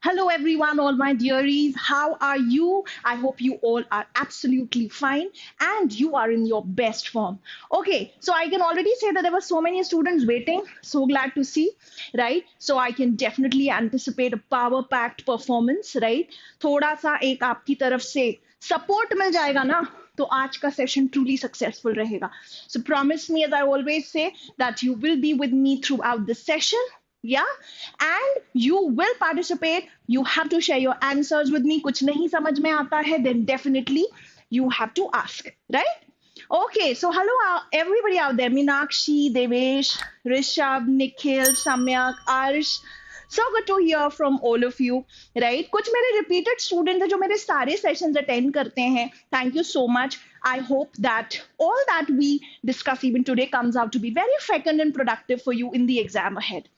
Hello, everyone, all my dearies. How are you? I hope you all are absolutely fine and you are in your best form. Okay, so I can already say that there were so many students waiting. So glad to see, right? So I can definitely anticipate a power-packed performance, right? थोड़ा सा एक आपकी तरफ से support मिल जाएगा ना तो आज का session truly successful रहेगा. So promise me, as I always say, that you will be with me throughout the session. Yeah, and you will participate. You have to share your answers with me. कुछ नहीं समझ में आता है, then definitely you have to ask, right? Okay, so hello everybody out there. Meenakshi, Devesh, Rishabh, Nikhil, Samyak, Arsh. So good to hear from all of you, right? कुछ मेरे repeated students हैं जो मेरे सारे sessions attend करते हैं. Thank you so much. I hope that all that we discuss even today comes out to be very fecund and productive for you in the exam ahead.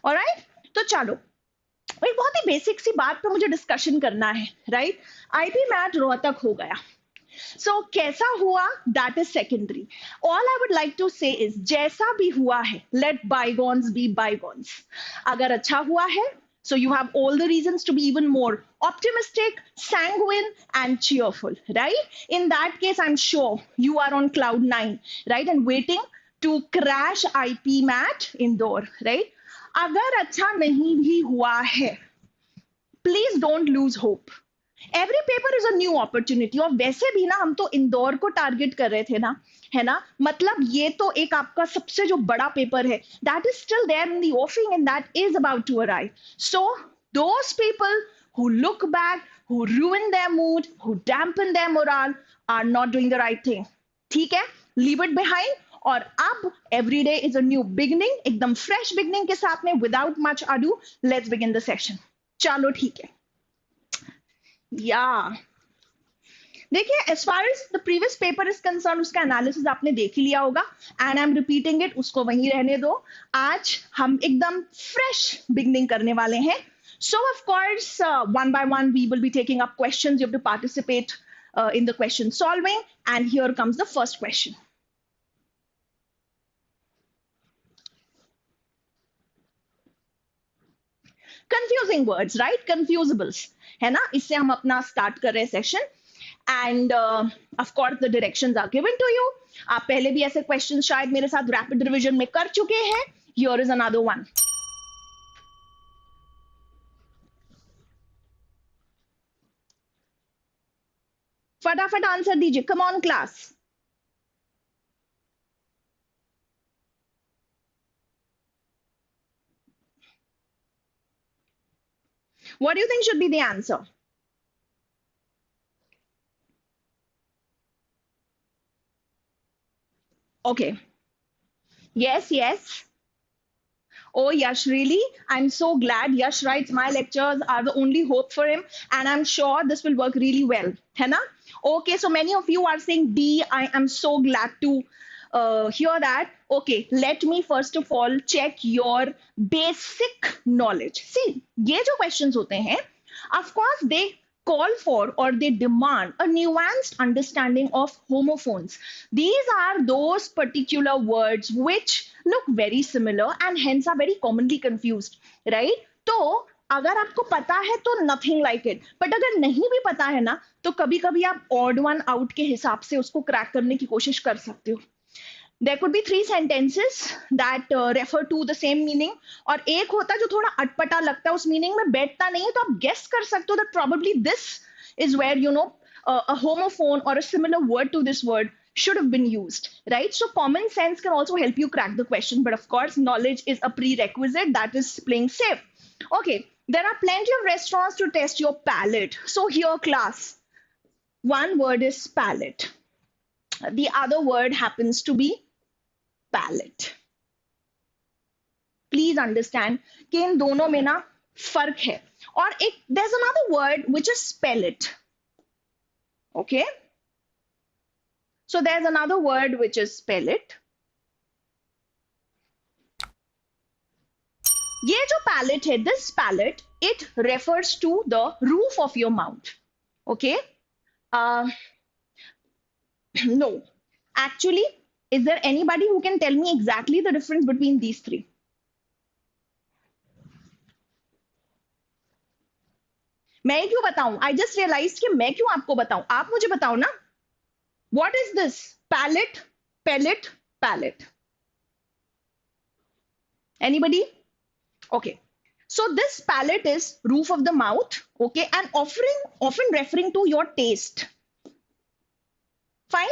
Alright? तो चलो एक बहुत ही बेसिक सी बात पे मुझे discussion करना है, राइट? आईपी मैट रोहतक हो गया. सो कैसा हुआ that is secondary. All I would like to say is जैसा भी हुआ है, लेट बायगॉन्स बी बायगॉन्स. अगर अच्छा हुआ है, so you have all the reasons to be even more optimistic, sanguine, and cheerful, right? In that case, I'm sure you are on cloud 9, right? And waiting to crash IPMAT Indore, right? अगर अच्छा नहीं भी हुआ है, please don't lose hope. Every paper is a new opportunity. और वैसे भी ना हम तो इंदौर को टारगेट कर रहे थे ना, है ना? मतलब ये तो एक आपका सबसे जो बड़ा पेपर है, that is still there in the offing and that is about to arrive. So those people who look back, who ruin their mood, who dampen their morale are not doing the right thing. ठीक है? Leave it behind. और अब every day is a new beginning, एकदम fresh beginning के साथ में without much ado, let's begin the session. चलो ठीक है. Yeah. देखिए, as far as the previous paper is concerned, उसका एनालिसिस आपने देख ही लिया होगा and I am repeating it. उसको वहीं रहने दो. आज हम एकदम फ्रेश बिगनिंग करने वाले हैं. So of course, one by one, we will be taking up questions. You have to participate in the question solving. And here comes the first question. Confusing words, right? Confusables. है ना? इससे हम अपना start कर रहे हैं session. And of course, the directions are given to you. आप पहले भी ऐसे questions शायद मेरे साथ rapid revision में कर चुके हैं. Here is another one. फटाफट आंसर दीजिए. Come on class. What do you think should be the answer? Okay. Yes, yes. Oh, Yash, really? I'm so glad. Yash writes, my lectures are the only hope for him, and I'm sure this will work really well. है ना? Okay, so many of you are saying D. I am so glad to hear that. Okay, let me first of all check your basic knowledge. See, ये जो questions होते हैं, of course, they call for or they demand a nuanced understanding of homophones. These are those particular words which look very similar and hence are very commonly confused, right? तो अगर आपको पता है तो नथिंग लाइक इट, बट अगर नहीं भी पता है ना तो कभी कभी आप ऑड वन आउट के हिसाब से उसको क्रैक करने की कोशिश कर सकते हो. There could be 3 sentences that refer to the same meaning. और एक होता है जो थोड़ा अटपटा लगता है, उस मीनिंग में बैठता नहीं है, तो आप गेस कर सकते हो that probably this is where a homophone or a similar word to this word should have been used, right? So common sense can also help you crack the question, but of course knowledge is a prerequisite. That is playing safe. Okay, there are plenty of restaurants to test your palate. So here, class, one word is palate. The other word happens to be palate. Please understand कि इन दोनों में ना फर्क है. और एक there's another word which is spell it. Okay? So there's another word which is spell it. ये जो palate है, this palate, it refers to the roof of your mouth. Okay? No. Actually, is there anybody who can tell me exactly the difference between these three? मैं क्यों बताऊं? I just realized कि मैं क्यों आपको बताऊं? आप मुझे बताओ ना. What is this? Palate, palate, palate. Anybody? Okay. So this palate is roof of the mouth, okay, and often referring to your taste. Fine.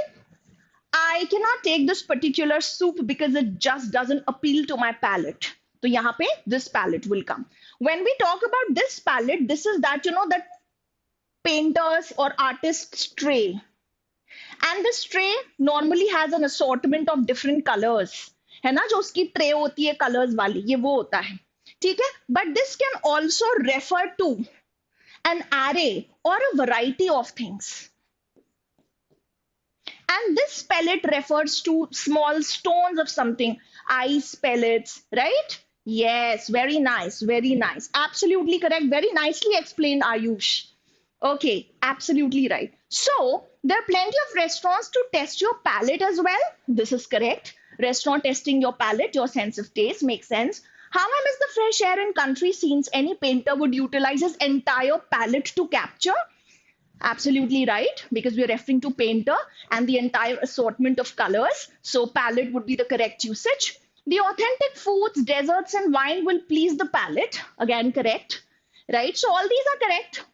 I cannot take this particular soup because it just doesn't appeal to my palate. So यहाँ पे this palate will come. When we talk about this palette, this is that, you know, that painters or artists tray. And this tray normally has an assortment of different colors. है ना, जो उसकी tray होती है colors वाली, ये वो होता है. ठीक है? But this can also refer to an array or a variety of things. And this pellet refers to small stones of something. Ice pellets, right? Yes, very nice, very nice. Absolutely correct. Very nicely explained, Ayush. Okay, absolutely right. So, there are plenty of restaurants to test your palate as well. This is correct. Restaurant testing your palate, your sense of taste makes sense. How I miss the fresh air in country scenes any painter would utilize his entire palette to capture? Absolutely right, because we are referring to painter and the entire assortment of colors. So palette would be the correct usage. The authentic foods, desserts, and wine will please the palate. Again, correct. Right? So all these are correct.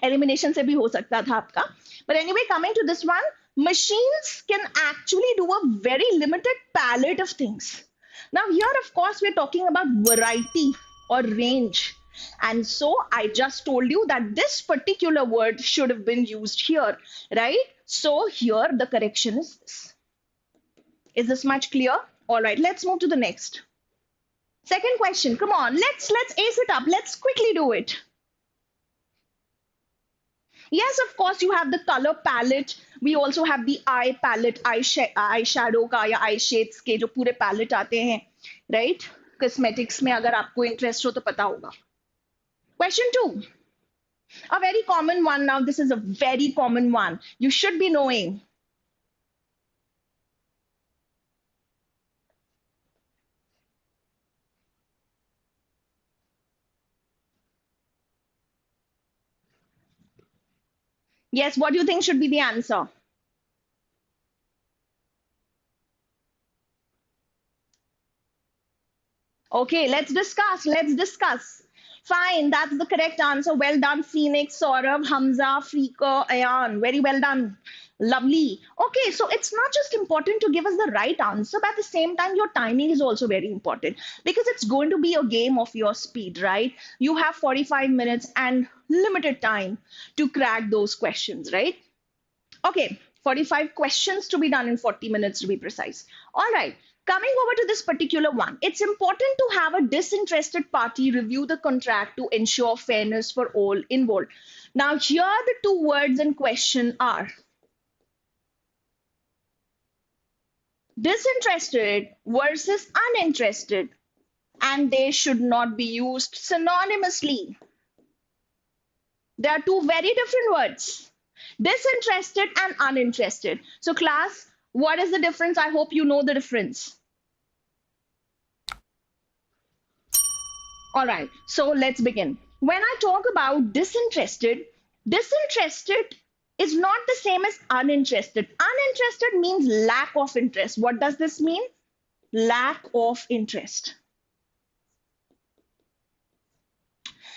Elimination se bhi ho sakta tha aapka. But anyway, coming to this one, machines can actually do a very limited palette of things. Now here, of course, we're talking about variety or range. And so I just told you that this particular word should have been used here, right? So here the correction is this. Is this much clear? All right, let's move to the next. Second question, come on, let's ace it up. Let's quickly do it. Yes, of course, you have the color palette. We also have the eye palette, eyeshadow का या eye shades के जो पूरे palette आते हैं, right? Cosmetics में अगर आपको interest हो तो पता होगा. Question 2. A very common one now. This is a very common one. You should be knowing. Yes, what do you think should be the answer? Okay, let's discuss. Let's discuss. Fine, that's the correct answer. Well done, Phoenix, Saurav, Hamza, Freaker, Ayan. Very well done. Lovely. Okay, so it's not just important to give us the right answer, but at the same time, your timing is also very important because it's going to be a game of your speed, right? You have 45 minutes and limited time to crack those questions, right? Okay, 45 questions to be done in 40 minutes to be precise. All right. Coming over to this particular one, it's important to have a disinterested party review the contract to ensure fairness for all involved. Now, here the two words in question are disinterested versus uninterested, and they should not be used synonymously. There are two very different words, disinterested and uninterested. So class, what is the difference? I hope you know the difference. All right, so let's begin. When I talk about disinterested, disinterested is not the same as uninterested. Uninterested means lack of interest. What does this mean? Lack of interest.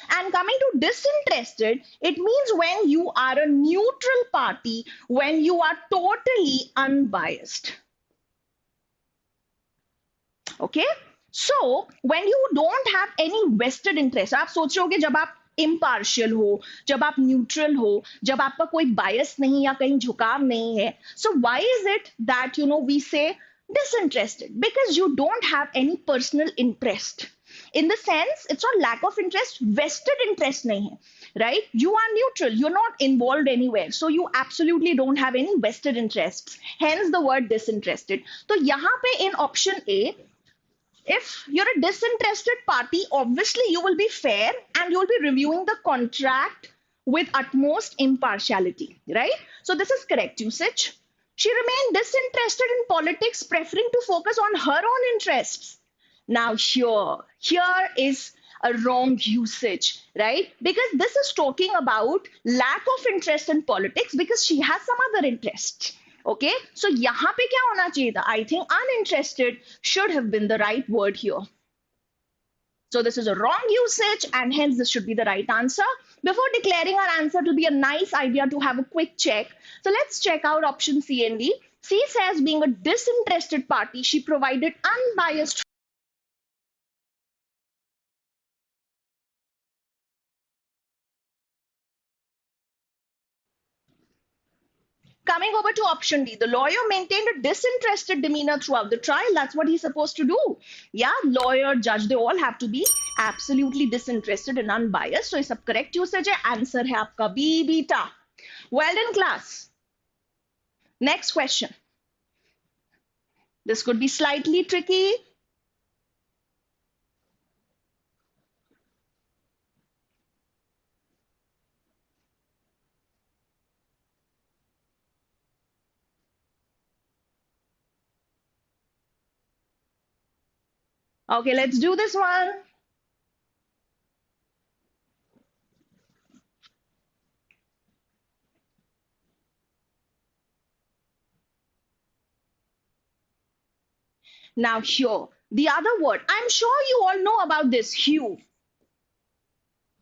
And coming to disinterested, it means when you are a neutral party, when you are totally unbiased. Okay? So, when you don't have any vested interest, आप सोच रहे होगे जब आप impartial हो, जब आप neutral हो, जब आपका कोई bias नहीं या कहीं झुकाव नहीं है. So, why is it that, you know, we say disinterested? Because you don't have any personal interest. In the sense, it's not lack of interest, vested interest nahi hai, right? You are neutral, you're not involved anywhere. So you absolutely don't have any vested interests. Hence the word disinterested. So yahan pe in option A, if you're a disinterested party, obviously you will be fair and you will be reviewing the contract with utmost impartiality, right? So this is correct usage. She remained disinterested in politics, preferring to focus on her own interests. Now here is a wrong usage, right? Because this is talking about lack of interest in politics because she has some other interest. Okay, so यहाँ पे क्या होना चाहिए था? I think uninterested should have been the right word here. So this is a wrong usage and hence this should be the right answer. Before declaring our answer, it will be a nice idea to have a quick check. So let's check out option C and D. C says being a disinterested party, she provided unbiased. Coming over to option D, the lawyer maintained a disinterested demeanor throughout the trial. That's what he's supposed to do. Yeah, lawyer, judge, they all have to be absolutely disinterested and unbiased. So, इसका correct usage है. Answer है आपका B, beta. Well done, class. Next question. This could be slightly tricky. Okay, let's do this one. Now here, the other word. I'm sure you all know about this, hue.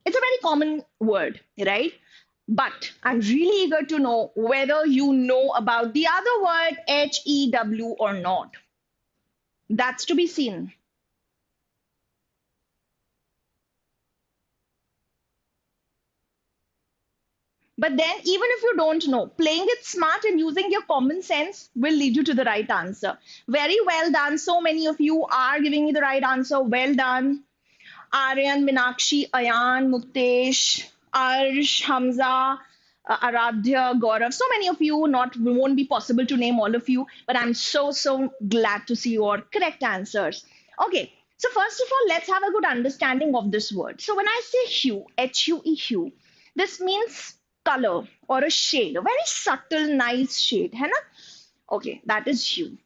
It's a very common word, right? But I'm really eager to know whether you know about the other word, HEW, or not. That's to be seen. But then, even if you don't know, playing it smart and using your common sense will lead you to the right answer. Very well done. So many of you are giving me the right answer. Well done. Aryan, Minakshi, Ayan, Muktesh, Arsh, Hamza, Aradhya, Gaurav. So many of you, not won't be possible to name all of you, but I'm so glad to see your correct answers. Okay, so first of all, let's have a good understanding of this word. So when I say hue, H-U-E, hue, this means color or a shade, a very subtle, nice shade, है ना? Okay, that is hue.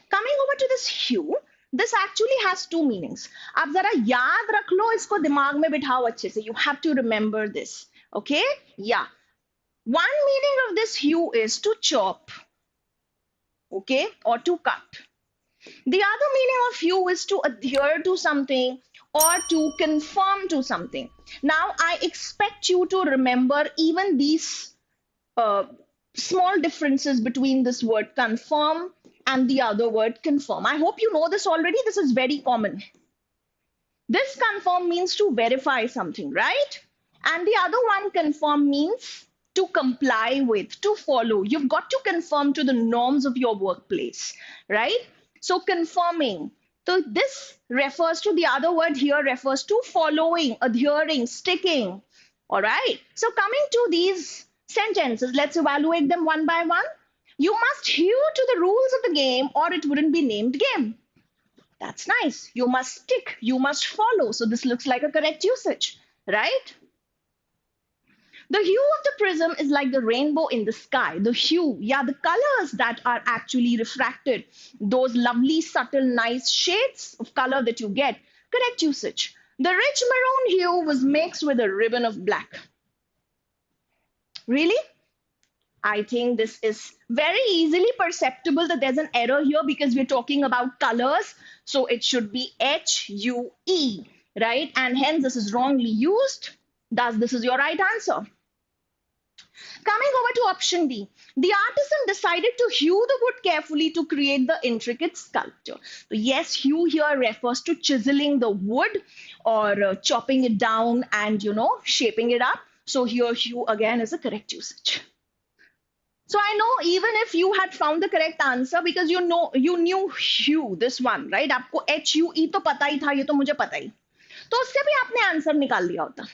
Coming over to this hue, this actually has two meanings. आप जरा याद रख लो, इसको दिमाग में बिठाओ अच्छे से. You have to remember this. Okay? Yeah. One meaning of this hue is to chop. Okay? Or to cut. The other meaning of hue is to adhere to something or to conform to something. Now, I expect you to remember even these small differences between this word conform and the other word conform. I hope you know this already. This is very common. This conform means to verify something, right? And the other one conform means to comply with, to follow. You've got to conform to the norms of your workplace, right? So conforming. So this refers to the other word here refers to following, adhering, sticking. All right. So coming to these sentences, let's evaluate them one by one. You must hew to the rules of the game or it wouldn't be named game. That's nice. You must stick. You must follow. So this looks like a correct usage, right? The hue of the prism is like the rainbow in the sky. The hue, yeah, the colors that are actually refracted, those lovely, subtle, nice shades of color that you get. Correct usage. The rich maroon hue was mixed with a ribbon of black. Really? I think this is very easily perceptible that there's an error here because we're talking about colors. So it should be H-U-E, right? And hence this is wrongly used. Thus, this is your right answer. Coming over to option D, the artisan decided to hew the wood carefully to create the intricate sculpture. So yes, hew here refers to chiseling the wood or chopping it down and, shaping it up. So here, hew again is a correct usage. So I know even if you had found the correct answer because you knew hue, this one, right? आपको H-U-E तो पता ही था, ये तो मुझे पता ही. तो उससे भी आपने आंसर निकाल लिया होता.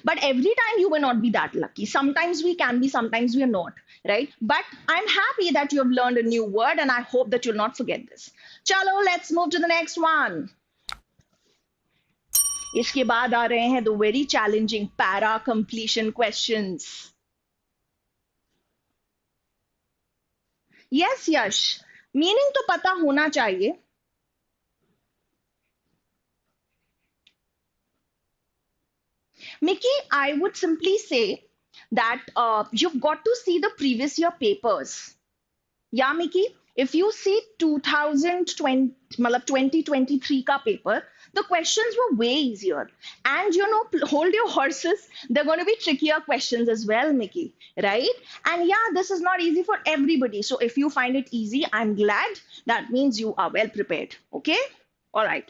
But every time you will not be that lucky. Sometimes we can be, sometimes we are not, right? But I'm happy that you have learned a new word and I hope that you'll not forget this. Chalo, let's move to the next one. इसके बाद आ रहे हैं the very challenging para completion questions. Yes, Yash. Meaning तो पता होना चाहिए. Mickey, I would simply say that you've got to see the previous year papers. Yeah, Mickey, if you see 2020, matlab 2023 ka paper, the questions were way easier. And hold your horses, they're going to be trickier questions as well, Mickey, right? And yeah, this is not easy for everybody. So if you find it easy, I'm glad. That means you are well prepared. Okay? All right.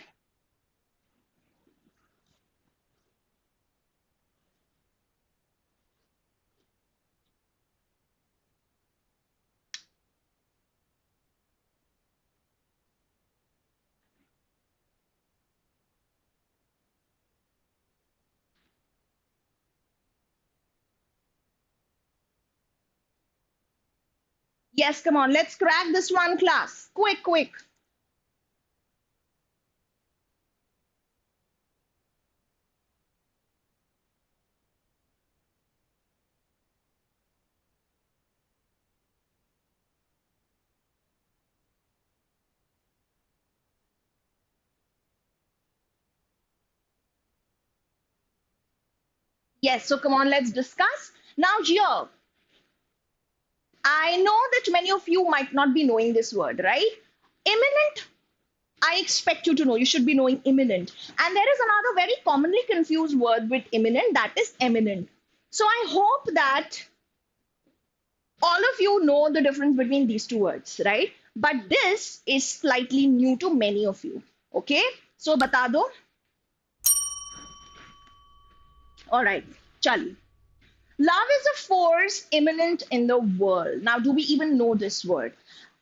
Yes, come on, let's crack this one, class. Quick, quick. Yes, so come on, let's discuss. Now, here, I know that many of you might not be knowing this word, right? Imminent, I expect you to know. You should be knowing imminent. And there is another very commonly confused word with imminent, that is eminent. So I hope that all of you know the difference between these two words, right? But this is slightly new to many of you. Okay? So bata do. All right, chali. Love is a force imminent in the world. Now, do we even know this word?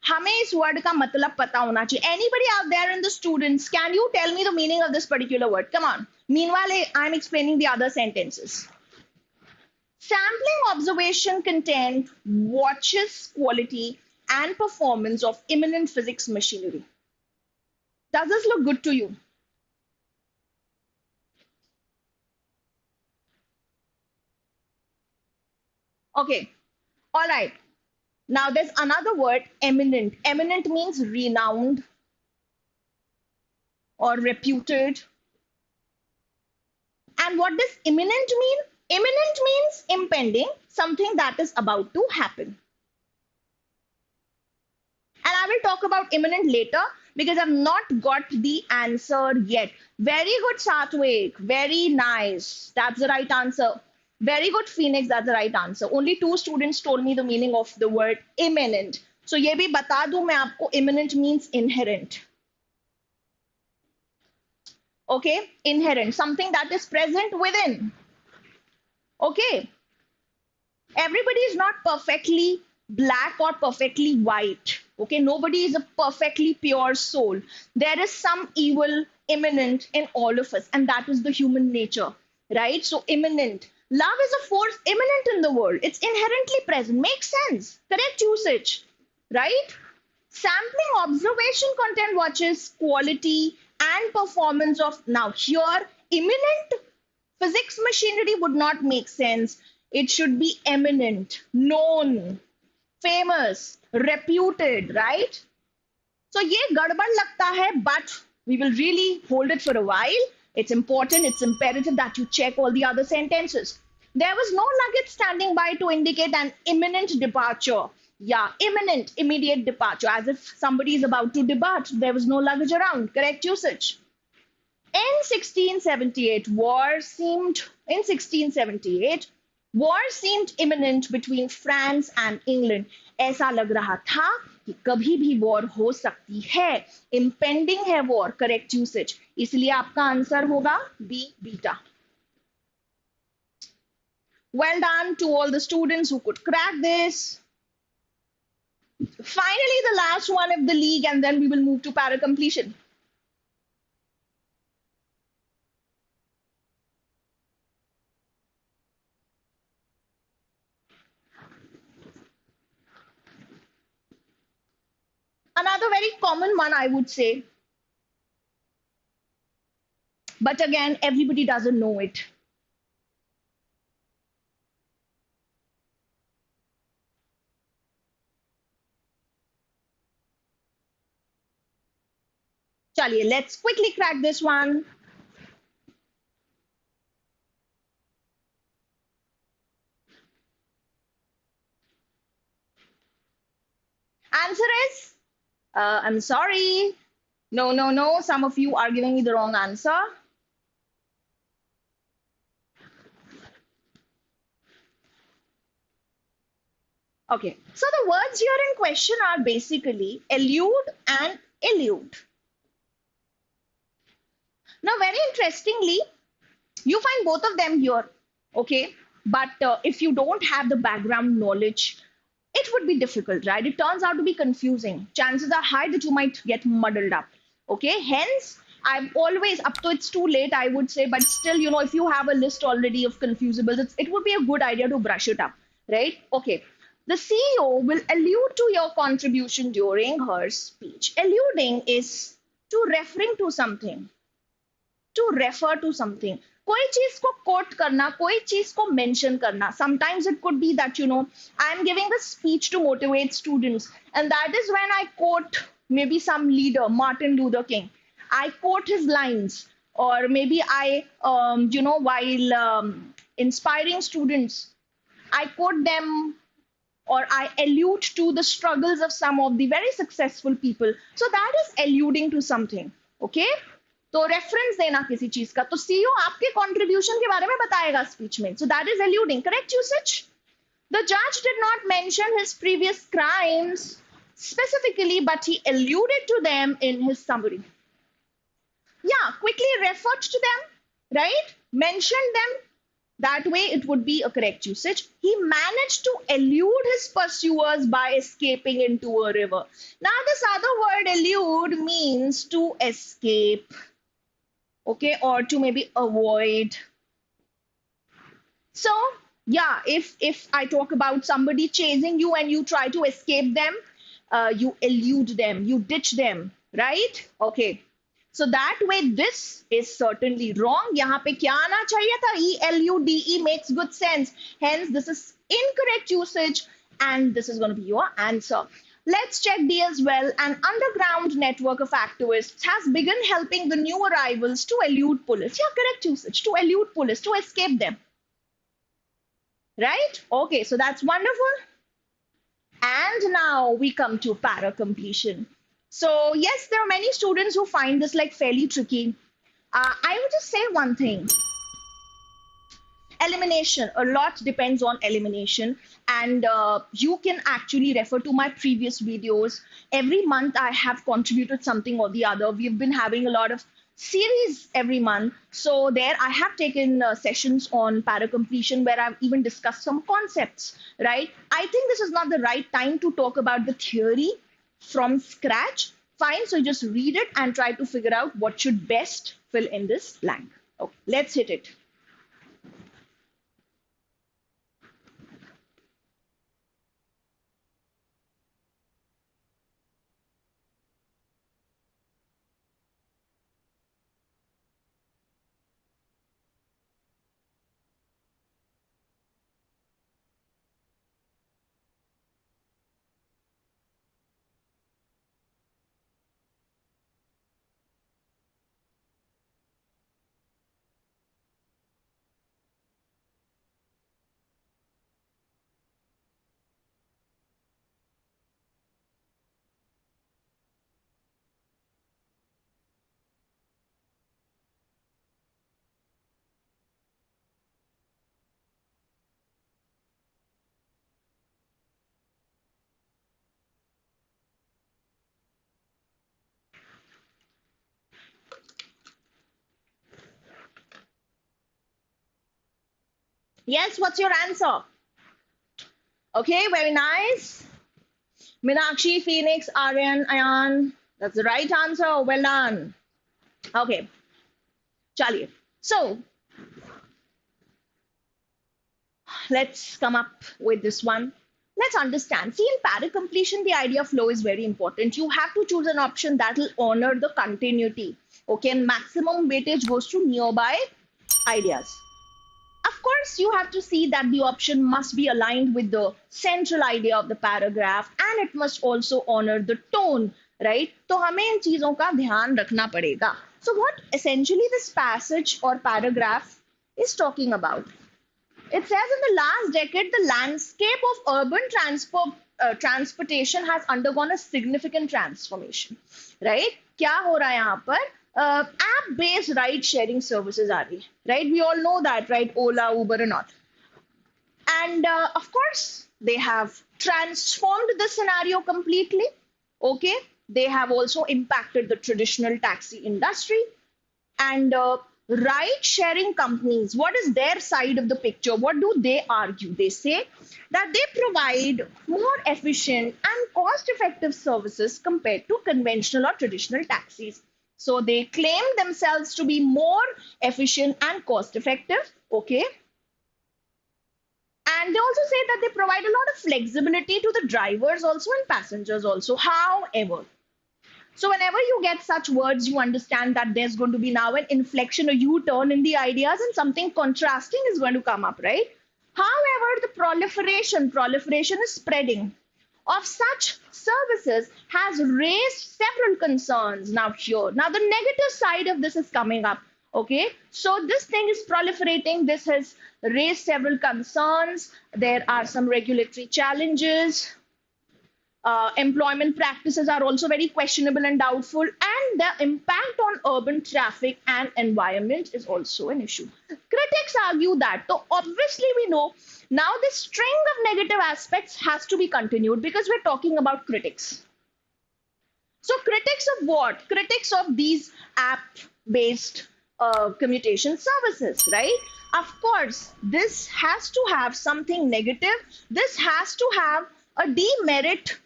हमें इस word का मतलब पता होना चाहिए. Anybody out there in the students, can you tell me the meaning of this particular word? Come on. Meanwhile, I'm explaining the other sentences. Sampling observation content watches quality and performance of imminent physics machinery. Does this look good to you? Okay. All right. Now there's another word, eminent. Eminent means renowned or reputed. And what does imminent mean? Imminent means impending, something that is about to happen. And I will talk about imminent later because I've not got the answer yet. Very good, Satwik. Very nice. That's the right answer. Very good, Phoenix. That's the right answer. Only two students told me the meaning of the word imminent. So ये भी बता दूं मैं आपको, imminent means inherent. Okay, inherent, something that is present within. Okay, everybody is not perfectly black or perfectly white. Okay, nobody is a perfectly pure soul. There is some evil imminent in all of us, and that is the human nature, right? So imminent, love is a force imminent in the world. It's inherently present. Makes sense. Correct usage, right? Sampling observation content watches quality and performance of, now here imminent physics machinery would not make sense. It should be eminent, known, famous, reputed, right? So ye gadbad lagta hai, but we will really hold it for a while. It's important, it's imperative that you check all the other sentences. There was no luggage standing by to indicate an imminent departure. Yeah, imminent, immediate departure, as if somebody is about to depart. There was no luggage around. Correct usage. In 1678, war seemed imminent between France and England. ऐसा लग रहा था कि कभी भी war हो सकती है. Impending है वॉर. Correct usage. इसलिए आपका आंसर होगा बी, बीटा. Well done to all the students who could crack this. Finally, the last one of the league, and then we will move to para completion. Another very common one, I would say. But again, everybody doesn't know it. Chaliye, let's quickly crack this one. Answer is, I'm sorry. No, no, no. Some of you are giving me the wrong answer. Okay, so the words here in question are basically elude and elude. Now, very interestingly, you find both of them here, okay? But if you don't have the background knowledge, it would be difficult, right? It turns out to be confusing. Chances are high that you might get muddled up, okay? Hence, I've always, up to it's too late, I would say, but still, you know, if you have a list already of confusables, it would be a good idea to brush it up, right? Okay. The CEO will allude to your contribution during her speech. Alluding is to referring to something, to refer to something. कोई चीज को quote करना, कोई चीज को mention करना. Sometimes it could be that, you know, I'm giving a speech to motivate students, and that is when I quote maybe some leader, Martin Luther King. I quote his lines, or maybe I, you know, while inspiring students, I quote them or I allude to the struggles of some of the very successful people. So that is alluding to something. Okay? तो reference देना किसी चीज का, तो CEO आपके contribution के बारे में बताएगा स्पीच में. So that is alluding. Correct usage? The judge did not mention his previous crimes specifically, but he alluded to them in his summary. Yeah, quickly referred to them, right? Mentioned them. That way it would be a correct usage. He managed to elude his pursuers by escaping into a river. Now this other word elude means to escape, okay, or to maybe avoid. So yeah, if I talk about somebody chasing you and you try to escape them, you elude them, you ditch them, right? Okay. So that way, this is certainly wrong. यहाँ पे क्या आना चाहिए था? ELUDE makes good sense. Hence, this is incorrect usage, and this is going to be your answer. Let's check D as well. An underground network of activists has begun helping the new arrivals to elude police. Yeah, correct usage. To elude police, to escape them. Right? Okay, so that's wonderful. And now we come to para completion. So yes, there are many students who find this like fairly tricky. I would just say one thing. Elimination, a lot depends on elimination, and you can actually refer to my previous videos. Every month I have contributed something or the other. We've been having a lot of series every month. So there I have taken sessions on para completion where I've even discussed some concepts, right? I think this is not the right time to talk about the theory from scratch. Fine, so just read it and try to figure out what should best fill in this blank. Okay, let's hit it. Yes, what's your answer? Okay, very nice. Meenakshi, Phoenix, Aryan, Ayan. That's the right answer. Well done. Okay. Chaliye. So let's come up with this one. Let's understand. See, in para completion, the idea of flow is very important. You have to choose an option that will honor the continuity. Okay, and maximum weightage goes to nearby ideas. Of course, you have to see that the option must be aligned with the central idea of the paragraph, and it must also honor the tone, right? तो हमें इन चीजों का ध्यान रखना पड़ेगा. So what essentially this passage or paragraph is talking about? It says in the last decade, the landscape of urban transportation has undergone a significant transformation, right? क्या हो रहा है यहाँ पर? App based ride sharing services are रही, right? We all know that, right? Ola, Uber and all. And of course, they have transformed the scenario completely. Okay, they have also impacted the traditional taxi industry. And ride sharing companies, what is their side of the picture? What do they argue? They say that they provide more efficient and cost effective services compared to conventional or traditional taxis. So they claim themselves to be more efficient and cost effective. Okay, and they also say that they provide a lot of flexibility to the drivers also and passengers also. However, so whenever you get such words, you understand that there's going to be now an inflection, a U-turn in the ideas, and something contrasting is going to come up, right? However, the proliferation is spreading of such services has raised several concerns now here. Now the negative side of this is coming up. Okay, so this thing is proliferating. This has raised several concerns. There are some regulatory challenges. Employment practices are also very questionable and doubtful, and the impact on urban traffic and environment is also an issue. Critics argue that, so obviously we know now this string of negative aspects has to be continued because we're talking about critics. So critics of what? Critics of these app-based commutation services, right? Of course, this has to have something negative. This has to have a demerit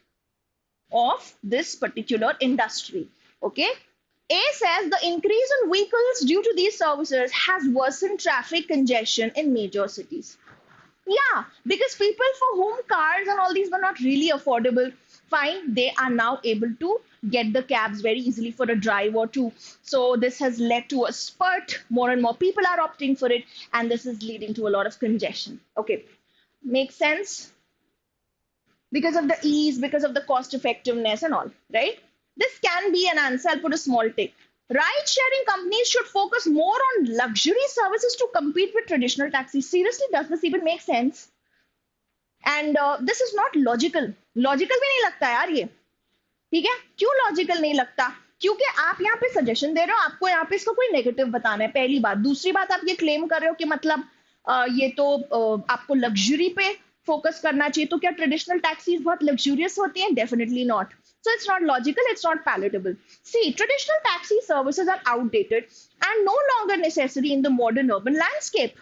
of this particular industry. Okay. A says the increase in vehicles due to these services has worsened traffic congestion in major cities. Yeah, because people for whom cars and all these were not really affordable, fine, they are now able to get the cabs very easily for a drive or two. So this has led to a spurt. More and more people are opting for it, and this is leading to a lot of congestion. Okay, makes sense? Because of the ease, because of the cost effectiveness and all, right? This can be an answer. I'll put a small tick. Ride sharing companies should focus more on luxury services to compete with traditional taxis. Seriously, does this even make sense? And this is not logical. Logical भी नहीं लगता यार ये. ठीक है? क्यों logical नहीं लगता? क्योंकि आप यहाँ पे सजेशन दे रहे हो, आपको यहाँ पे इसका कोई नेगेटिव बताना है, पहली बात. दूसरी बात, आप ये क्लेम कर रहे हो कि मतलब ये तो आपको लग्जरी पे फोकस करना चाहिए. तो क्या ट्रेडिशनल टैक्सीज बहुत लग्जूरियस होती हैं? Definitely not. So it's not logical, it's not palatable. See, traditional taxi services are outdated and no longer necessary in the modern urban landscape.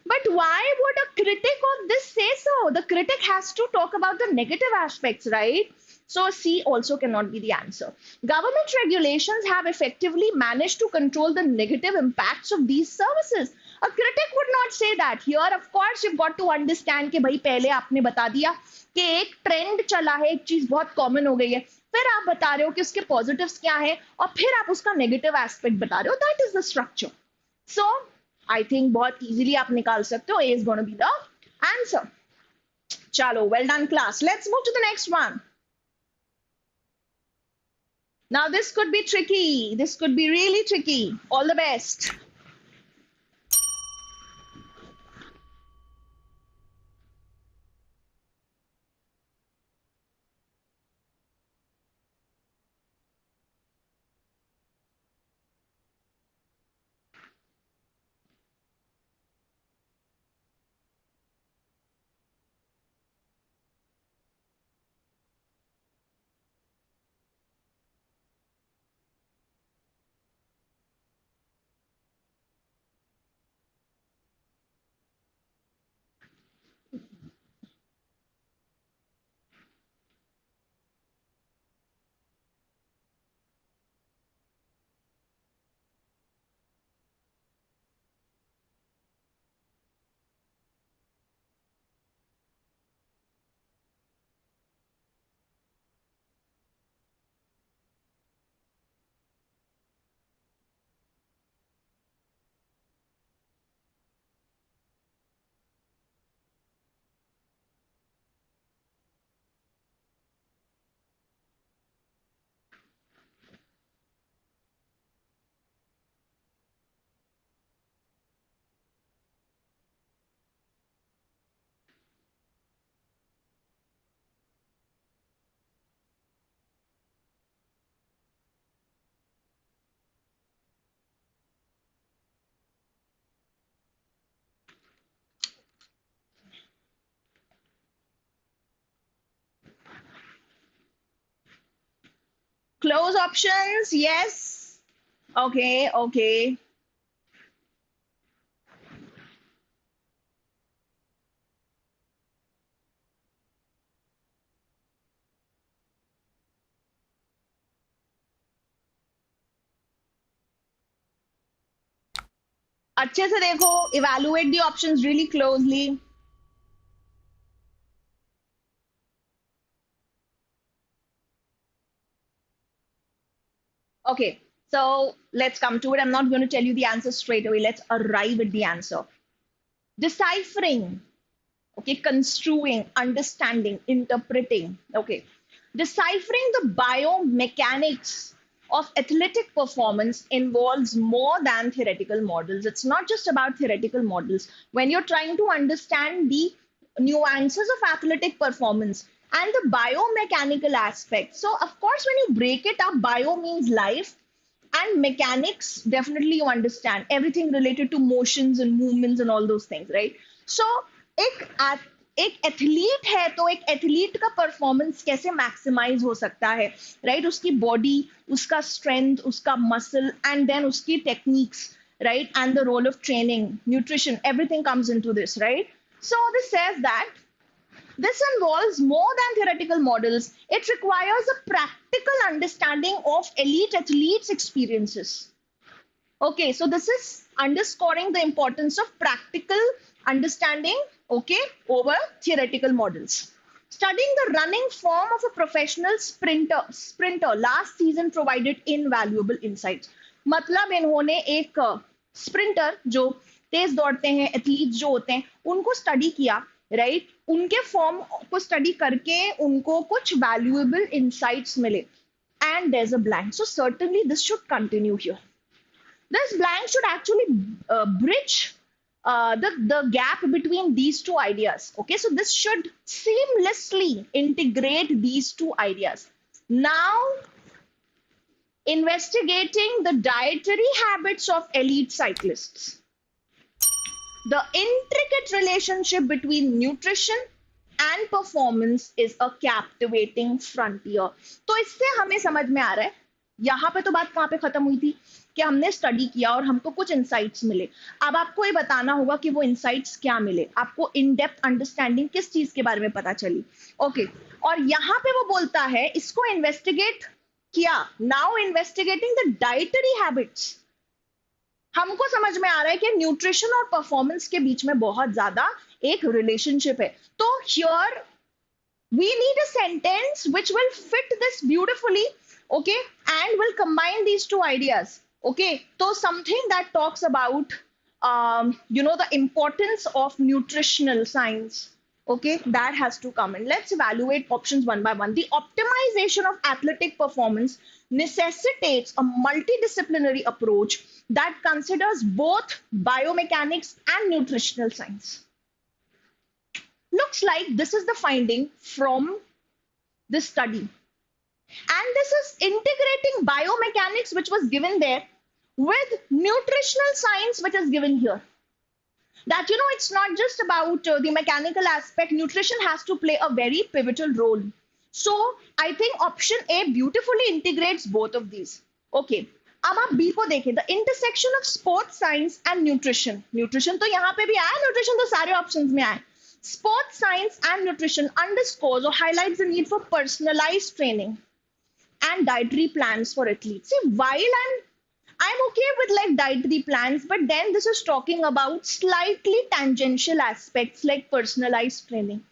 But why would a critic of this say so? The critic has to talk about the negative aspects, right? So C also cannot be the answer. Government regulations have effectively managed to control the negative impacts of these services. A critic would not say that. Here, of course, you've got to understand कि भाई पहले आपने बता दिया कि एक trend चला है, एक चीज बहुत कॉमन हो गई है, फिर आप बता रहे हो कि उसके पॉजिटिव्स क्या है, और फिर आप उसका नेगेटिव एस्पेक्ट बता रहे हो. That is the structure. So I think बहुत इजीली आप निकाल सकते हो. A is gonna be the answer. चलो, well done class. Let's move to the next one. Now this could be tricky. This could be really tricky. All the best. close options. Yes. Okay, okay. अच्छे से देखो, evaluate the options really closely. Okay, so let's come to it. I'm not going to tell you the answer straight away. Let's arrive at the answer. Deciphering, okay, construing, understanding, interpreting, okay. Deciphering the biomechanics of athletic performance involves more than theoretical models. It's not just about theoretical models. When you're trying to understand the nuances of athletic performance and the biomechanical aspect. So, of course, when you break it up, bio means life, and mechanics, definitely you understand everything related to motions and movements and all those things, right? So, एक athlete है तो एक athlete का performance कैसे maximise हो सकता है, right? उसकी बॉडी, उसका स्ट्रेंथ, उसका मसल, एंड देन उसकी techniques, right? And the role of training, nutrition, everything comes into this, right? So this says that this involves more than theoretical models. It requires a practical understanding of elite athletes' experiences. Okay, so this is underscoring the importance of practical understanding, okay, over theoretical models. Studying the running form of a professional sprinter last season provided invaluable insights. मतलब इन्होंने एक sprinter जो तेज दौड़ते हैं, athlete जो होते हैं, उनको स्टडी किया, राइट? उनके फॉर्म को स्टडी करके उनको कुछ वैल्यूएबल इनसाइट्स मिले. And there is a blank. So certainly this should continue here. This blank should actually bridge the gap between these two ideas. Okay, so this should seamlessly integrate these two ideas. Now, investigating the dietary habits of elite cyclists. The intricate relationship between nutrition and performance is a captivating frontier. तो इससे हमें समझ में आ रहा है, यहाँ पे तो बात कहाँ पे खत्म हुई थी कि हमने स्टडी किया और हमको कुछ इंसाइट्स मिले. अब आपको ये बताना होगा कि वो इंसाइट्स क्या मिले, आपको इन डेप्थ अंडरस्टैंडिंग किस चीज के बारे में पता चली. ओके, और यहाँ पे वो बोलता है इसको इन्वेस्टिगेट किया. Now investigating the dietary habits. हमको समझ में आ रहा है कि न्यूट्रिशन और परफॉर्मेंस के बीच में बहुत ज्यादा एक रिलेशनशिप है. तो here we need a sentence which will fit this beautifully, okay, and will combine these two ideas. Okay, so something that talks about the importance of nutritional science, okay, that has to come in. Let's evaluate options one by one. The optimization of athletic performance necessitates a multidisciplinary approach that considers both biomechanics and nutritional science. Looks like this is the finding from this study. And this is integrating biomechanics, which was given there, with nutritional science, which is given here. That, it's not just about the mechanical aspect. Nutrition has to play a very pivotal role. So, I think option A beautifully integrates both of these. Okay. अब आप B को देखें, the intersection of sports science and nutrition. Nutrition तो यहाँ पे भी आया, nutrition तो सारे options में आया. Sports science and nutrition underscores or highlights the need for personalized training and dietary plans for athletes. See, while I'm okay with like dietary plans, but then this is talking about slightly tangential aspects like personalized training.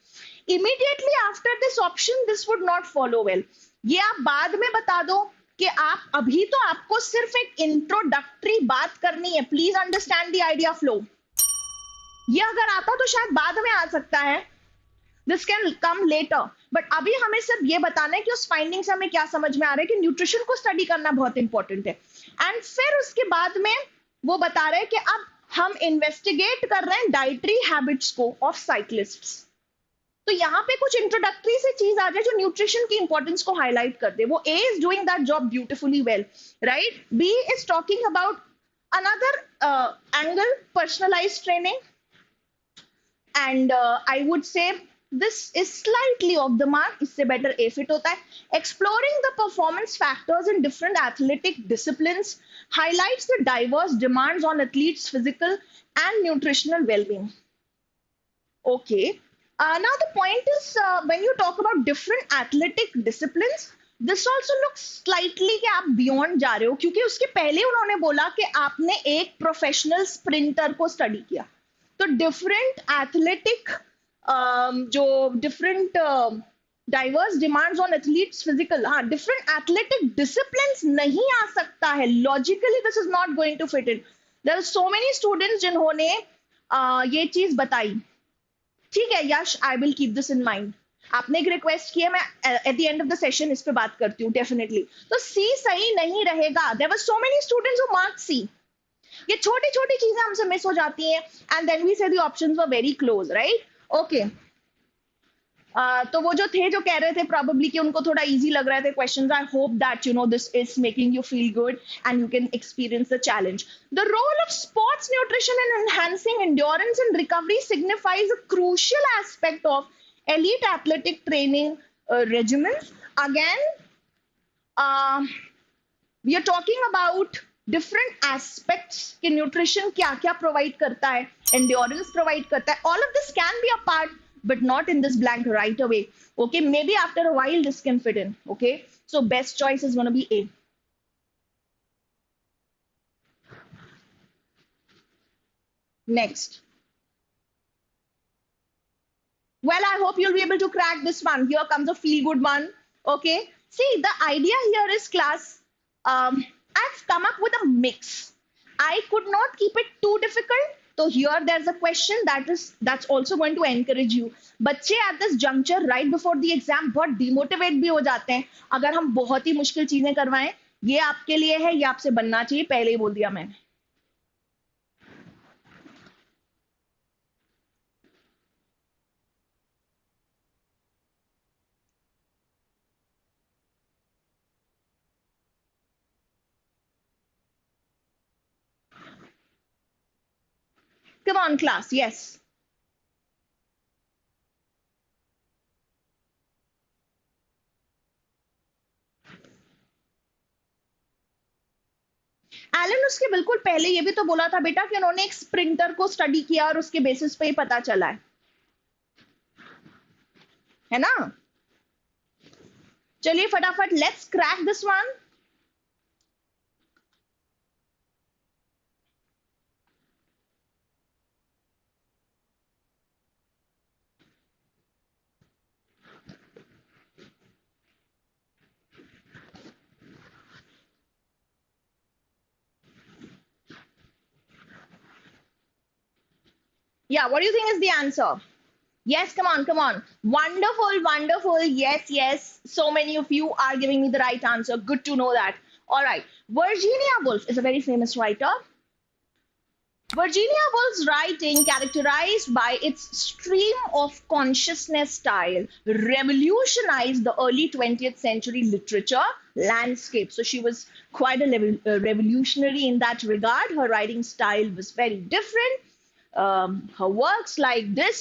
Immediately after this option, this would not follow well. ये आप बाद में बता दो कि आप अभी तो आपको सिर्फ एक इंट्रोडक्टरी बात करनी है. Please understand the idea flow. ये अगर आता तो शायद बाद में आ सकता है. This can come later, but अभी हमें सिर्फ ये बताना है कि उस फाइंडिंग से हमें क्या समझ में आ रहा है कि न्यूट्रिशन को स्टडी करना बहुत इंपॉर्टेंट है. एंड फिर उसके बाद में वो बता रहे हैं कि अब हम इन्वेस्टिगेट कर रहे हैं डाइटरी हैबिट्स को ऑफ साइक्लिस्ट्स. तो यहाँ पे कुछ इंट्रोडक्टरी से चीज आ जाए जो न्यूट्रिशन की इंपॉर्टेंस को हाईलाइट कर दे. वो A is doing that job beautifully well, right? B is talking about another angle, personalised training. And I would say This is slightly off the mark. इससे better A fit होता है. Exploring the performance factors in different athletic disciplines highlights the diverse demands on athletes' physical and nutritional well-being. Okay. Now the point is, when you talk about different athletic disciplines, this also looks slightly कि आप beyond जा रहे हो, क्योंकि उसके पहले उन्होंने बोला कि आपने एक प्रोफेशनल स्प्रिंटर को स्टडी किया. तो डिफरेंट एथलेटिक जो different diverse demands on athletes physical, हाँ, डिफरेंट एथलेटिक डिसिप्लिन्स नहीं आ सकता है. Logically this is not going to fit in. There are so many students जिन्होंने ये चीज बताई. ठीक है Yash, I will keep this in mind. आपने एक रिक्वेस्ट की है, मैं at the end of the session इस पे बात करती हूँ डेफिनेटली. तो सी सही नहीं रहेगा. There were so many students who marked C. ये छोटी छोटी चीजें हमसे मिस हो जाती हैं and then we say the options were very close, right? Okay. तो वो जो थे जो कह रहे थे probably कि उनको थोड़ा easy लग रहे थे questions, I hope that you know this is making you feel good and you can experience the challenge. The role of sports nutrition in enhancing endurance and recovery signifies a crucial aspect of elite athletic training regimens. Again, we are talking about different aspects कि nutrition क्या क्या provide करता है, endurance provide करता है. All of this can be a part, but not in this blank right away. Okay, maybe after a while this can fit in. Okay, so best choice is going to be A. Next. Well, I hope you'll be able to crack this one. Here comes a feel good one. Okay, see, the idea here is, class, I've come up with a mix. I could not keep it too difficult. So here there's a question that's also going to encourage you. बच्चे at this juncture right before the exam बहुत demotivate भी हो जाते हैं अगर हम बहुत ही मुश्किल चीजें करवाएं. ये आपके लिए है, ये आपसे बनना चाहिए, पहले ही बोल दिया मैंने. Come on, class. Yes. Allen उसके बिल्कुल पहले ये भी तो बोला था बेटा कि उन्होंने एक स्प्रिंटर को स्टडी किया और उसके बेसिस पे ही पता चला है ना? चलिए फटाफट, let's crack this one. Yeah, what do you think is the answer? Yes, come on, come on. Wonderful, wonderful. Yes, yes. So many of you are giving me the right answer. Good to know that. All right. Virginia Woolf is a very famous writer. Virginia Woolf's writing, characterized by its stream of consciousness style, revolutionized the early 20th century literature landscape. So she was quite a revolutionary in that regard. Her writing style was very different. Her works like this,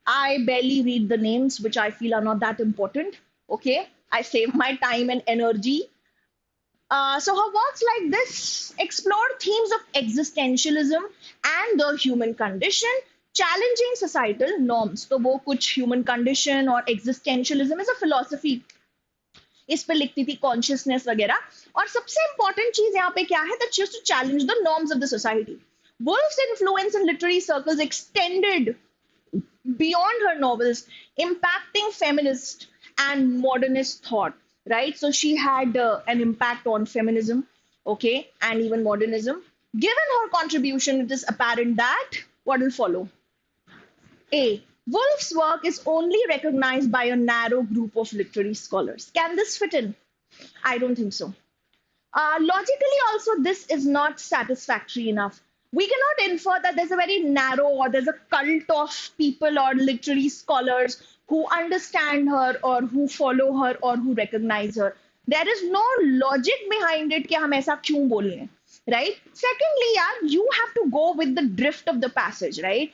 I barely read the names, which I feel are not that important. Okay, I save my time and energy. So her works like this explore themes of existentialism and the human condition, challenging societal norms. तो वो कुछ human condition और existentialism is a philosophy. इस पे लिखती थी consciousness वगैरह. और सबसे important चीज यहाँ पे क्या है? That she used to challenge the norms of the society. Woolf's influence in literary circles extended beyond her novels, impacting feminist and modernist thought, right? So she had an impact on feminism, okay, and even modernism. Given her contribution, it is apparent that what will follow? A. Woolf's work is only recognized by a narrow group of literary scholars. Can this fit in? I don't think so. Logically, also, this is not satisfactory enough. We cannot infer that there's a very narrow or there's a cult of people or literary scholars who understand her or who follow her or who recognize her. There is no logic behind it कि हम ऐसा क्यों बोल रहे हैं, right? Secondly, यार, you have to go with the drift of the passage, right?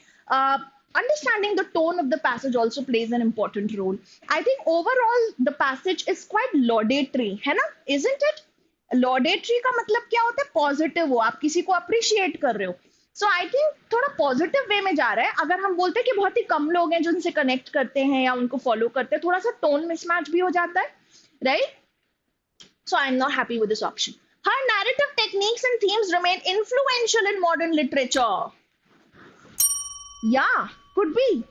Understanding the tone of the passage also plays an important role. I think overall the passage is quite laudatory, है ना? Isn't it? Laudatory का मतलब क्या होता है? Positive हो, आप किसी को appreciate कर रहे हो. So I think थोड़ा positive way में जा रहा है. अगर हम बोलते हैं कि बहुत ही कम लोग हैं जो उनसे connect करते हैं या उनको follow करते हैं, थोड़ा सा tone mismatch भी हो जाता है, right? So I'm not happy with this option. Her narrative techniques and themes remain influential in modern literature. Yeah, could be.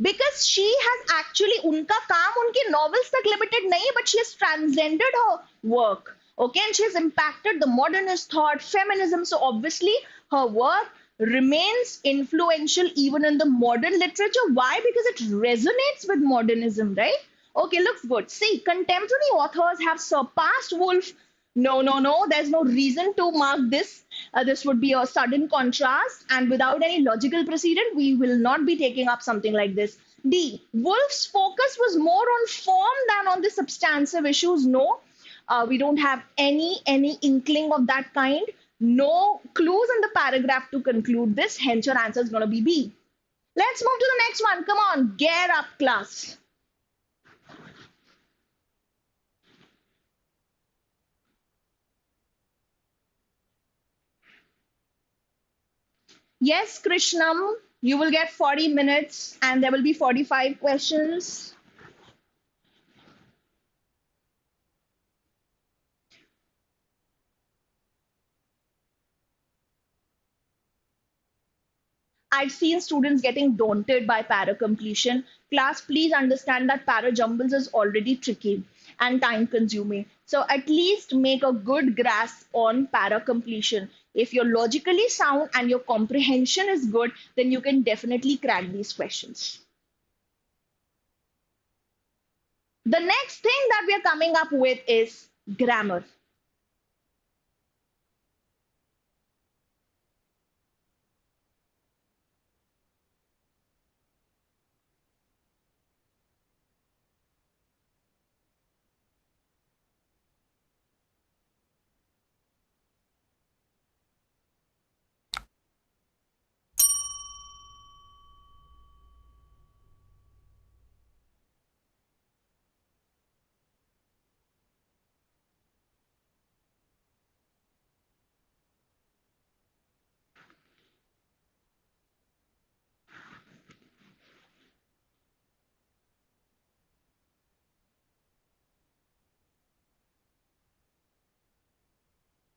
Because she has actually, उनका काम उनकी novels तक limited नहीं, but she has transcended her work. Okay, and she has impacted the modernist thought, feminism. So obviously, her work remains influential even in the modern literature. Why? Because it resonates with modernism, right? Okay, looks good. See, contemporary authors have surpassed Woolf. No, no, no. There's no reason to mark this. This would be a sudden contrast, and without any logical precedent, we will not be taking up something like this. D. Woolf's focus was more on form than on the substantive issues. No, we don't have any inkling of that kind. No clues in the paragraph to conclude this. Hence, your answer is going to be B. Let's move to the next one. Come on, gear up, class. Yes, Krishnam, you will get 40 minutes and there will be 45 questions. I've seen students getting daunted by para completion. Class, please understand that para jumbles is already tricky and time consuming. So at least make a good grasp on para completion. If you're logically sound and your comprehension is good, then you can definitely crack these questions. The next thing that we are coming up with is grammar.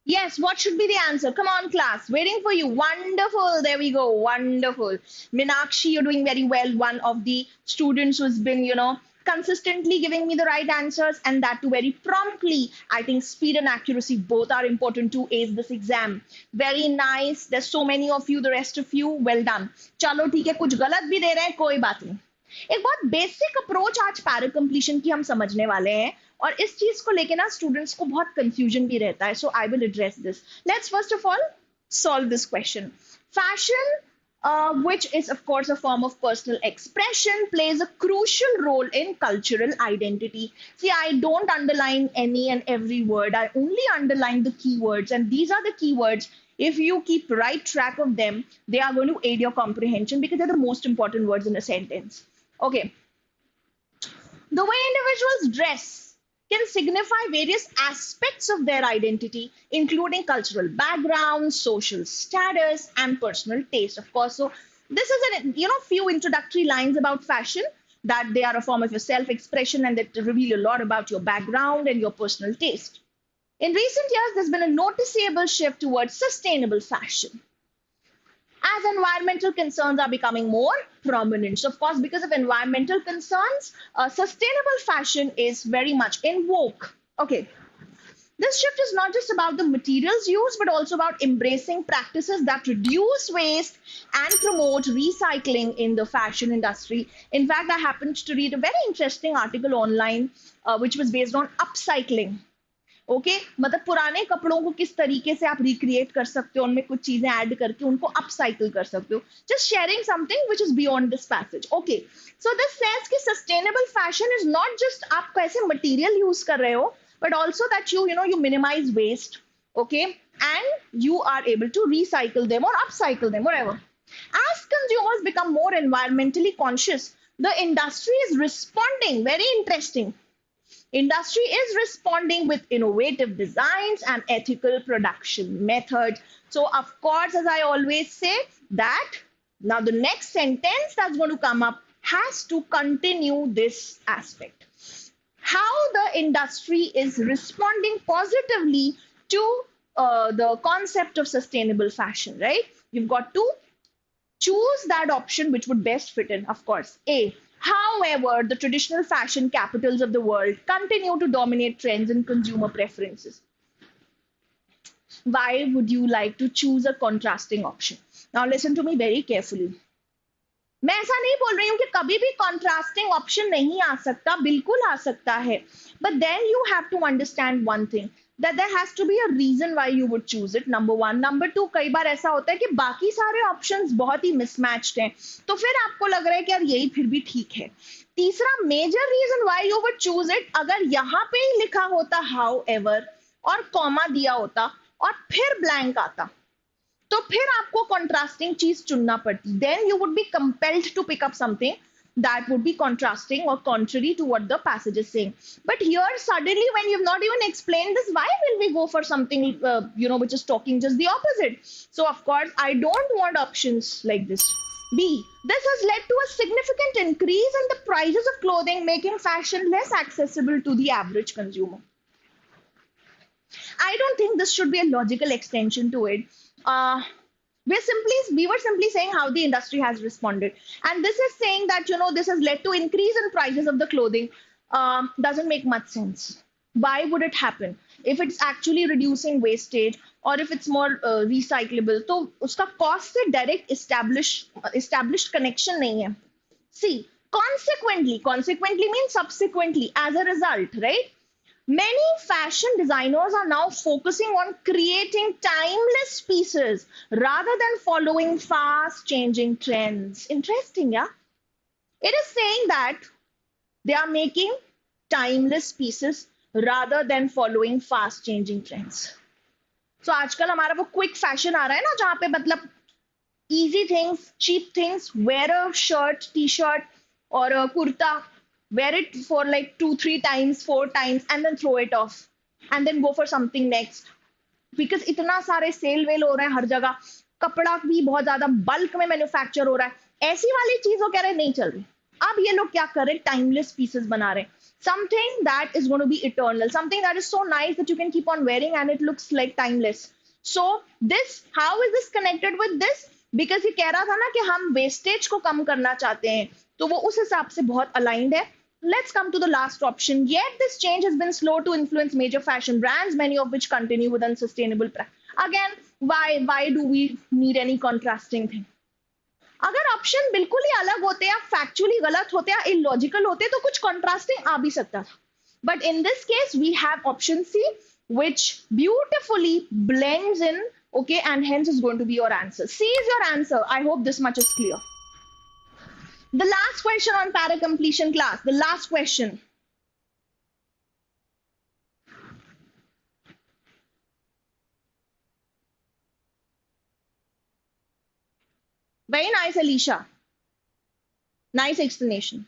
Yes, what should be the answer? Come on, class. Waiting for you. Wonderful. There we go. Wonderful. Minakshi, you're doing very well. One of the students who's been, consistently giving me the right answers and that too very promptly. I think speed and accuracy both are important to ace this exam. Very nice. There's so many of you, the rest of you. Well done. Chalo, ठीक है, कुछ गलत भी दे रहे हैं, कोई बात नहीं. एक बहुत बेसिक अप्रोच आज पैरा कंप्लीशन की हम समझने वाले हैं और इस चीज को लेके ना स्टूडेंट्स को बहुत कंफ्यूजन भी रहता है. So I will address this. Let's first of all solve this question. Fashion, which is of course a form of personal expression, plays a crucial role in cultural identity. See, I don't underline any and every word. I only underline the keywords, and these are the keywords. If you keep right track of them, they are going to aid your comprehension because they're the most important words in a sentence. Okay. The way individuals dress can signify various aspects of their identity, including cultural background, social status, and personal taste, of course. So this is few introductory lines about fashion, that they are a form of your self-expression and that reveal a lot about your background and your personal taste. In recent years, there's been a noticeable shift towards sustainable fashion, as environmental concerns are becoming more prominent. So, of course, because of environmental concerns, sustainable fashion is very much in vogue. Okay. This shift is not just about the materials used, but also about embracing practices that reduce waste and promote recycling in the fashion industry. In fact, I happened to read a very interesting article online, which was based on upcycling. Okay मतलब पुराने कपड़ों को किस तरीके से आप recreate कर सकते हो, उनमें कुछ चीजें ऐड करके उनको अपसाइकिल कर सकते हो. Just sharing something which is beyond this passage. Okay, so this says कि sustainable fashion is not just आप कैसे मटेरियल यूज कर रहे हो, but also that you minimise waste, okay, and you are able to recycle them or upcycle them, whatever. As consumers become more environmentally conscious, the industry is responding. Very interesting. Industry is responding with innovative designs and ethical production methods. So, of course, as I always say, that now the next sentence that's going to come up has to continue this aspect. How the industry is responding positively to the concept of sustainable fashion, right? You've got to choose that option which would best fit in, of course. A. However, the traditional fashion capitals of the world continue to dominate trends and consumer preferences. Why would you like to choose a contrasting option? Now, listen to me very carefully. मैं ऐसा नहीं बोल रही हूँ कि कभी भी contrasting option नहीं आ सकता, बिल्कुल आ सकता है, but then you have to understand one thing, that there has to be a reason why you would choose it, number one. Number two, कई बार ऐसा होता है कि बाकी सारे ऑप्शंस बहुत ही मिसमैच्ड हैं, तो फिर आपको लग रहा है कि यार यही फिर भी ठीक है. तीसरा major reason why you would choose it, अगर यहाँ पे ही लिखा होता हाउ एवर और कॉमा दिया होता और फिर ब्लैंक आता, तो फिर आपको कॉन्ट्रास्टिंग चीज चुनना पड़ती. Then you would be compelled to pick up something that would be contrasting or contrary to what the passage is saying. But here suddenly when you've not even explained this, why will we go for something which is talking just the opposite? So of course I don't want options like this. B. This has led to a significant increase in the prices of clothing, making fashion less accessible to the average consumer. I don't think this should be a logical extension to it. We were simply saying how the industry has responded, and this is saying that this has led to increase in prices of the clothing. Doesn't make much sense. Why would it happen if it's actually reducing wastage or if it's more recyclable? तो उसका cost से direct established connection नहीं है. See, consequently means subsequently, as a result, right? Many fashion designers are now focusing on creating timeless pieces rather than following fast changing trends. Interesting, yeah? It is saying that they are making timeless pieces rather than following fast changing trends. So आजकल हमारा वो quick fashion आ रहा है ना, जहाँ पे मतलब easy things, cheap things, wear a shirt, t-shirt or a kurta, wear it for like 2-3 times, 4 times and then throw it off and then go for something next, because इतना सारे cell well हो रहे हैं हर जगह, कपड़ा भी बहुत ज्यादा बल्क में मैन्युफैक्चर हो रहा है, ऐसी वाली चीज वो कह रहे नहीं चल रही. अब ये लोग क्या कर रहे हैं, टाइमलेस पीसेस बना रहे हैं, something that is going to be eternal, something that is so nice that you can keep on wearing and it looks like timeless. So this, how is this connected with this? Because ये कह रहा था ना कि हम wastage को कम करना चाहते हैं, तो वो उस हिसाब से बहुत अलाइंड है. Let's come to the last option. Yet this change has been slow to influence major fashion brands, many of which continue with unsustainable practice. Again, why do we need any contrasting thing? अगर option बिल्कुल ही अलग होते या factually गलत होते या illogical होते तो कुछ कॉन्ट्रास्टिंग आ भी सकता था. But in this case, we have option C, which beautifully blends in, okay, and hence is going to be your answer. C is your answer. I hope this much is clear. The last question on para completion class, the last question. Very nice, Alicia. Nice explanation.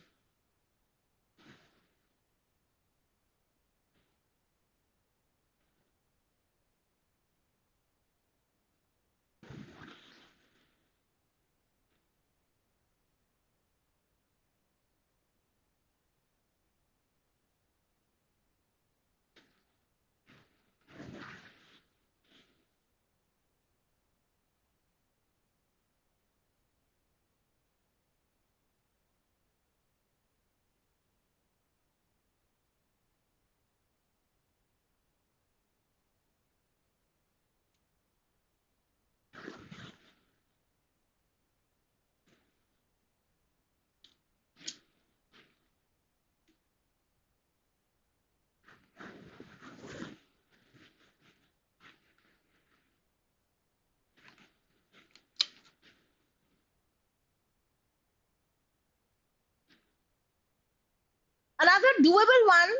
Another doable one.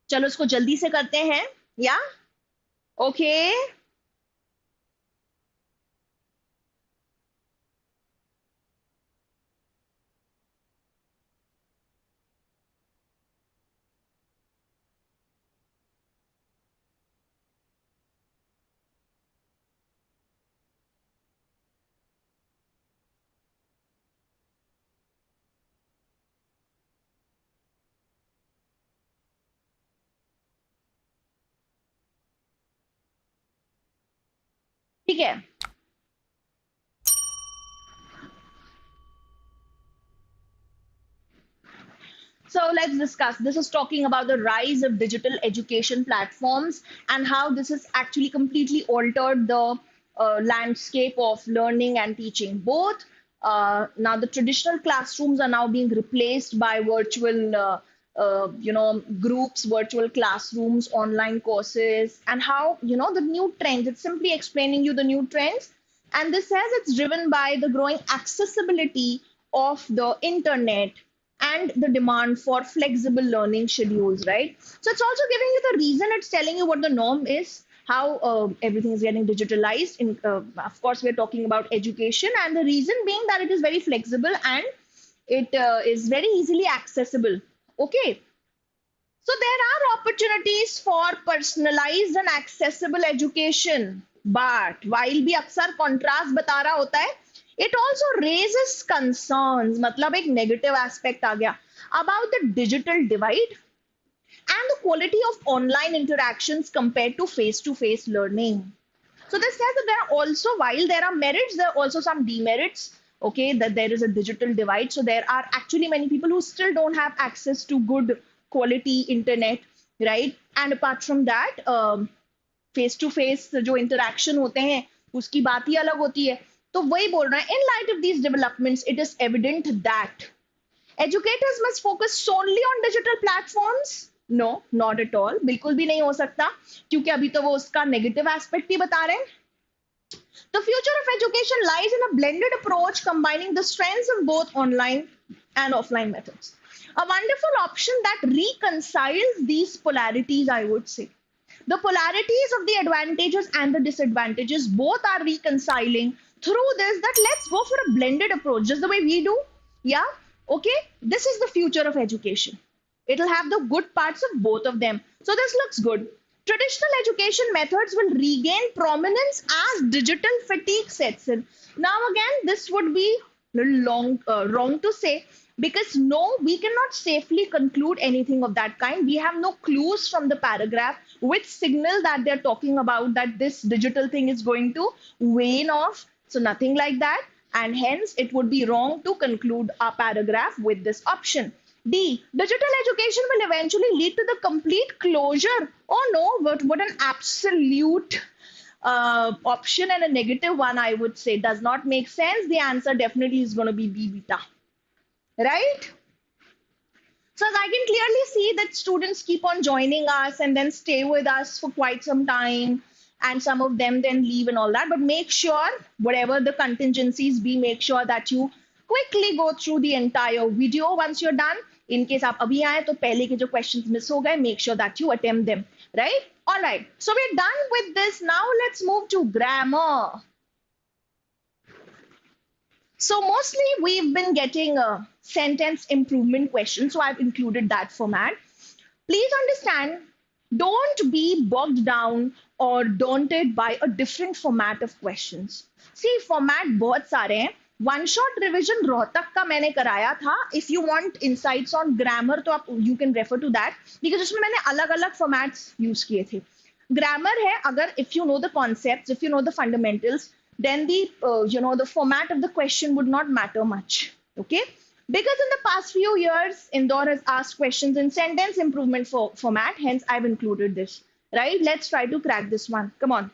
चलो इसको जल्दी से करते हैं. Yeah? Okay. ठीक है. So let's discuss. This is talking about the rise of digital education platforms and how this has actually completely altered the landscape of learning and teaching. Both now the traditional classrooms are now being replaced by virtual, groups, virtual classrooms, online courses, and how the new trends. It's simply explaining you the new trends, and this says it's driven by the growing accessibility of the internet and the demand for flexible learning schedules, right? So it's also giving you the reason, it's telling you what the norm is, how everything is getting digitalized. Of course, we're talking about education, and the reason being that it is very flexible and it is very easily accessible. Okay. So there are opportunities for personalized and accessible education, but while भी अक्सर contrast बता रहा होता है, it also raises concerns, मतलब एक negative aspect आ गया, about the digital divide and the quality of online interactions compared to face-to-face learning. So this says that there are also, while there are merits, there are also some demerits. Okay, that there is a digital divide. So there are actually many people who still don't have access to good quality internet, right? And apart from that, face to face जो interaction होते हैं, उसकी बात ही अलग होती है. तो वही बोल रहा है, in light of these developments, it is evident that educators must focus solely on digital platforms. No, not at all. बिल्कुल भी नहीं हो सकता, क्योंकि अभी तो वो उसका negative aspect ही बता रहे हैं. The future of education lies in a blended approach combining the strengths of both online and offline methods. A wonderful option that reconciles these polarities, I would say. The polarities of the advantages and the disadvantages both are reconciling through this, that let's go for a blended approach, just the way we do. Yeah, okay, this is the future of education. It'll have the good parts of both of them. So this looks good. Traditional education methods will regain prominence as digital fatigue sets in. Now again, this would be wrong to say, because no, we cannot safely conclude anything of that kind. We have no clues from the paragraph which signal that they're talking about that this digital thing is going to wane off. So nothing like that. And hence, it would be wrong to conclude our paragraph with this option. D. Digital education will eventually lead to the complete closure. Oh no, but what an absolute option and a negative one, I would say. Does not make sense. The answer definitely is going to be B beta. Right? So as I can clearly see that students keep on joining us and then stay with us for quite some time. And some of them then leave and all that. But make sure, whatever the contingencies be, make sure that you quickly go through the entire video once you're done. In case आप अभी आए तो पहले के जो questions miss हो गए, make sure that you attempt them, right? All right, so we're done with this. Now let's move to grammar. So mostly we've been getting a sentence improvement questions, so I've included that format. Please understand, don't be bogged down or daunted by a different format of questions. See, format बहुत सारे हैं. One shot revision Rohtak का मैंने कराया था. If you want insights on grammar, तो आप you can refer to that, because उसमें मैंने अलग-अलग formats use किए थे. Grammar है, अगर if you know the concepts, if you know the fundamentals, then the the format of the question would not matter much. Okay, because in the past few years, Indore has asked questions in sentence improvement format. Hence, I've included this. Right? Let's try to crack this one. Come on.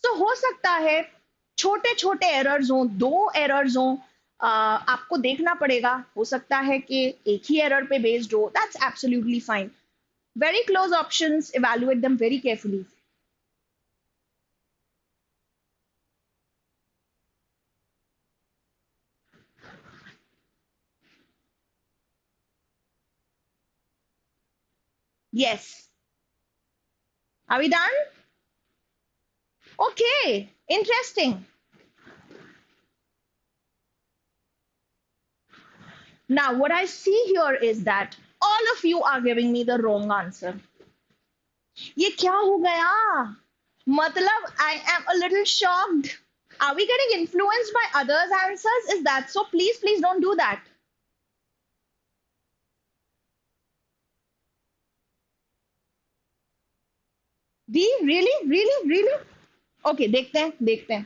तो हो सकता है छोटे छोटे errors हों, 2 errors हों, आपको देखना पड़ेगा. हो सकता है कि एक ही एरर पे बेस्ड हो. That's absolutely fine. Very close options, evaluate them very carefully. Yes. Are we done? Okay, interesting. Now, what I see here is that all of you are giving me the wrong answer. ये क्या हो गया? मतलब I am a little shocked. Are we getting influenced by others' answers? Is that so? Please, please don't do that. We really, really, really? Okay, देखते हैं, देखते हैं.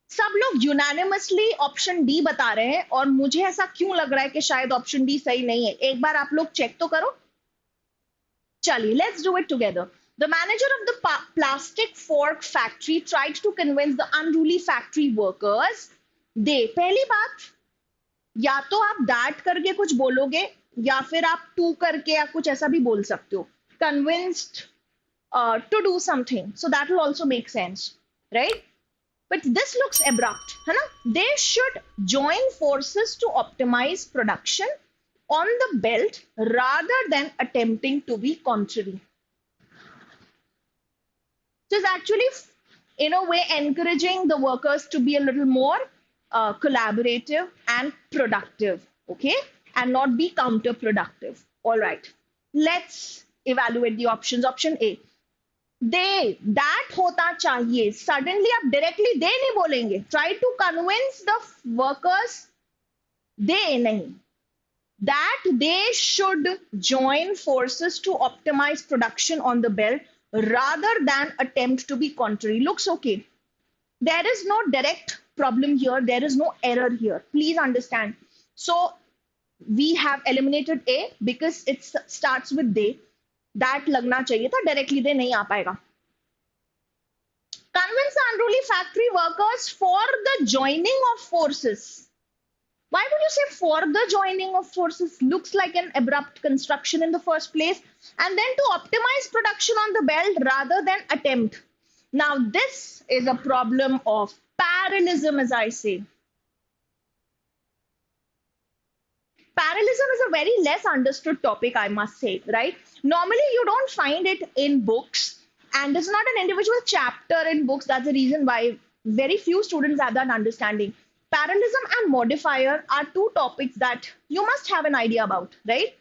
सब लोग यूनानिमसली ऑप्शन डी बता रहे हैं और मुझे ऐसा क्यों लग रहा है कि शायद ऑप्शन डी सही नहीं है. एक बार आप लोग चेक तो करो. चलिए, let's do it together. The manager of the plastic fork factory tried to convince the unruly factory workers. They, पहली बात, या तो आप that करके कुछ बोलोगे या फिर आप to करके या कुछ ऐसा भी बोल सकते हो. Convinced to do something. So that will also make sense, right? But this looks abrupt, है ना? They should join forces to optimize production on the belt rather than attempting to be contrary. So it's actually, in a way, encouraging the workers to be a little more collaborative and productive, okay? And not be counterproductive. All right. Let's evaluate the options. Option A. They, that होता चाहिए. Suddenly आप directly they नहीं बोलेंगे. Try to convince the workers. They नहीं. That they should join forces to optimize production on the belt rather than attempt to be contrary. Looks okay. There is no direct problem here. There is no error here. Please understand. So we have eliminated A because it starts with they. That लगना चाहिए था. Directly they नहीं आ पाएगा. Convince the unruly factory workers for the joining of forces. Why would you say for the joining of forces? Looks like an abrupt construction in the first place. And then to optimize production on the belt rather than attempt. Now, this is a problem of parallelism, as I say. Parallelism is a very less understood topic, I must say, right? Normally, you don't find it in books. And this is not an individual chapter in books. That's the reason why very few students have that understanding. Parallelism and modifier are two topics that you must have an idea about, right?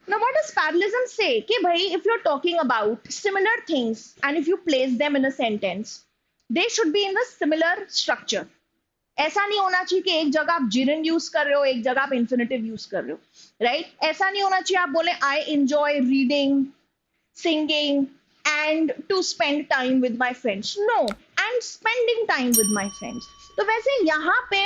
Now, what does parallelism say? कि bhai, if you're talking about similar things and if you place them in a sentence, they should be in the similar structure. ऐसा नहीं होना चाहिए कि एक जगह आप gerund use कर रहे हो, एक जगह आप infinitive यूज कर रहे हो, right? ऐसा नहीं होना चाहिए आप बोले I enjoy reading, singing, and to spend time with my friends. No, and spending time with my friends. तो वैसे यहाँ पे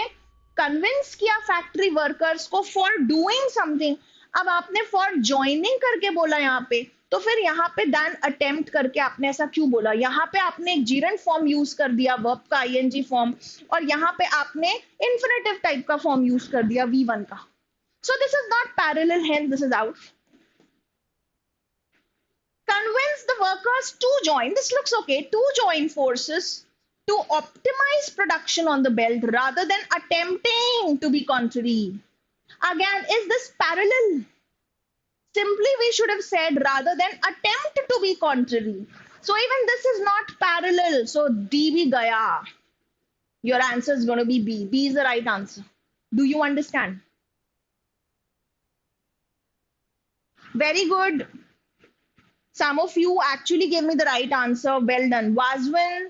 convince किया factory workers को for doing something. अब आपने for joining करके बोला यहाँ पे, तो फिर यहाँ पे than attempt करके आपने ऐसा क्यों बोला? यहाँ पे आपने एक gerund form यूज कर दिया, verb का ing form, और यहाँ पे आपने infinitive type का form यूज कर दिया V1 का. So this is not parallel, hence this is out. Convince the workers to join, this looks okay, to join forces to optimize production on the belt rather than attempting to be contrary. Again, is this parallel? Simply we should have said rather than attempt to be contrary. So even this is not parallel. So D bhi gaya. Your answer is going to be B. B is the right answer. Do you understand? Very good. Some of you actually gave me the right answer. Well done. Wazwin,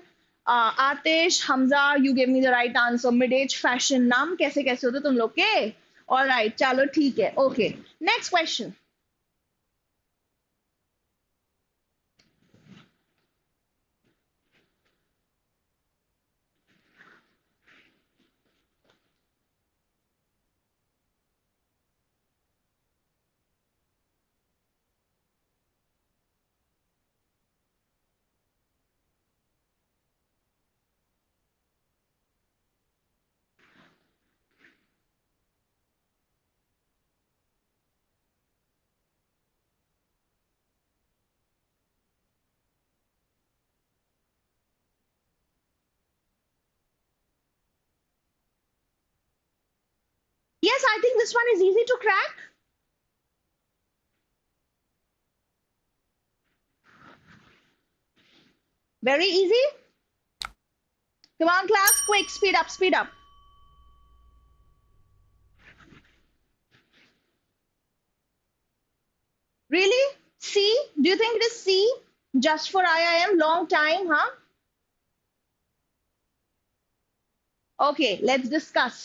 Atish, Hamza, you gave me the right answer. Mid-age fashion. नाम कैसे कैसे होते तुम लोग के? All right, चलो ठीक है. Okay. Next question. Yes, I think this one is easy to crack. Very easy. Come on, class, quick, speed up, speed up. Really? C? Do you think it is C? Just for IIM, long time, huh? Okay, let's discuss.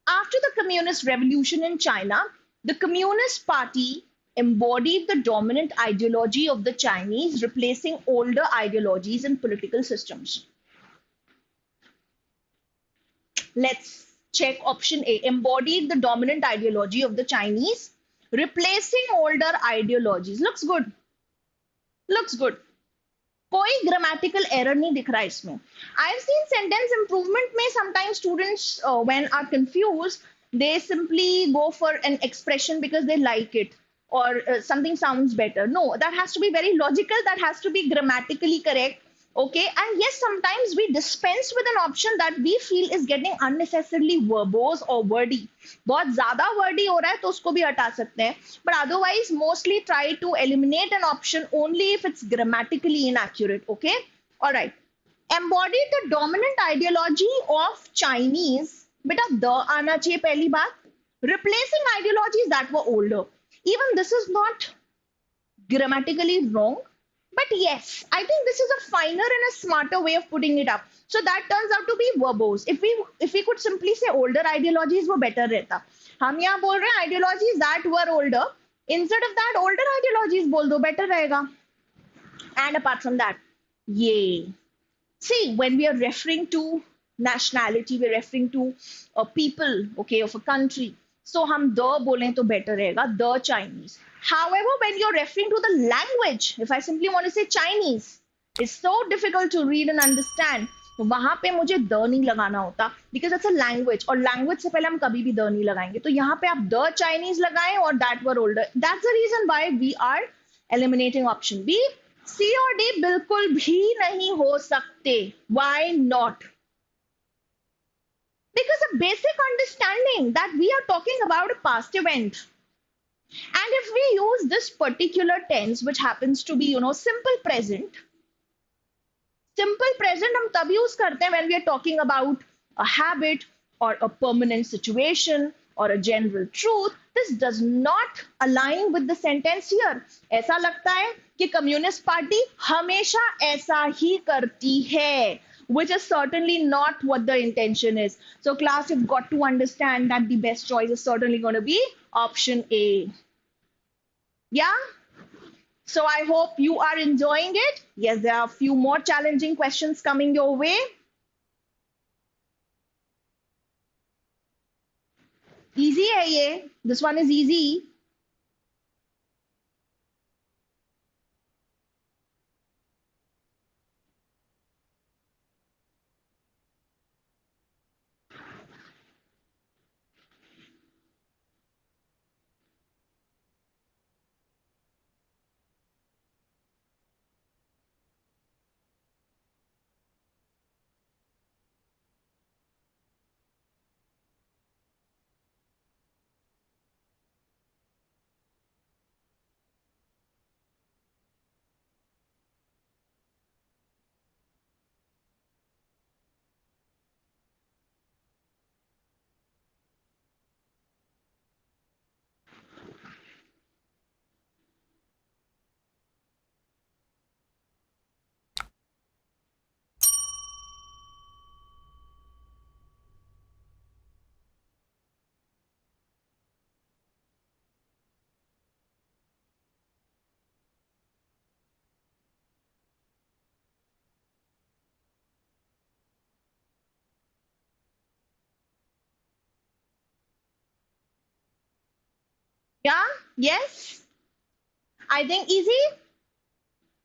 After the Communist Revolution in China, the Communist Party embodied the dominant ideology of the Chinese, replacing older ideologies and political systems. Let's check option A. Embodied the dominant ideology of the Chinese, replacing older ideologies. Looks good. Looks good. कोई grammatical error नहीं दिख रहा है इसमें. I've seen sentence improvement में sometimes students when are confused, they simply go for an expression because they like it or something sounds better. No, that has to be very logical. That has to be grammatically correct. Okay, and yes, sometimes we dispense with an option that we feel is getting unnecessarily verbose or wordy. बहुत ज़्यादा wordy हो रहा है तो उसको भी हटा सकते हैं. But otherwise, mostly try to eliminate an option only if it's grammatically inaccurate. Okay, all right. Embodied the dominant ideology of Chinese. बेटा the आना चाहिए पहली बात. Replacing ideologies that were older. Even this is not grammatically wrong. But yes, I think this is a finer and a smarter way of putting it up. So that turns out to be verbose. If we could simply say older ideologies वो better रहता. हम यहाँ बोल रहे हैं ideologies that were older. Instead of that, older ideologies बोल दो, better रहेगा. And apart from that, yay. See, when we are referring to nationality, we're referring to a people, okay, of a country. So हम the बोलें तो better रहेगा, the Chinese. However, when you're referring to the language, if I simply want to say Chinese, it's so difficult to read and understand. तो वहां पे मुझे the नहीं लगाना होता because it's a language और language से पहले हम कभी भी द नहीं लगाएंगे. तो यहाँ पे आप the Chinese लगाएं और that were older. That's the reason why we are eliminating option B. C और D बिल्कुल भी नहीं हो सकते. Why not? Because a basic understanding that we are talking about a past event. And if we use this particular tense, which happens to be, simple present हम तब use करते हैं when we are talking about a habit or a permanent situation or a general truth. This does not align with the sentence here. ऐसा लगता है कि communist party हमेशा ऐसा ही करती है, which is certainly not what the intention is. So class, you've got to understand that the best choice is certainly going to be option A. Yeah? So I hope you are enjoying it. Yes, there are a few more challenging questions coming your way. Easy hai ye. This one is easy. Yeah? Yes? I think easy?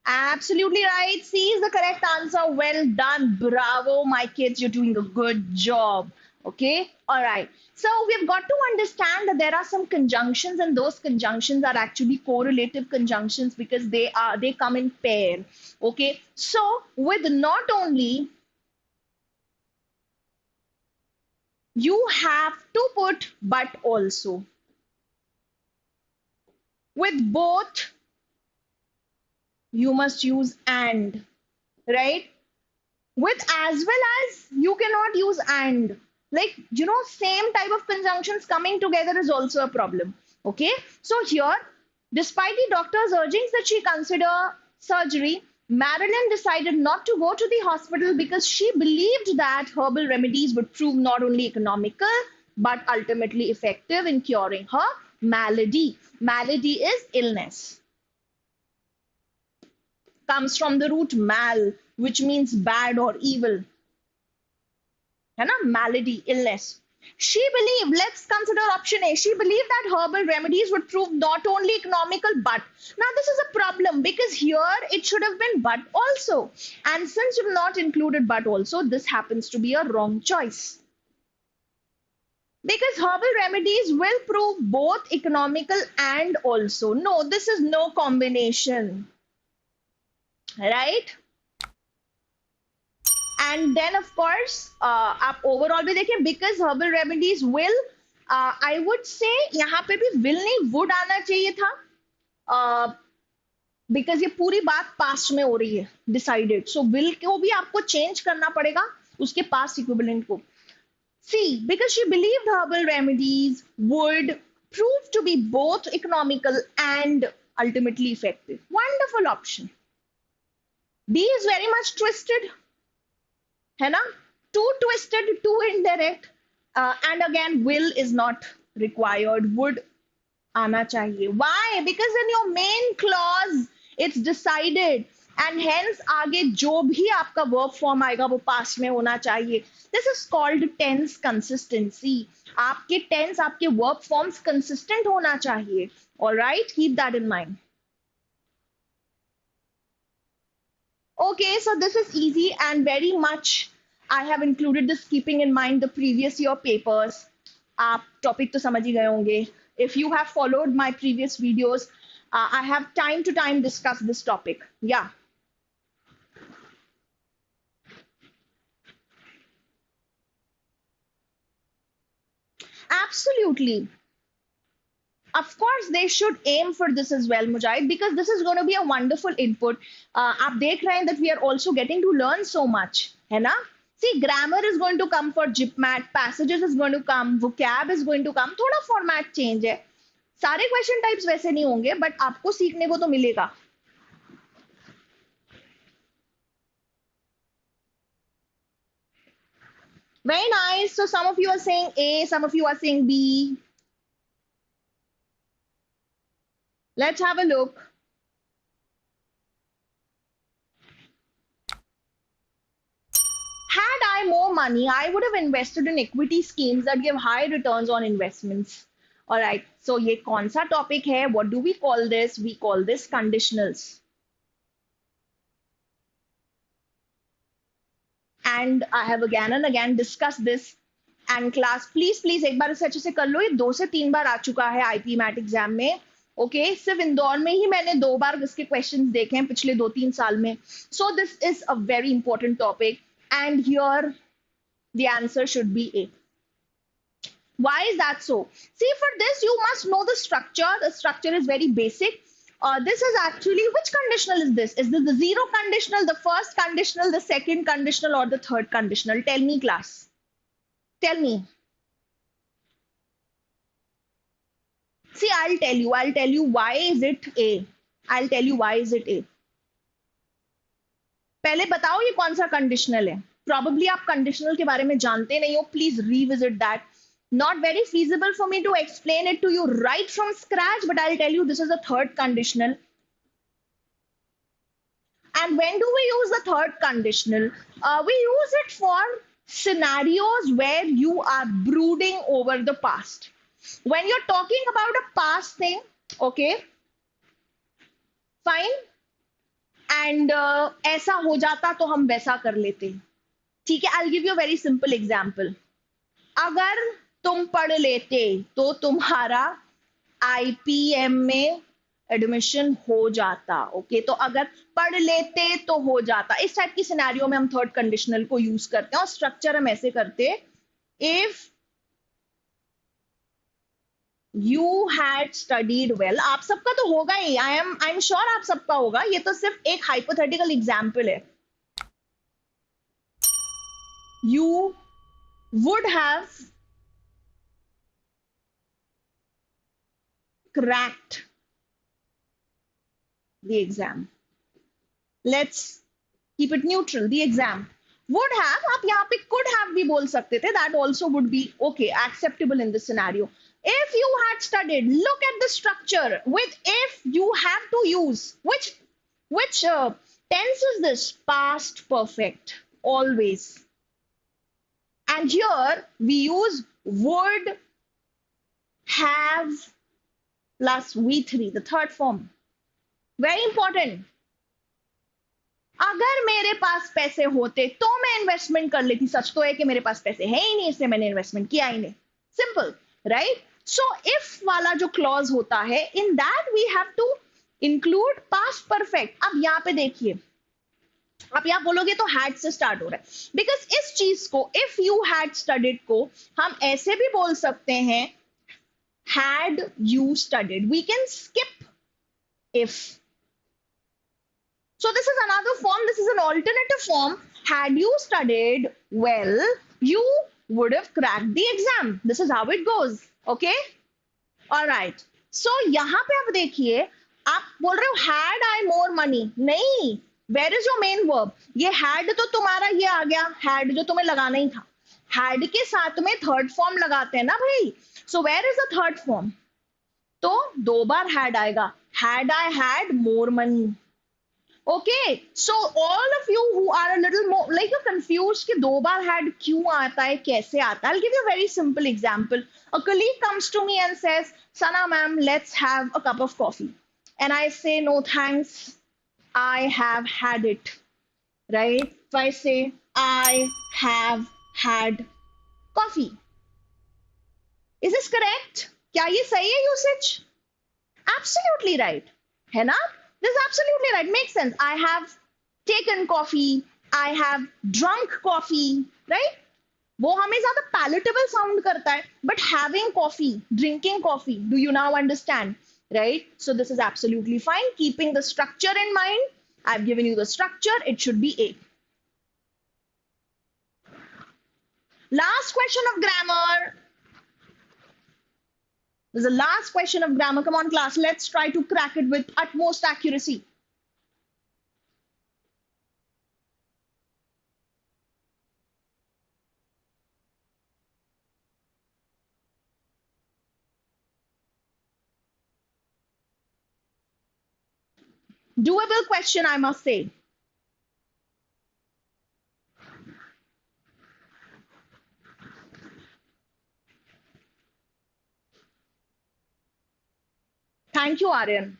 Absolutely right. C is the correct answer. Well done. Bravo, my kids. You're doing a good job. Okay. All right. So we've got to understand that there are some conjunctions, and those conjunctions are actually correlative conjunctions because they come in pair. Okay. So with not only, you have to put but also. With both, you must use and, right? With as well as, you cannot use and. Like, same type of conjunctions coming together is also a problem. Okay, so here, despite the doctor's urgings that she consider surgery, Marilyn decided not to go to the hospital because she believed that herbal remedies would prove not only economical but ultimately effective in curing her malady. Malady is illness, comes from the root mal, which means bad or evil. है ना, malady, illness. She believed, let's consider option A. She believed that herbal remedies would prove not only economical but. Now, this is a problem because here it should have been but also. And since you've not included but also, this happens to be a wrong choice. Because herbal remedies will prove both economical and also. No, this is no combination. Right? And then of course आप overall भी देखें, because herbal remedies will, I would say यहाँ पे भी will नहीं would आना चाहिए था, because ये पूरी बात past में हो रही है decided, so will को भी आपको change करना पड़ेगा उसके past equivalent को. See, because she believed herbal remedies would prove to be both economical and ultimately effective. Wonderful option. B is very much twisted, है ना, too twisted, too indirect, and again will is not required, would आना चाहिए. Why? Because in your main clause it's decided and hence आगे जो भी आपका verb form आएगा वो past में होना चाहिए. This is called tense consistency. आपके tense, आपके verb forms consistent होना चाहिए. All right, keep that in mind. Okay, so this is easy and very much I have included this keeping in mind the previous year papers. आप topic तो समझ ही गए होंगे. If you have followed my previous videos, I have time to time discussed this topic. Yeah. Absolutely. Of course, they should aim for this as well, Mujahid, because this is going to be a wonderful input. आप देख रहे हैं that we are also getting to learn so much, है ना? See, grammar is going to come for IPMAT, passages is going to come, vocab is going to come. थोड़ा format change है. सारे question types वैसे नहीं होंगे, but आपको सीखने को तो मिलेगा. Very nice. So some of you are saying A, some of you are saying B. Let's have a look. Had I more money, I would have invested in equity schemes that give high returns on investments. All right. So ये कौन सा topic है? What do we call this? We call this conditionals. And I have again and again discussed this. And class, please एक बार इसे अच्छे से कर लो. ये 2 से 3 बार आ चुका है IPMAT एग्जाम में. ओके, सिर्फ इंदौर में ही मैंने 2 बार इसके क्वेश्चंस देखे हैं पिछले 2-3 साल में. So this is a very important topic and here the answer should be A. Why is that so? See, for this you must know the structure. The structure is very basic. This is actually, which conditional is this? Is this the zero conditional, the first conditional, the second conditional, or the third conditional? Tell me, class. Tell me. See, I'll tell you why is it A. I'll tell you why is it A. पहले बताओ ये कौन सा conditional है. Probably आप conditional के बारे में जानते नहीं हो. Please revisit that. Not very feasible for me to explain it to you right from scratch, but I'll tell you this is the third conditional. And when do we use the third conditional? We use it for scenarios where you are brooding over the past. When you're talking about a past thing, okay, fine. And ऐसा हो जाता तो हम वैसा कर लेते. ठीक है, I give you very simple example. अगर तुम पढ़ लेते तो तुम्हारा IPM में एडमिशन हो जाता. ओके, तो अगर पढ़ लेते तो हो जाता. इस टाइप की सिनेरियो में हम थर्ड कंडीशनल को यूज करते हैं और स्ट्रक्चर हम ऐसे करते. If You had studied well. आप सबका तो होगा ही. I'm sure आप सबका होगा. ये तो सिर्फ एक hypothetical example है. You would have cracked the exam. Let's keep it neutral. The exam. Would have, आप यहाँ पे could have भी बोल सकते थे. That also would be okay, acceptable in this scenario. If you had studied, look at the structure. With if, you have to use which tense is this? Past perfect, always. And here we use would have plus V3, the third form. Very important. अगर मेरे पास पैसे होते तो मैं investment कर लेती. सच तो है कि मेरे पास पैसे है ही नहीं, इसलिए मैंने इन्वेस्टमेंट किया ही नहीं. Simple, right? सो इफ वाला जो क्लॉज होता है, in that we have to include past perfect. अब यहाँ पे देखिए, आप यहाँ बोलोगे तो हैड से स्टार्ट हो रहा है, बिकॉज इस चीज को इफ यू हैड स्टडीड को हम ऐसे भी बोल सकते हैं, had you studied. We can skip if. So this is another form. This is an alternative form. Had you studied well, you would have cracked the exam. This is how it goes. Okay? All right. So यहाँ पे आप देखिए, आप बोल रहे हो had I more money. नहीं. Where is your main verb? ये had तो तुम्हारा ये आ गया. Had जो तुम्हें लगाना ही था. Had के साथ में third form लगाते हैं ना भाई. So where is the third form? तो दो बार had आएगा. Had I had more money. Okay, so all of you who are a little more like you're confused कि दो बार had क्यों आता है, कैसे आता है, I'll give you a very simple example. A colleague comes to me and says, Sana ma'am, let's have a cup of coffee. And I say, no thanks, I have had it. Right? If I say, I have had coffee. Is this correct? क्या ये सही है usage? Absolutely right. है ना? This is absolutely right. Makes sense. I have taken coffee. I have drunk coffee. Right? वो हमें ज़्यादा palatable sound करता है. But having coffee, drinking coffee, do you now understand? Right? So this is absolutely fine. Keeping the structure in mind. I've given you the structure. It should be A. Last question of grammar. This is the last question of grammar. Come on, class. Let's try to crack it with utmost accuracy. Doable question, I must say. Thank you, Aryan.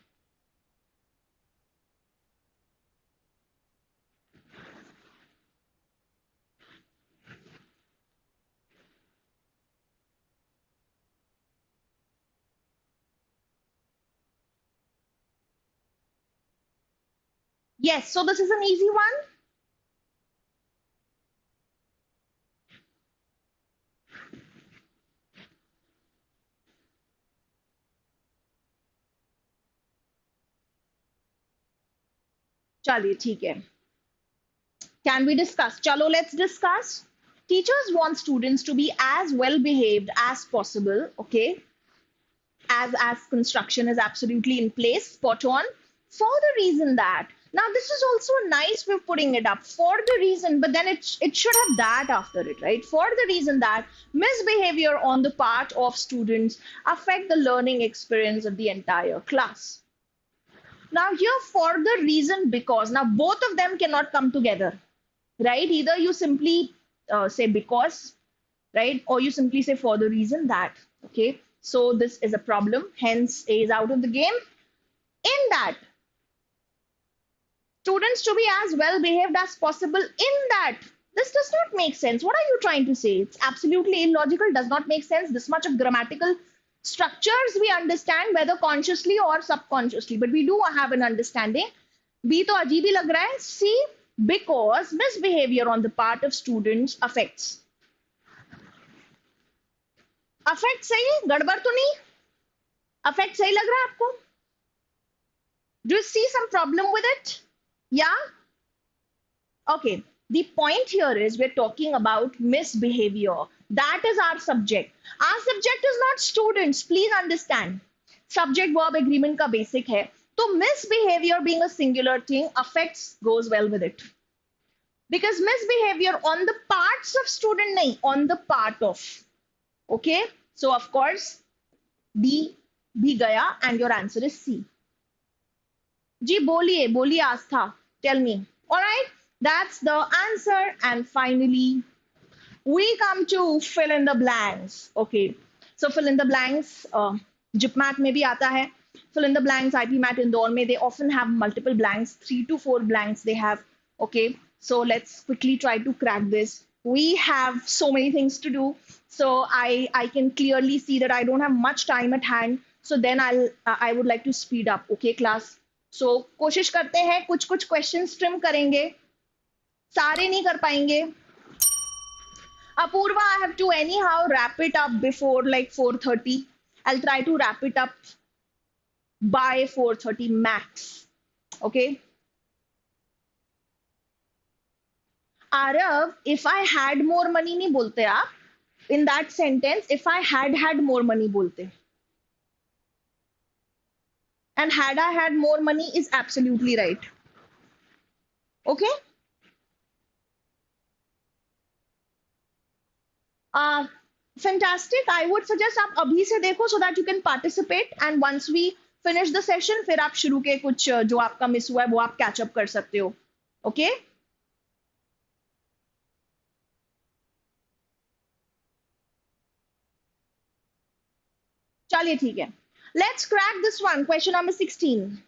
Yes, so this is an easy one. चलिए ठीक है. Can we discuss? Chalo, let's discuss. Teachers want students to be as well behaved as possible. Okay. As construction is absolutely in place, spot on. For the reason that, now this is also a nice way of putting it up. For the reason, but then it should have that after it, right? For the reason that misbehavior on the part of students affect the learning experience of the entire class. Now here, for the reason because, now both of them cannot come together, right? Either you simply say because, right? Or you simply say for the reason that, okay? So this is a problem, hence A is out of the game. In that, students to be as well behaved as possible, in that, this does not make sense. What are you trying to say? It's absolutely illogical, does not make sense. This much of grammatical structures we understand, whether consciously or subconsciously, but we do have an understanding. B to अजीब ही लग रहा है. C, because misbehavior on the part of students affects. Affect सही है, गड़बड़ तो नहीं. Affect सही लग रहा है आपको? Do you see some problem with it? Yeah? Okay. The point here is we're talking about misbehavior. That is our subject. Our subject is not students. Please understand. Subject verb agreement का basic है. तो misbehavior being a singular thing, affects goes well with it. Because misbehavior on the parts of student nahi, on the part of. Okay? So of course, D भी गया and your answer is C. जी बोलिए बोलिए आस्था, tell me. All right, that's the answer. And finally we come to fill in the blanks. Okay, so fill in the blanks JIPMAT में भी आता है. Fill in the blanks IPMAT Indore में they often have multiple blanks, 3 to 4 blanks they have. Okay, so let's quickly try to crack this. We have so many things to do, so I can clearly see that I don't have much time at hand. So then I would like to speed up. Okay class, so कोशिश करते हैं कुछ कुछ questions trim करेंगे, सारे नहीं कर पाएंगे. Apurva, I have to anyhow wrap it up before like 4:30. I'll try to wrap it up by 4:30 max. Okay. Arav, if I had more money नहीं बोलते आप. In that sentence, if I had more money बोलते. And had I had more money is absolutely right. Okay. Fantastic. I would suggest आप अभी से देखो so that you can participate, and once we finish the session फिर आप शुरू के कुछ जो आपका मिस हुआ है वो आप कैच अप कर सकते हो. Okay. चलिए ठीक है. Let's crack this one. Question number 16.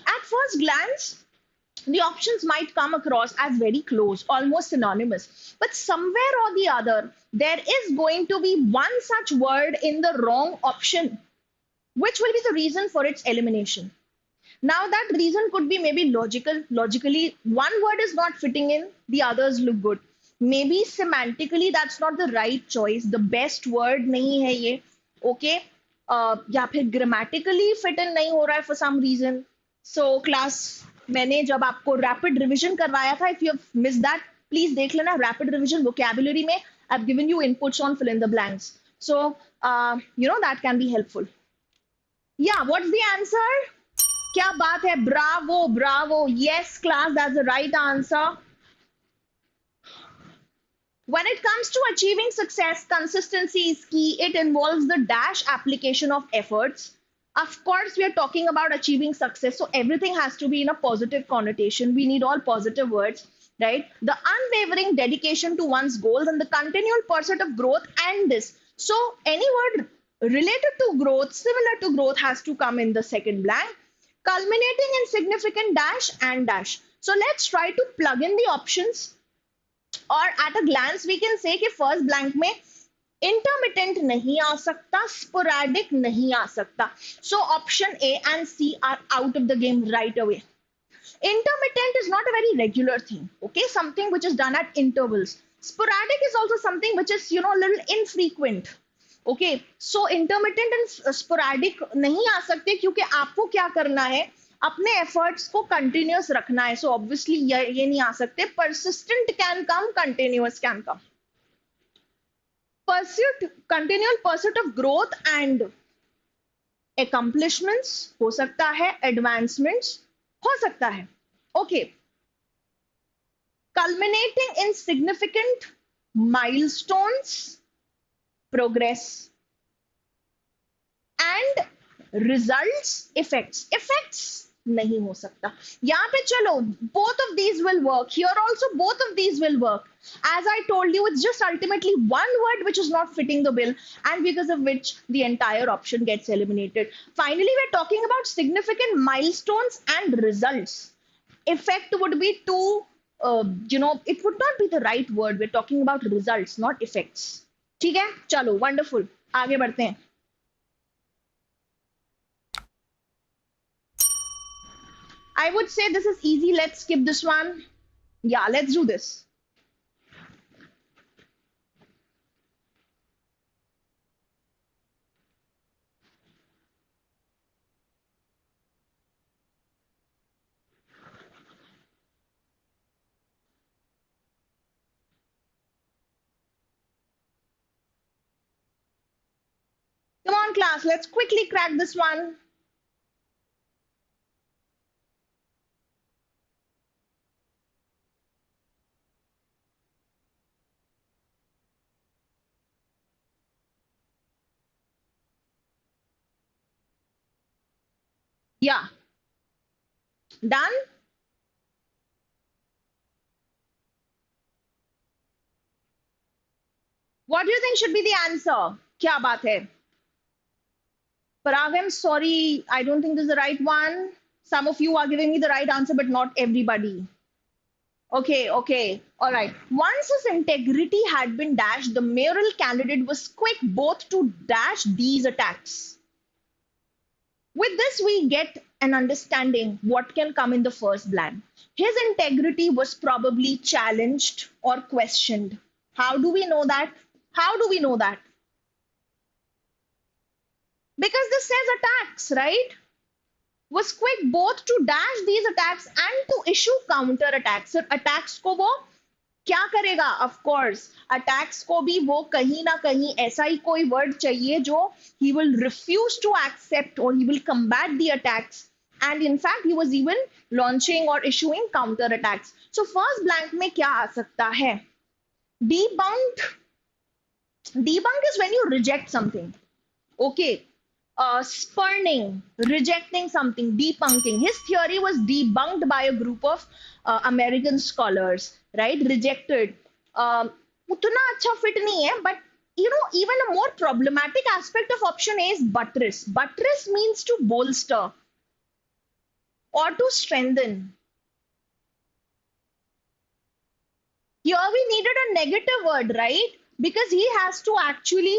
At first glance, the options might come across as very close, almost synonymous. But somewhere or the other, there is going to be one such word in the wrong option, which will be the reason for its elimination. Now, that reason could be maybe logical. Logically, one word is not fitting in, the others look good. Maybe semantically, that's not the right choice. The best word nahi hai ye. Okay? या फिर grammatically fit in नहीं हो रहा है for some reason. So class मैंने जब आपको rapid revision करवाया था, if you have missed that, please देख लेना. Rapid revision vocabulary में I've given you inputs on fill in the blanks. So that can be helpful. Yeah, what's the answer? क्या बात है, bravo, bravo. Yes class, that's the right answer. When it comes to achieving success, consistency is key. It involves the dash application of efforts. Of course, we are talking about achieving success, so everything has to be in a positive connotation. We need all positive words, right? The unwavering dedication to one's goals and the continual pursuit of growth and this. So any word related to growth, similar to growth, has to come in the second blank. Culminating in significant dash and dash. So let's try to plug in the options. और at a glance we can say कि first blank में intermittent नहीं आ सकता, sporadic नहीं आ सकता. So option A and C are out of the game right away. Intermittent is not a very regular thing, okay? Something which is done at intervals. Sporadic is also something which is, a little infrequent. Okay, so intermittent and sporadic नहीं आ सकते क्योंकि आपको क्या करना है, अपने efforts को continuous रखना है. सो ऑब्वियसली ये नहीं आ सकते. Persistent can come, continuous can come. Pursuit, continual pursuit of growth and accomplishments हो सकता है, एडवांसमेंट्स हो सकता है. Okay, culminating in significant milestones, progress and results, effects नहीं हो सकता. यहाँ पे चलो, both of these will work. Here also both of these will work. As I told you, it's just ultimately one word which is not fitting the bill, and because of which the entire option gets eliminated. Finally, we're talking about significant milestones and results. Effect would be too it would not be the right word. We're talking about results, not effects. ठीक है, चलो, wonderful. आगे बढ़ते हैं. I would say this is easy. Let's skip this one. Yeah, let's do this. Come on, class. Let's quickly crack this one. Yeah. Done? What do you think should be the answer? क्या बात है? Parag, I'm sorry. I don't think this is the right one. Some of you are giving me the right answer, but not everybody. Okay, okay. All right. Once his integrity had been dashed, the mayoral candidate was quick both to dash these attacks. With this, we get an understanding what can come in the first blank. His integrity was probably challenged or questioned. How do we know that? How do we know that? Because this says attacks, right? Was quick both to dash these attacks and to issue counter attacks. So attacks को वो क्या करेगा? Of course, attacks को भी वो कहीं ना कहीं ऐसा ही कोई word चाहिए जो he will refuse to accept or he will combat the attacks. And in fact, he was even launching or issuing counter attacks. So first blank में क्या आ सकता है? Debunked. Debunk is when you reject something. Okay. Spurning, rejecting something, debunking. His theory was debunked by a group of American scholars, right? Rejected. उतना अच्छा fit नहीं है, but even a more problematic aspect of option A is buttress. Buttress means to bolster or to strengthen. Here we needed a negative word, right? Because he has to actually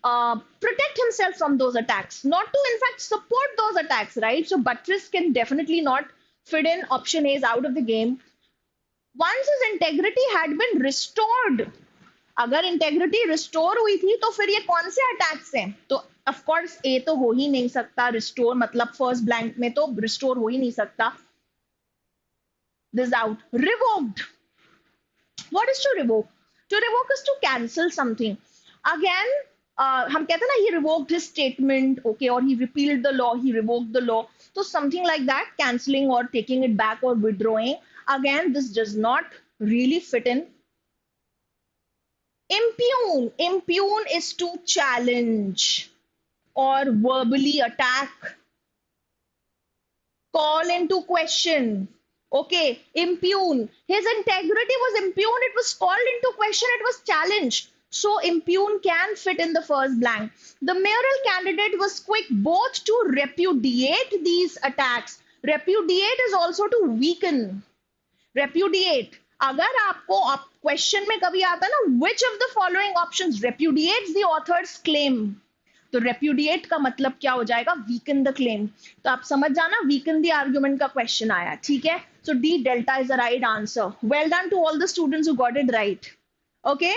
protect himself from those attacks, not to in fact support those attacks, right? So buttress can definitely not fit in. Option A is out of the game. Once his integrity had been restored, अगर integrity restore हुई थी तो फिर ये कौन से attacks हैं? तो of course A तो हो ही नहीं सकता. Restore मतलब first blank में तो restore हो ही नहीं सकता. This is out. Revoked. What is to revoke? To revoke is to cancel something. Again, हम कहते हैं ना, he revoked his statement, okay, or he repealed the law, he revoked the law. So something like that, canceling or taking it back or withdrawing. Again, this does not really fit in. Impune. Impune is to challenge or verbally attack, call into question. Okay, impune. His integrity was impugned, it was called into question, it was challenged. So impune can fit in the first blank. The mayoral candidate was quick both to repudiate these attacks. Repudiate is also to weaken. Repudiate. अगर आपको question में कभी आता ना, which of the following options repudiates the author's claim? तो repudiate का मतलब क्या हो जाएगा? Weaken the claim. तो आप समझ जाना, weaken the argument का क्वेश्चन आया. ठीक है? So D delta is the right answer. Well done to all the students who got it right. Okay?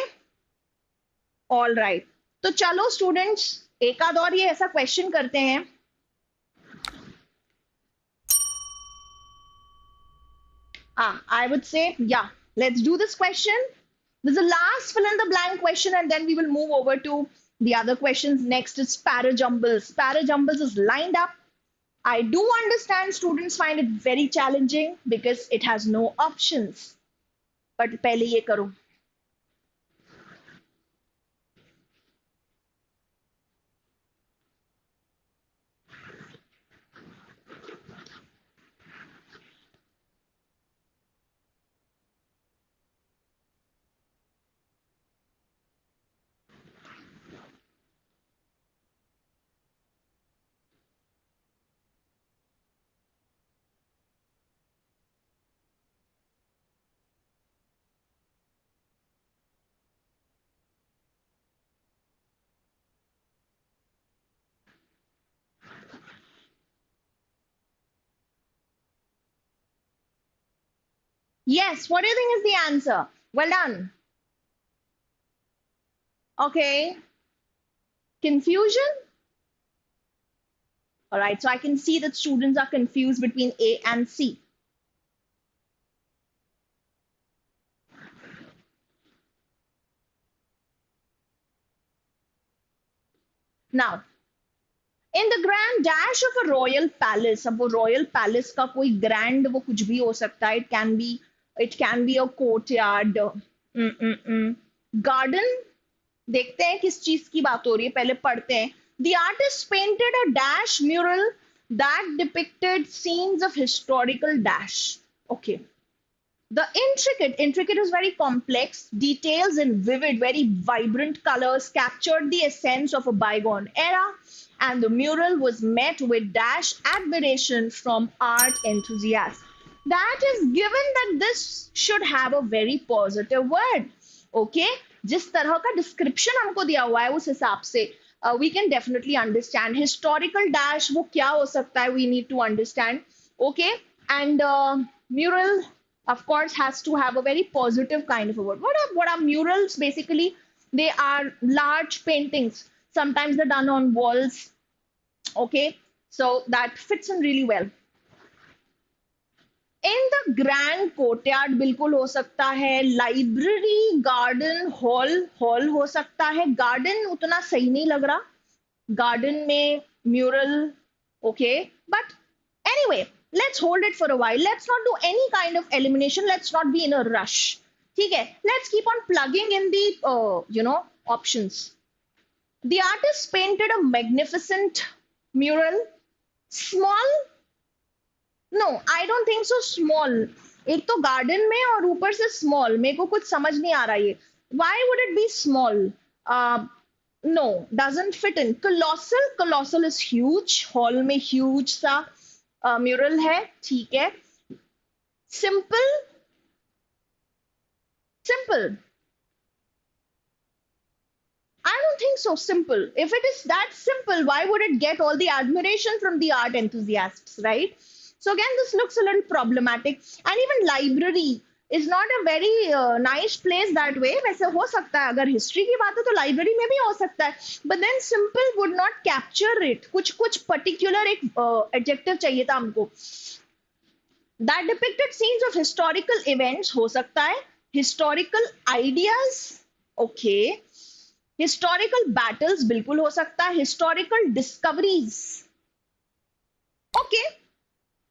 All right. तो चलो स्टूडेंट्स, एक आध और ये ऐसा क्वेश्चन करते हैं. I would say, yeah, let's do this question. This is the last fill in the blank question, and then we will move over to the other questions. Next is parajumbles. Parajumbles is lined up. I do understand students find it very challenging because it has no options. But पहले ये करो. Yes, what do you think is the answer? Well done. Okay. Confusion? All right, so I can see that students are confused between A and C. Now, in the grand dash of a royal palace, अब वो royal palace का कोई grand वो कुछ भी हो सकता है. It can be a courtyard, garden. देखते हैं किस चीज की बात हो रही है, पहले पढ़ते हैं. The artist painted a dash mural that depicted scenes of historical dash. Okay. The intricate is very complex, details in vivid, very vibrant colors captured the essence of a bygone era, and the mural was met with dash admiration from art enthusiasts. That is given that this should have a very positive word. Okay? जिस तरह का description हमको दिया हुआ है उस हिसाब से we can definitely understand. Historical dash वो क्या हो सकता है, we need to understand. Okay? And mural of course has to have a very positive kind of a word. What are murals? Basically they are large paintings, sometimes they're done on walls. Okay, so that fits in really well. In the grand courtyard बिल्कुल हो सकता है. Library, garden, hall हो सकता है. Garden उतना सही नहीं लग रहा. Garden में mural. Okay, but anyway, let's hold it for a while. Let's not do any kind of elimination. Let's not be in a rush. ठीक है, let's keep on plugging in the options. The artist painted a magnificent mural. Small? No, I don't think so. Small. एक तो garden में और ऊपर से small. मेरे को कुछ समझ नहीं आ रहा ये. Why would it be small? No, doesn't fit in. Colossal is huge. Hall में huge सा mural है. ठीक है. Simple. I don't think so. Simple. If it is that simple, why would it get all the admiration from the art enthusiasts, right? So again, this looks a little problematic. And even library is not a very nice place that way. वैसे हो सकता है, अगर history की बात है तो library में भी हो सकता है. But then simple would not capture it. कुछ particular एक adjective चाहिए था हमको. That depicted scenes of historical events हो सकता है. Historical ideas, okay. Historical battles बिल्कुल हो सकता है. Historical discoveries, okay.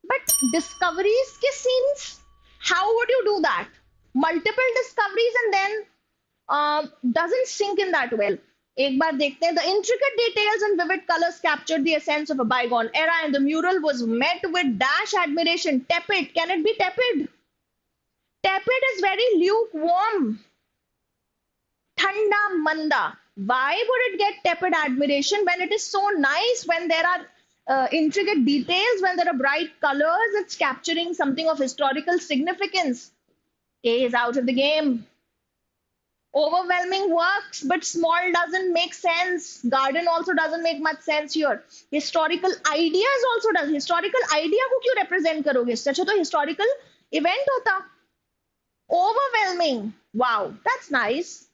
But discoveries के scenes, how would you do that? Multiple discoveries and then doesn't sink in that well. एक बार देखते हैं. The intricate details and vivid colors captured the essence of a bygone era, and the mural was met with dash admiration. Tepid. Can it be tepid? Tepid is very lukewarm. Thanda manda. Why would it get tepid admiration when it is so nice, when there are intricate details, when there are bright colors, it's capturing something of historical significance? A is out of the game. Overwhelming works, but small doesn't make sense. Garden also doesn't make much sense here. Historical ideas also does. Historical idea को क्यों represent करोगे? इससे अच्छा तो historical event होता. Overwhelming. Wow, that's nice.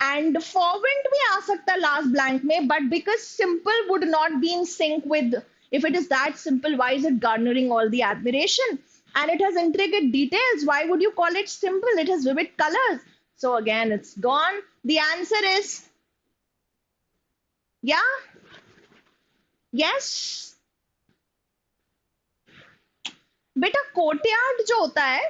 And fervent भी आ सकता last blank में, but because simple would not be in sync with, if it is that simple, why is it garnering all the admiration? And it has intricate details. Why would you call it simple? It has vivid colors. So again, it's gone. The answer is, yeah? Yes? बेटा courtyard जो होता है,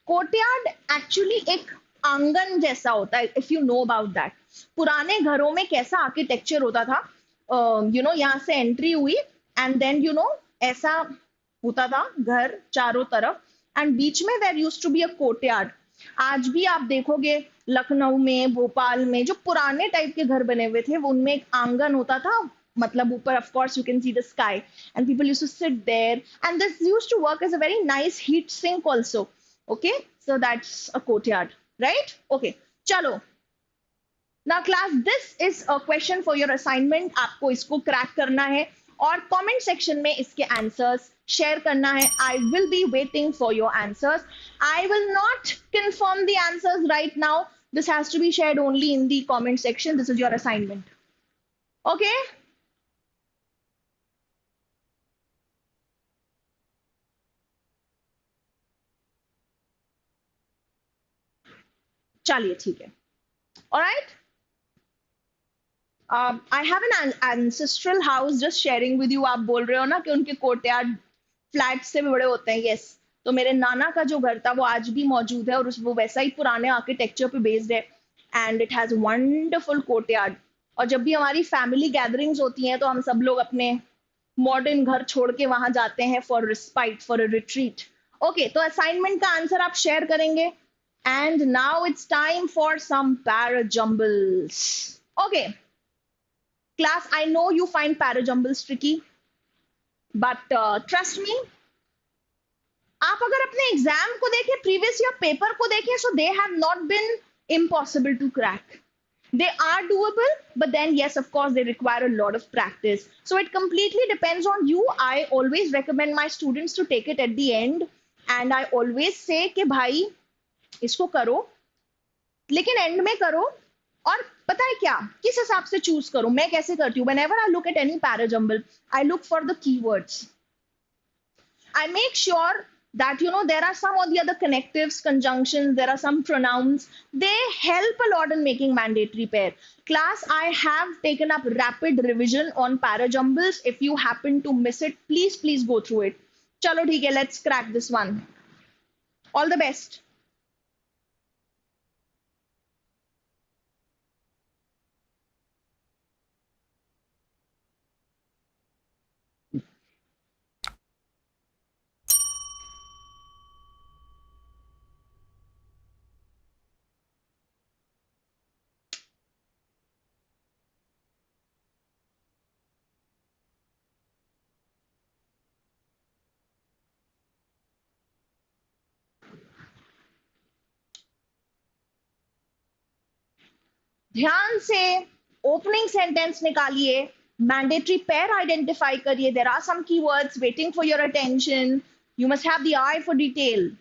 courtyard actually एक आंगन जैसा होता है. If you know about that, पुराने घरों में कैसा आर्किटेक्चर होता था, यहाँ से एंट्री हुई एंड देन ऐसा होता था घर चारों तरफ, एंड बीच में there used to be a courtyard. आज भी आप देखोगे लखनऊ में, भोपाल में जो पुराने टाइप के घर बने हुए थे, वो उनमें एक आंगन होता था. मतलब ऊपर of course you can see the sky and people used to sit there, and this used to work as a very nice heat sink also. Okay, so that's a courtyard. Right? Okay. Chalo. Now class, this is a question for your assignment. आपको इसको crack करना है. और comment section में इसके answers share करना है. I will be waiting for your answers. I will not confirm the answers right now. This has to be shared only in the comment section. This is your assignment. Okay? चलिए ठीक है. All right? I have an ancestral house. Just sharing with you. आप बोल रहे हो ना कि उनके कोर्टयार्ड फ्लैट से भी बड़े होते हैं. Yes. तो मेरे नाना का जो घर था वो आज भी मौजूद है और वो वैसा ही पुराने आर्किटेक्चर पे बेस्ड है. And it has wonderful courtyard. और जब भी हमारी फैमिली गैदरिंग्स होती हैं तो हम सब लोग अपने मॉडर्न घर छोड़ के वहां जाते हैं for respite, for a retreat. Okay, तो असाइनमेंट का आंसर आप शेयर करेंगे. And now it's time for some parajumbles. Okay class, I know you find parajumbles tricky, but trust me, आप अगर अपने एग्जाम को देखें, प्रीवियस ईयर पेपर को देखें, so they have not been impossible to crack. They are doable, but then yes, of course, they require a lot of practice. So it completely depends on you. I always recommend my students to take it at the end, and I always say कि भाई इसको करो, लेकिन and में करो. और पता है क्या, किस हिसाब से चूज करो. मैं कैसे करती हूँ, whenever I look at any parajumble, I look for the keywords. I make sure that, you know, there are some of the other connectives, conjunctions, there are some pronouns. They help a lot in making mandatory pair. Class, I have taken up rapid revision on parajumbles. If you happen to miss it, please go through it. Chalo theek hai, let's crack this one. All the best. ध्यान से opening sentence निकालिए, mandatory pair identify करिए. There are some keywords waiting for your attention. You must have the eye for detail.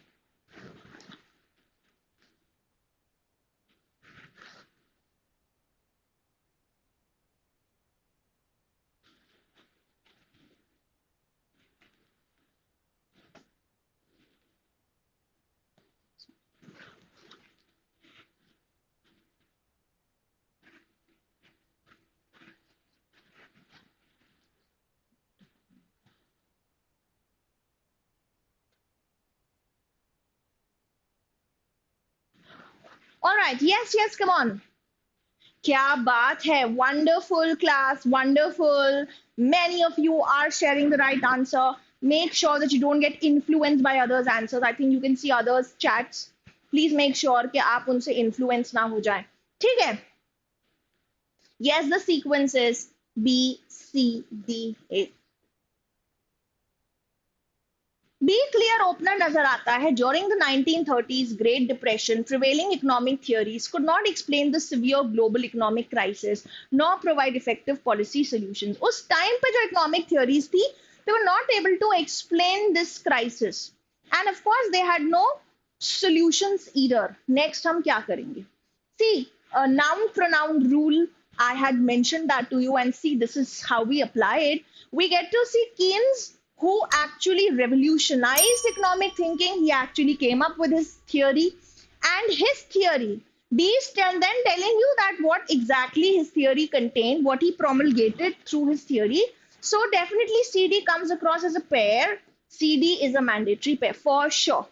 All right, yes, come on. क्या बात है, wonderful class, wonderful. Many of you are sharing the right answer. Make sure that you don't get influenced by others' answers. I think you can see others' chats. Please make sure कि आप उनसे influence ना हो जाए. ठीक है? Yes, the sequence is B, C, D, A. Be clear opener नजर आता है. During the 1930s Great Depression, prevailing economic theories could not explain the severe global economic crisis nor provide effective policy solutions. उस time पे जो economic theories थी, they were not able to explain this crisis, and of course they had no solutions either. Next हम क्या करेंगे? See, a noun pronoun rule, I had mentioned that to you, and see, this is how we apply it. We get to see Keynes, who actually revolutionized economic thinking. He actually came up with his theory, and his theory, these then telling you that what exactly his theory contained, what he promulgated through his theory. So definitely CD comes across as a pair. CD is a mandatory pair for sure,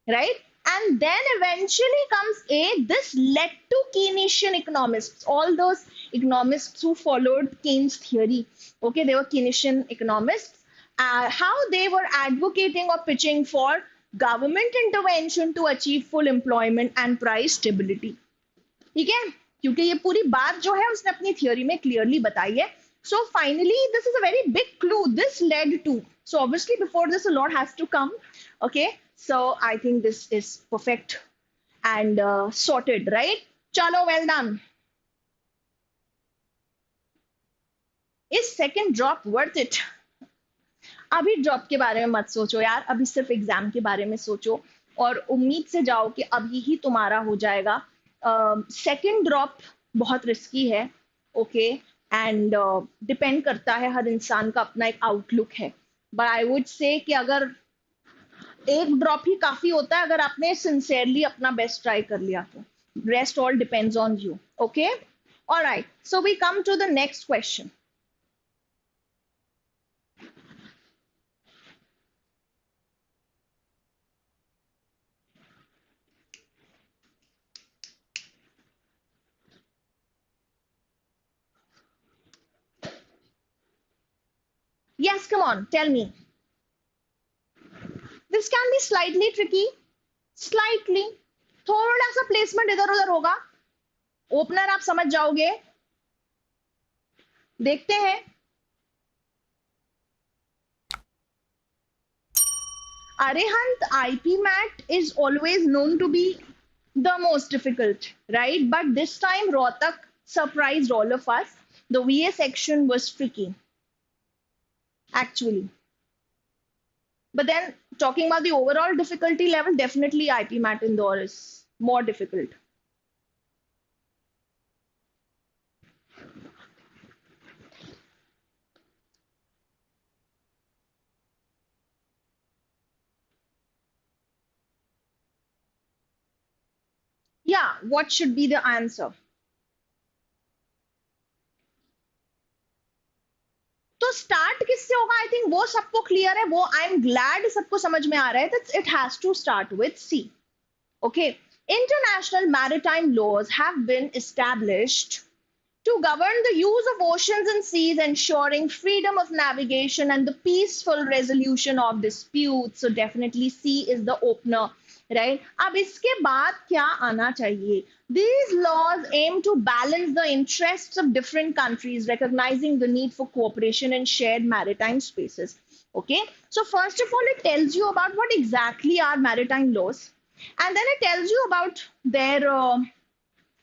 right? And then eventually comes A. This led to Keynesian economists, all those economists who followed Keynes' theory. Okay, they were Keynesian economists. How they were advocating or pitching for government intervention to achieve full employment and price stability. ठीक है, क्योंकि ये पूरी बात जो है उसने अपनी थियोरी में क्लियरली बताई है. So finally, this is a very big clue. This led to. So obviously before this a lot has to come. Okay, so I think this is perfect and sorted, right? Chalo, well done. Is second drop worth it? अभी drop के बारे में मत सोचो यार, अभी सिर्फ exam के बारे में सोचो और उम्मीद से जाओ कि अभी ही तुम्हारा हो जाएगा. सेकंड ड्रॉप बहुत रिस्की है, ओके, एंड डिपेंड करता है, हर इंसान का अपना एक आउटलुक है. बट आई वुड से कि अगर एक ड्रॉप ही काफी होता है अगर आपने सिंसियरली अपना बेस्ट ट्राई कर लिया तो. Rest all depends on you. Okay, alright, so we come to the next question. Yes, come on, tell me. This can be slightly tricky. Slightly. थोड़ा सा प्लेसमेंट इधर उधर होगा. ओपनर आप समझ जाओगे. देखते हैं. Arihant, IPMAT is always known to be the most difficult, right? But this time Rohtak surprised all of us. The VA section was tricky, actually. But then talking about the overall difficulty level, definitely IPMAT Indore is more difficult. Yeah, what should be the answer? तो start किससे होगा? I think वो सबको clear है, वो I am glad सबको समझ में आ रहा है. That's it has to start with C. Okay, international maritime laws have been established to govern the use of oceans and seas, ensuring freedom of navigation and the peaceful resolution of disputes. So definitely C is the opener, right? अब इसके बाद क्या आना चाहिए? These laws aim to balance the interests of different countries, recognizing the need for cooperation and shared maritime spaces. Okay, so first of all, it tells you about what exactly are maritime laws, and then it tells you about their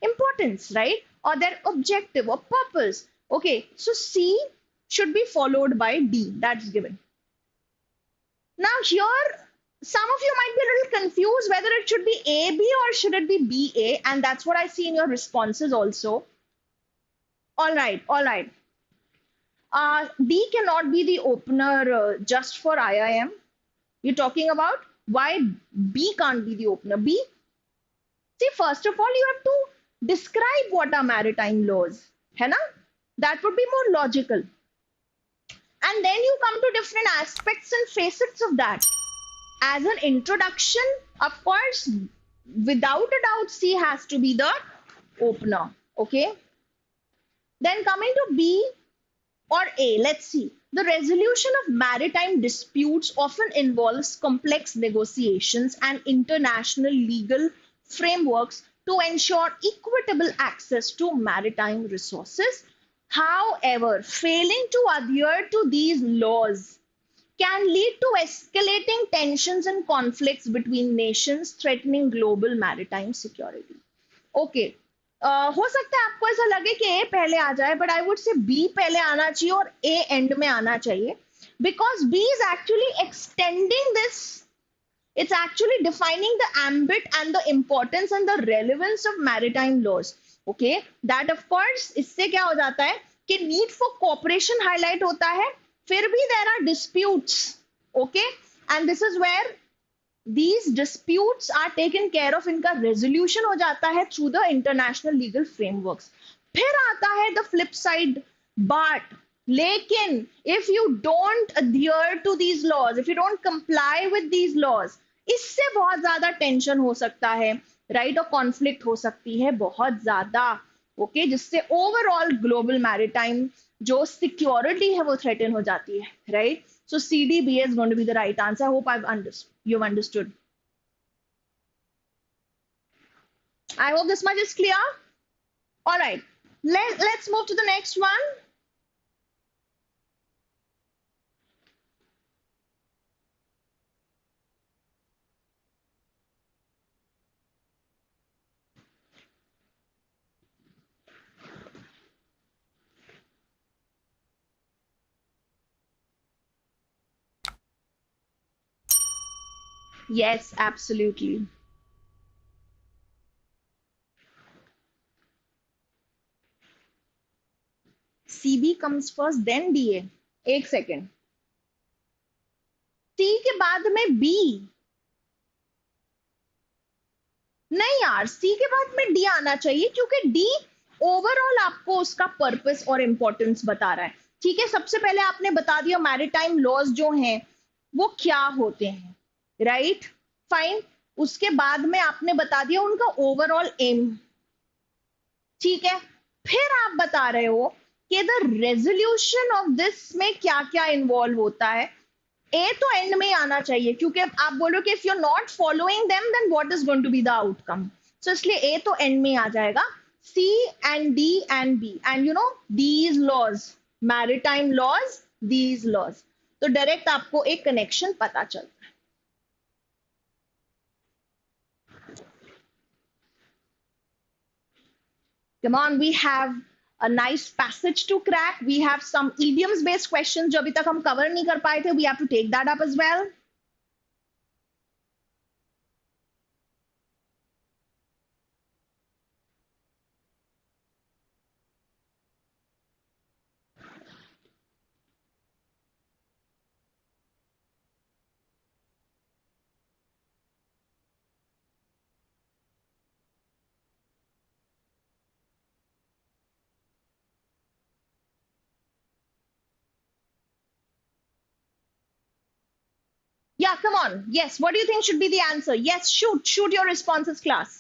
importance, right? Or their objective or purpose. Okay, so C should be followed by D. That's given. Now here, some of you might be a little confused whether it should be AB or should it be BA, and that's what I see in your responses also. All right, all right. B cannot be the opener just for IIM. You're talking about why B can't be the opener. B, see, first of all, you have to describe what are maritime laws, है ना? That would be more logical. And then you come to different aspects and facets of that. As an introduction, of course, without a doubt, C has to be the opener. Okay. Then coming to B or A, let's see. The resolution of maritime disputes often involves complex negotiations and international legal frameworks to ensure equitable access to maritime resources. However, failing to adhere to these laws can lead to escalating tensions and conflicts between nations, threatening global maritime security. Okay. हो सकता है आपको ऐसा लगे कि ए पहले आ जाए, but I would say B पहले आना चाहिए और ए एंड में आना चाहिए, because B is actually extending this. It's actually defining the ambit and the importance and the relevance of maritime laws. Okay, that of course इससे क्या हो जाता है कि need for cooperation highlight होता है, फिर भी there are disputes. Okay, and this is where these disputes are taken care of, इनका resolution हो जाता है through the international legal frameworks. फिर आता है the flip side, but लेकिन if you don't adhere to these laws, if you don't comply with these laws, इससे बहुत ज्यादा टेंशन हो सकता है, राइट, और कॉन्फ्लिक्ट हो सकती है बहुत ज्यादा. ओके, जिससे ओवरऑल ग्लोबल मैरिटाइम जो सिक्योरिटी है वो थ्रेटन हो जाती है, right. So CDB is going to be the right answer. I hope you've understood. I hope this much is clear. All right, let's move to the next one. Yes, absolutely. CB comes first, then DA. एक second, C के बाद में B? नहीं यार, C के बाद में D आना चाहिए, क्योंकि D ओवरऑल आपको उसका पर्पस और इंपॉर्टेंस बता रहा है। ठीक है, सबसे पहले आपने बता दिया मैरीटाइम लॉज जो हैं वो क्या होते हैं, राइट, फाइन। उसके बाद में आपने बता दिया उनका ओवरऑल एम। ठीक है, फिर आप बता रहे हो कि द रेजोल्यूशन ऑफ दिस में क्या क्या इन्वॉल्व होता है। ए तो एंड में आना चाहिए, क्योंकि आप बोलो कि if you are not following them then what is going to be the outcome. So इसलिए ए तो एंड में आ जाएगा। C and D and B, and you know these laws, maritime laws, these laws, तो direct आपको एक connection पता चलता है। Come on, we have a nice passage to crack. We have some idioms based questions जो अभी तक हम cover नहीं कर पाए थे. We have to take that up as well. Yeah, come on. Yes, what do you think should be the answer? Yes, shoot your responses, class.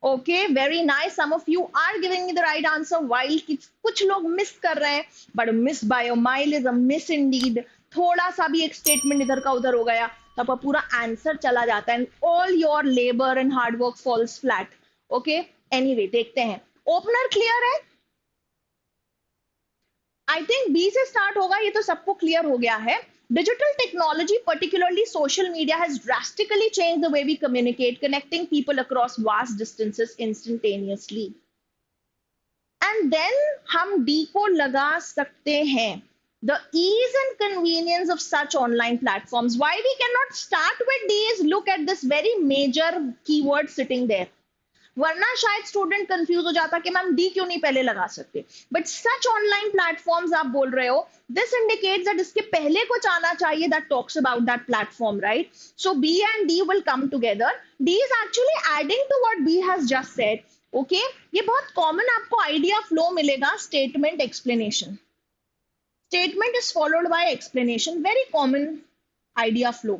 Okay, very nice. Some of you are giving me the right answer, while कुछ लोग miss कर रहे हैं, but miss by a mile is a miss indeed. थोड़ा सा भी एक statement इधर का उधर हो गया तो आपका पूरा आंसर चला जाता है, and all your labor and hard work falls flat. Okay, anyway, देखते हैं. ओपनर क्लियर है? आई थिंक बी से स्टार्ट होगा, ये तो सबको क्लियर हो गया है. Digital technology, particularly social media, has drastically changed the way we communicate, connecting people across vast distances instantaneously. And then हम D को लगा सकते हैं. The ease and convenience of such online platforms. Why we cannot start with D is look at this very major keyword sitting there. वरना शायद student confuse हो जाता कि मैम डी क्यों नहीं पहले लगा सकते, बट सच ऑनलाइन प्लेटफॉर्म्स आप बोल रहे हो, दिस इंडिकेट्स दैट इसके पहले कुछ आना चाहिए that talks about that platform, right. So B and D will come together. D is actually adding to what B has just said. Okay, ये बहुत कॉमन आपको आइडिया फ्लो मिलेगा. Statement explanation, statement is followed by explanation, very common idea flow.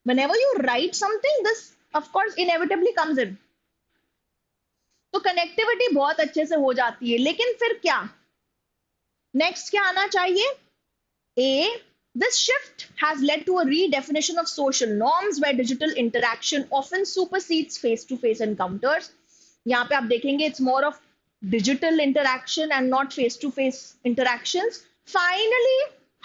Whenever you write something, this of course inevitably comes in. तो connectivity बहुत अच्छे से हो जाती है, लेकिन फिर क्या नेक्स्ट क्या आना चाहिए? ए, this shift has led to a redefinition of social norms where digital interaction often supersedes face-to-face encounters. यहाँ पे आप देखेंगे it's more of digital interaction and not face-to-face interactions. Finally,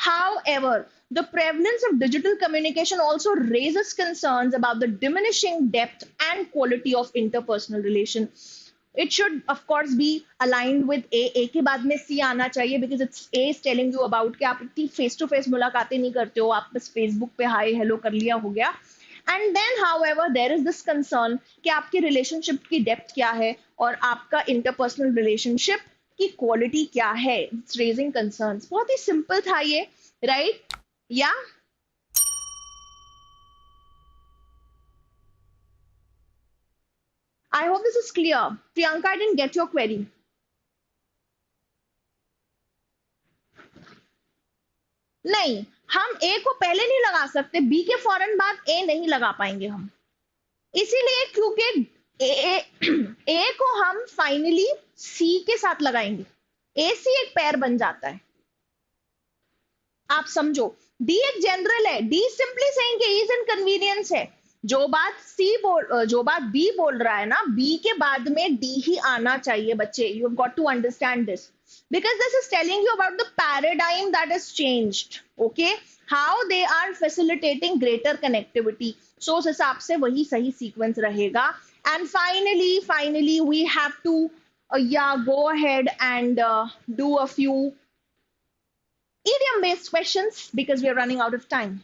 however, the prevalence of digital communication also raises concerns about the diminishing depth and quality of interpersonal relations. It should of course be aligned with A. A के बाद में C आना चाहिए, because it's A is telling you about कि आप इतनी face to face मुलाकातें नहीं करते हो, आप बस Facebook पे हाय हेलो कर लिया हो गया. And then however there is this concern कि आपकी relationship की depth क्या है और आपका interpersonal relationship की quality क्या है. It's raising concerns. बहुत ही simple था ये, right? Yeah. I hope this is clear. Priyanka, I didn't get your query. नहीं, हम ए को पहले नहीं लगा सकते, बी के फौरन बाद ए नहीं लगा पाएंगे हम, इसीलिए क्योंकि ए को हम फाइनली सी के साथ लगाएंगे. ए सी एक पेयर बन जाता है, आप समझो. डी एक जनरल है, डी सिंपली सेइंग कि ईज एंड कन्वीनियंस है. जो बात बी बोल रहा है ना, बी के बाद में डी ही आना चाहिए बच्चे. You have got to understand this, because this is telling you about the paradigm that has changed. Okay, how they are facilitating greater connectivity. So उस हिसाब से वही सही sequence रहेगा. And finally we have to go ahead and do a few idiom based questions because we are running out of time.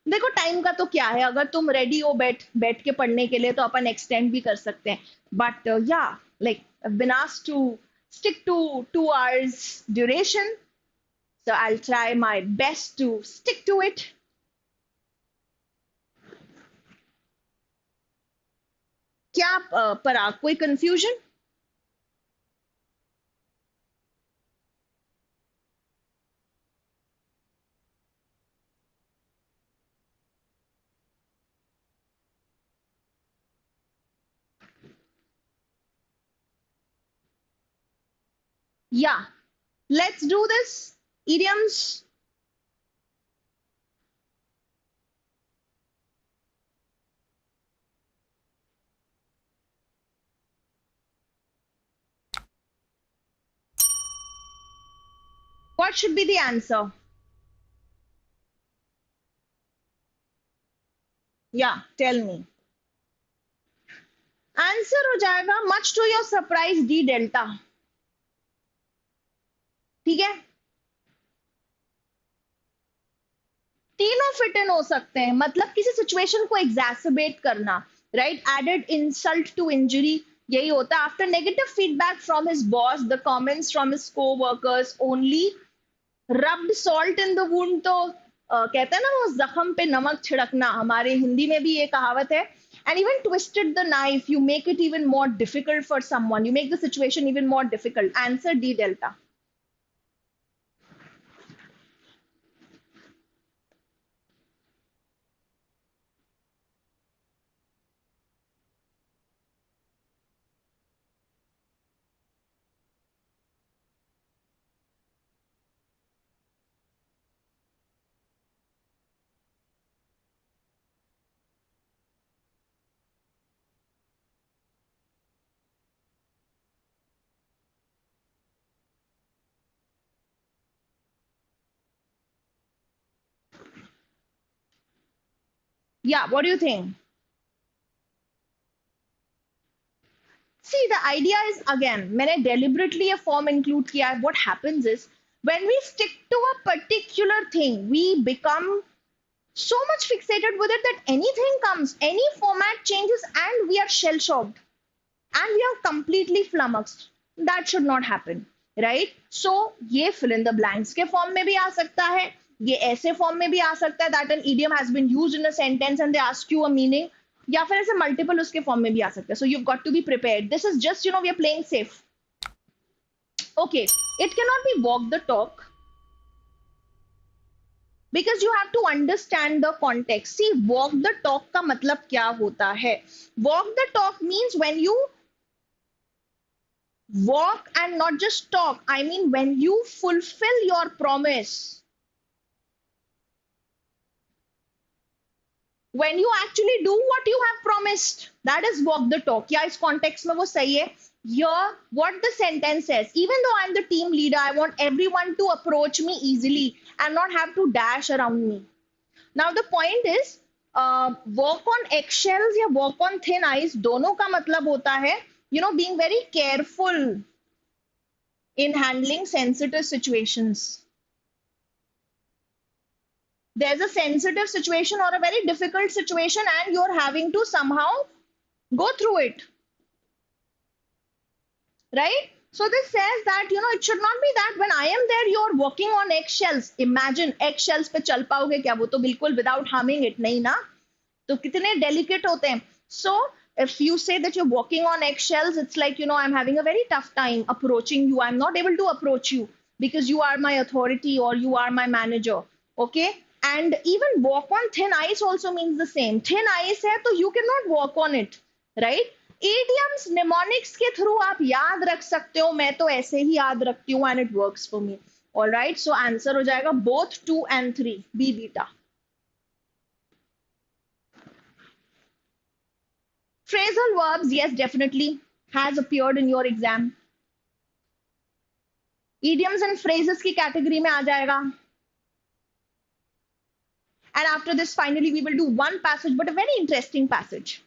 देखो time का तो क्या है, अगर तुम रेडी हो बैठ बैठ के पढ़ने के लिए तो अपन एक्सटेंड भी कर सकते हैं, बट या like been asked to stick to 2 hours duration, so I'll try my best to stick to it. क्या पराग कोई confusion? Yeah, let's do this. Idioms. What should be the answer? Yeah, tell me. Answer हो जाएगा much to your surprise D delta. ठीक है, तीनों fit in हो सकते हैं, मतलब किसी सिचुएशन को एग्जैसरबेट करना, right? Added insult to injury, यही होता है. After negative feedback from his boss, the comments from his coworkers only rubbed salt in the wound. तो कहते हैं ना वो जख्म पे नमक छिड़कना, हमारे हिंदी में भी ये कहावत है. And even twisted the knife, you make it even more difficult for someone. You make the situation even more difficult. Answer D delta. Yeah, what do you think? See, the idea is again, मैंने deliberately a form include किया है. What happens is when we stick to a particular thing, we become so much fixated with it that anything comes, any format changes, and we are shell shocked and we are completely flummoxed. That should not happen, right? So ये fill in the blanks के form में भी आ सकता है, ये ऐसे form में भी आ सकता है that an idiom has been used in a sentence and they ask you a meaning, या फिर ऐसे multiple उसके form में भी आ सकता है. So you've got to be prepared. This is just, you know, we are playing safe. Okay, it cannot be walk the talk because you have to understand the context. See, walk the talk का मतलब क्या होता है? Walk the talk means when you walk and not just talk. I mean, when you fulfill your promise, when you actually do what you have promised, that is walk the talk. Yeah, इस context में वो सही है. Here, what the sentence says, even though I'm the team leader, I want everyone to approach me easily and not have to dash around me. Now the point is, walk on eggshells या walk on thin ice, दोनों का मतलब होता है, you know, being very careful in handling sensitive situations. There's a sensitive situation or a very difficult situation and you're having to somehow go through it, right? So this says that, you know, it should not be that when I am there you're walking on eggshells. Imagine eggshells पे चल पाओगे क्या? वो तो बिल्कुल without harming it नहीं ना, तो कितने delicate होते हैं. So if you say that you're walking on eggshells, it's like, you know, I'm having a very tough time approaching you. I'm not able to approach you because you are my authority or you are my manager. Okay. And even walk on thin ice also means the same. Thin ice है तो you cannot walk on it, right? Idioms, mnemonics के through आप याद रख सकते हो. मैं तो ऐसे ही याद रखती हूँ and it works for me. All right. So answer हो जाएगा both 2 and 3. B beta. Phrasal verbs, yes, definitely has appeared in your exam. Idioms and phrases की category में आ जाएगा. And after this, finally, we will do one passage, but a very interesting passage.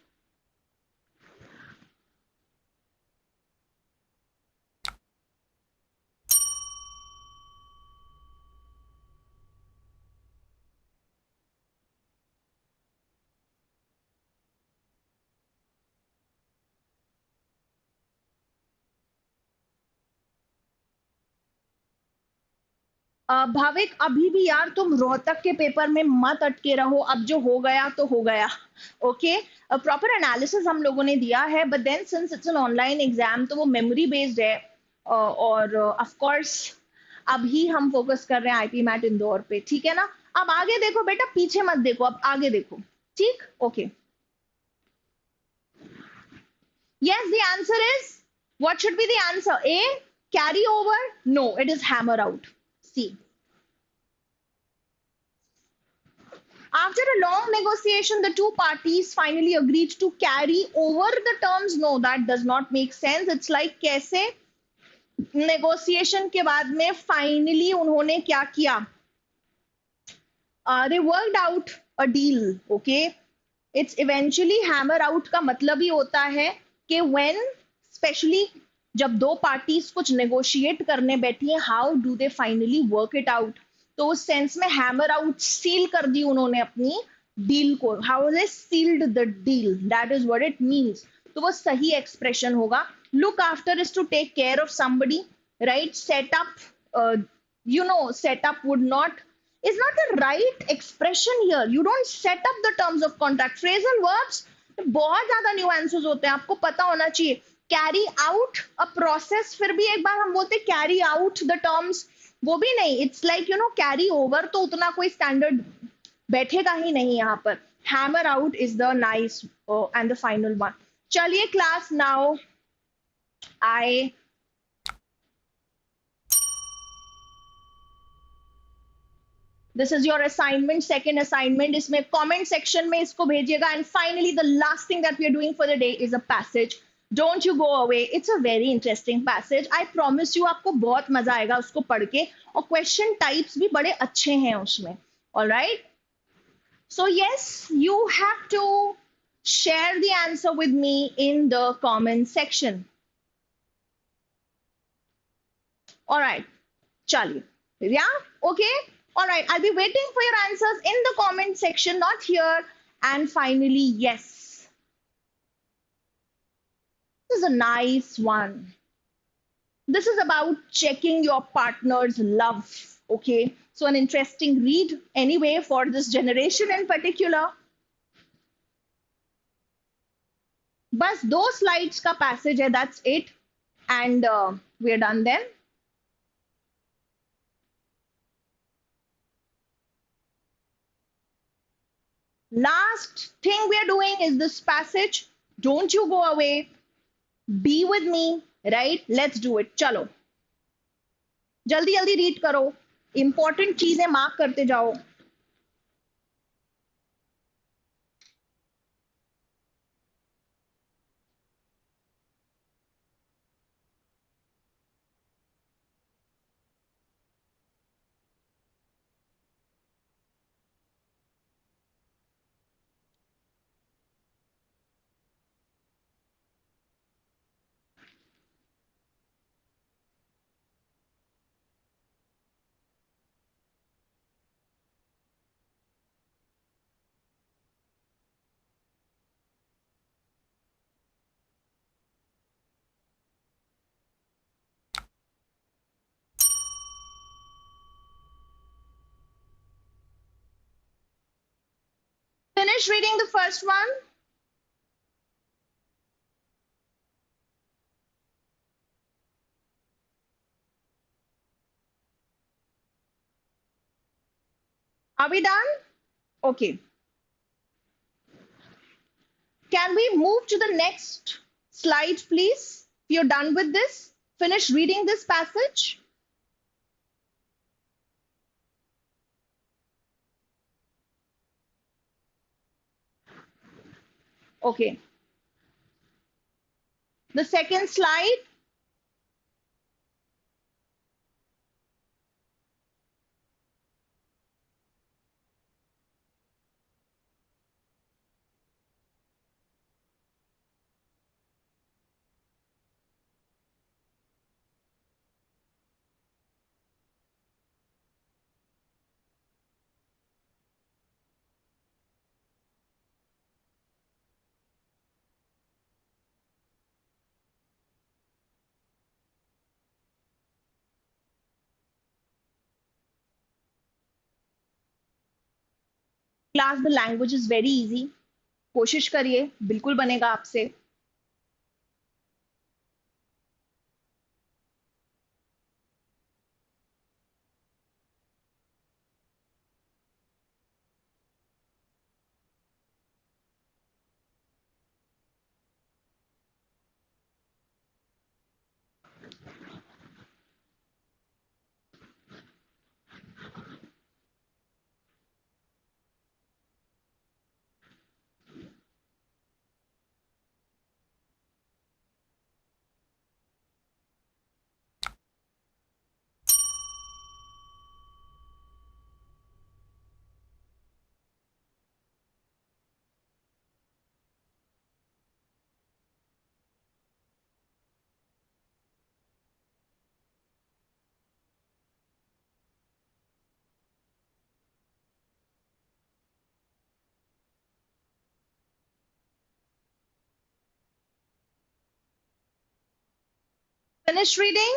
Bhavik अभी भी यार तुम रोहतक के paper में मत अटके रहो, अब जो हो गया तो हो गया. ओके, प्रॉपर एनालिसिस हम लोगों ने दिया है, but then since it's an online exam तो वो मेमोरी बेस्ड है. और ऑफ कोर्स अभी हम फोकस कर रहे हैं आईपी मैट इंदौर पे, ठीक है ना. अब आगे देखो बेटा, पीछे मत देखो, अब आगे देखो. ठीक, okay. Yes, the answer is, what should be the answer? A, carry over? No, it is hammer out. C. After a long negotiation, the two parties finally agreed to carry over the terms. No, that does not make sense. It's like कैसे negotiation के बाद में finally उन्होंने क्या किया? They worked out a deal. Okay. It's eventually hammer out का मतलब ही होता है कि when स्पेशली जब दो पार्टीज कुछ नेगोशिएट करने बैठी हैं, how do they finally work it out. तो उस सेंस में हैमर आउट, सील कर दी उन्होंने अपनी डील को. How they sealed the deal, that is what it means. तो वो सही एक्सप्रेशन होगा. Look after is to take care of somebody, right. Setup, you know, setup would not, is not the right expression here. You don't set up the terms of contract. Phrasal verbs बहुत ज्यादा nuances होते हैं, आपको पता होना चाहिए. Carry out a process, फिर भी एक बार हम बोलते कैरी आउट द टर्म्स, वो भी नहीं. It's like you know carry over, तो उतना कोई स्टैंडर्ड बैठेगा ही नहीं यहाँ पर. Hammer out is the nice and the final one. चलिए class, now I this is your assignment, second assignment. इसमें कमेंट सेक्शन में इसको भेजिएगा. And finally the last thing that we are doing for the day is a passage. Don't you go away, it's a very interesting passage. I promise you, आपको बहुत मजा आएगा उसको पढ़ के, और क्वेश्चन टाइप्स भी बड़े अच्छे हैं उसमें. Alright, so yes, you have to share the answer with me in the comment section. All right, chaliye, yeah, okay. All right, I'll be waiting for your answers in the comment section, not here. And finally, yes, this is a nice one. This is about checking your partner's love. Okay, so an interesting read anyway for this generation in particular. बस 2 slides का passage है, that's it. And we're done then. Last thing we are doing is this passage. Don't you go away. Be with me, right? Let's do it. चलो, जल्दी जल्दी read करो, important चीजें mark करते जाओ. Finish reading the first one. Are we done? Okay. Can we move to the next slide, please? If you're done with this, finish reading this passage. Okay. The second slide. Class, the language is very easy. कोशिश करिए, बिल्कुल बनेगा आपसे. Finish reading?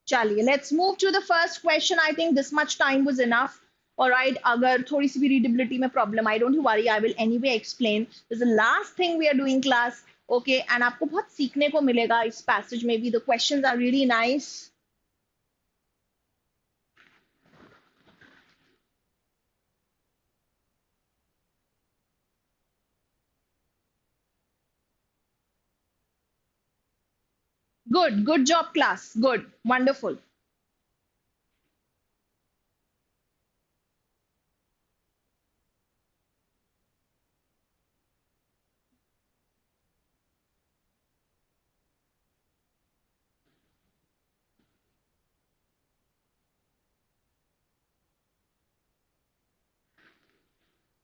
चलिए, let's move to the first question. I think this much time was enough. All right, अगर थोड़ी सी भी readability में problem, I don't worry, I will anyway explain. This is the last thing we are doing class. Okay, and आपको बहुत सीखने को मिलेगा इस passage में भी. The questions are really nice. Good job class. Good, wonderful.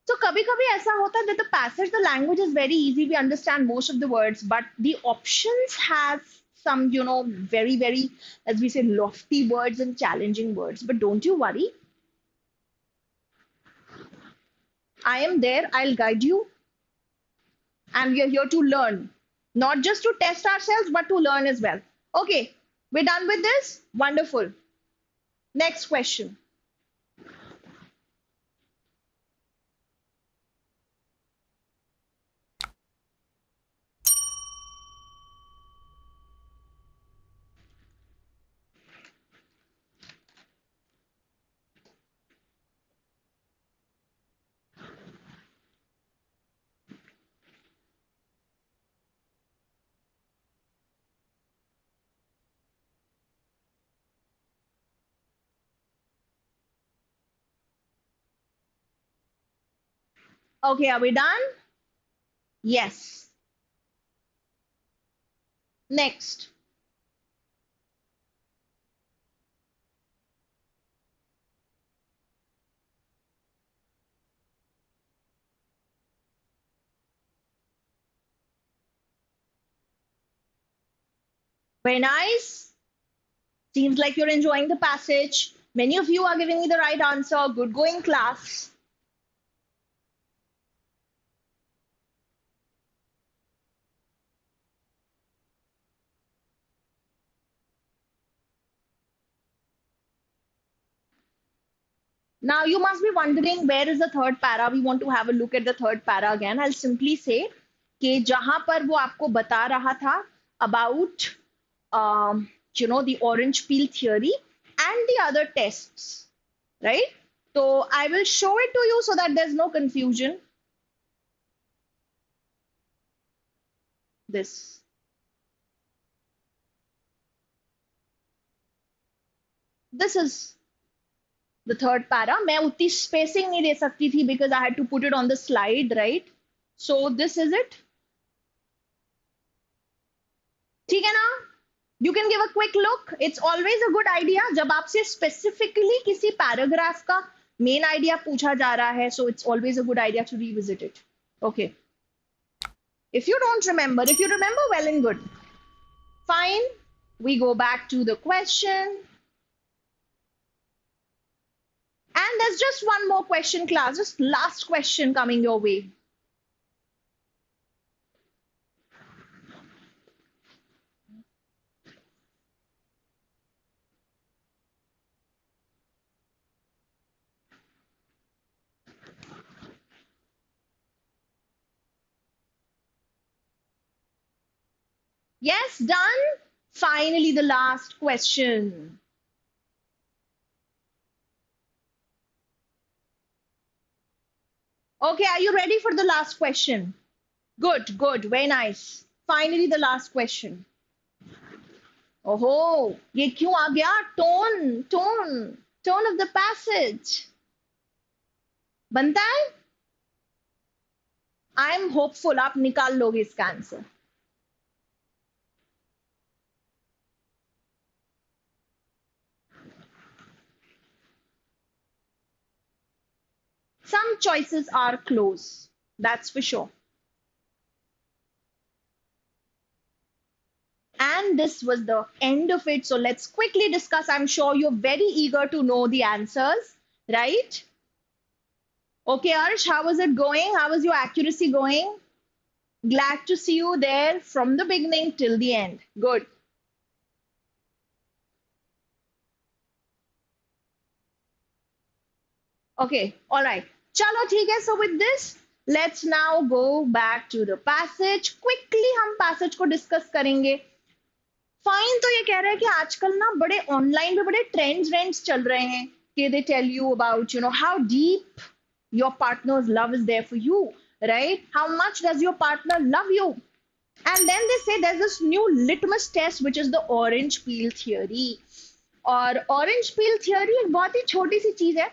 So कभी-कभी ऐसा होता है that the passage, the language is very easy. We understand most of the words, but the options have some, very, as we say, lofty words and challenging words. But don't you worry. I am there. I'll guide you. And we are here to learn, not just to test ourselves, but to learn as well. Okay, we're done with this. Wonderful. Next question. Okay, are we done? Yes. Next. Very nice. Seems like you're enjoying the passage. Many of you are giving me the right answer. Good going, class. Now you must be wondering, where is the third para? We want to have a look at the third para again. I'll simply say कि जहां पर वो आपको बता रहा था about the orange peel theory and the other tests, right? So I will show it to you so that there's no confusion. This is the third para. मैं उतनी spacing नहीं दे सकती थी because I had to put it on the slide, right? So this is it. ठीक है ना? You can give a quick look. It's always a good idea जब आपसे specifically किसी paragraph का main idea पूछा जा रहा है, so it's always a good idea to revisit it. Okay. If you don't remember, if you remember, well and good. Fine. We go back to the question. And there's just one more question, class. Just last question coming your way. Yes, done. Finally, the last question. Okay, are you ready for the last question? Good, good, very nice. Finally, the last question. ओहो, ये क्यों आ गया? Tone of the passage बनता है. I am hopeful आप निकाल लोगे इसका answer. Some choices are close, that's for sure. And this was the end of it. So let's quickly discuss. I'm sure you're very eager to know the answers, right? Okay, Arsh, how was it going? How was your accuracy going? Glad to see you there from the beginning till the end. Good. Okay, all right. Chalo, theek hai. So with this, let's now go back to the passage. Quickly हम passage को discuss करेंगे. Fine. तो ये कह रहा है कि आजकल ना बड़े ऑनलाइन में बड़े ट्रेंड्स चल रहे हैं कि they tell you about how deep your partner's love is there for you, right? How much does your partner love you? And then they say there is this new litmus test which is the orange peel theory. और orange peel theory एक बहुत ही छोटी सी चीज है.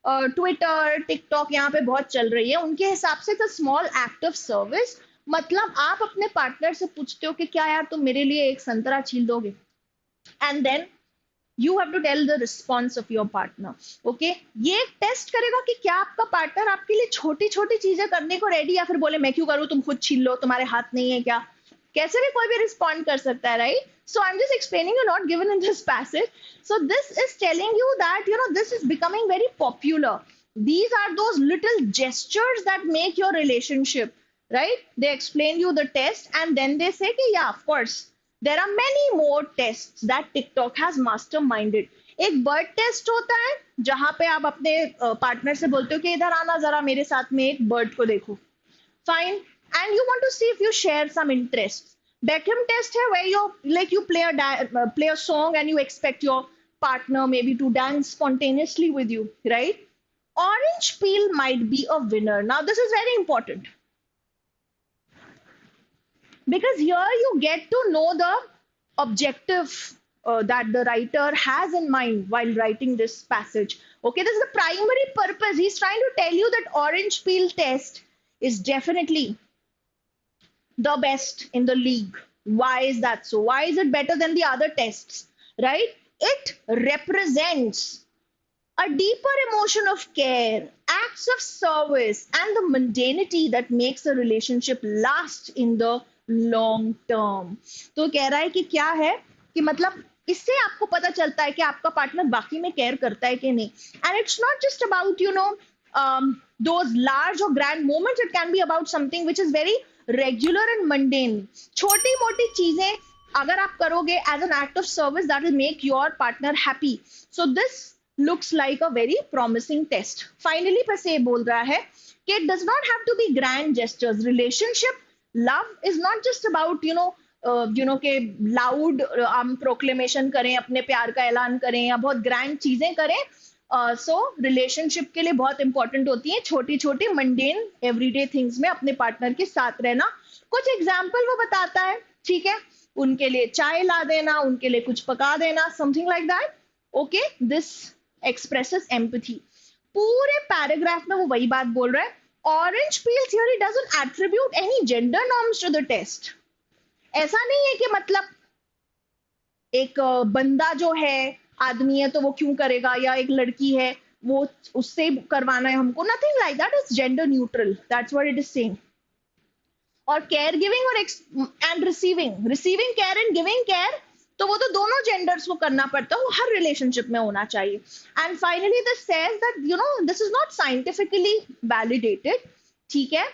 Twitter TikTok यहाँ पे बहुत चल रही है. उनके हिसाब से it's a small act of service. मतलब आप अपने पार्टनर से पूछते हो कि क्या यार तुम मेरे लिए एक संतरा छील दोगे, and then you have to tell the response of your partner. Okay, ये एक टेस्ट करेगा कि क्या आपका पार्टनर आपके लिए छोटी छोटी चीजें करने को रेडी, या फिर बोले मैं क्यों करूं, तुम खुद छील लो, तुम्हारे हाथ नहीं है क्या? कैसे भी कोई भी रिस्पॉन्ड कर सकता है, right? So I'm just explaining you, not given in this passage. So this is telling you that this is becoming very popular. These are those little gestures that make your relationship, right? They explain you the test and then they say कि yeah, of course there are many more tests that TikTok has masterminded. एक bird test होता है जहां पे आप अपने partner से बोलते हो कि इधर आना जरा मेरे साथ में एक बर्ड को देखो. Fine. And you want to see if you share some interests. Beckham test है where you play a song and you expect your partner maybe to dance spontaneously with you, right? Orange peel might be a winner. Now this is very important because here you get to know the objective that the writer has in mind while writing this passage. Okay, this is the primary purpose. He's trying to tell you that orange peel test is definitely the best in the league. Why is that so? Why is it better than the other tests, right? It represents a deeper emotion of care, acts of service, and the mundanity that makes a relationship last in the long term. तो कह रहा है कि क्या है कि मतलब इससे आपको पता चलता है कि आपका पार्टनर बाकी में केयर करता है कि नहीं. And it's not just about those large or grand moments. It can be about something which is very regular and mundane. छोटी मोटी चीजें अगर आप करोगे as an act of service, that will make your partner happy. So this looks like a very promising test. Finally बस ये बोल रहा है कि it does not have to be grand gestures. Relationship love is not just about कि loud हम proclamation करें, अपने प्यार का ऐलान करें या बहुत grand चीजें करें. सो रिलेशनशिप के लिए बहुत इंपॉर्टेंट होती है छोटी छोटी मंडेन एवरीडे थिंग्स में अपने पार्टनर के साथ रहना. कुछ एग्जाम्पल वो बताता है, ठीक है? उनके लिए चाय ला देना, उनके लिए कुछ पका देना, something like that. Okay, this expresses empathy. पूरे पैराग्राफ में वो वही बात बोल रहा है. Orange peel theory doesn't attribute any gender norms to the test. ऐसा नहीं है कि मतलब एक बंदा जो है आदमी है तो वो क्यों करेगा, या एक लड़की है वो उससे करवाना है हमको. Nothing like that. Is gender neutral. That's what it is saying. और केयर गिविंग और and receiving care and giving care, तो वो तो दोनों जेंडर्स को करना पड़ता है, वो हर रिलेशनशिप में होना चाहिए. And finally this says that this is not scientifically validated. ठीक है,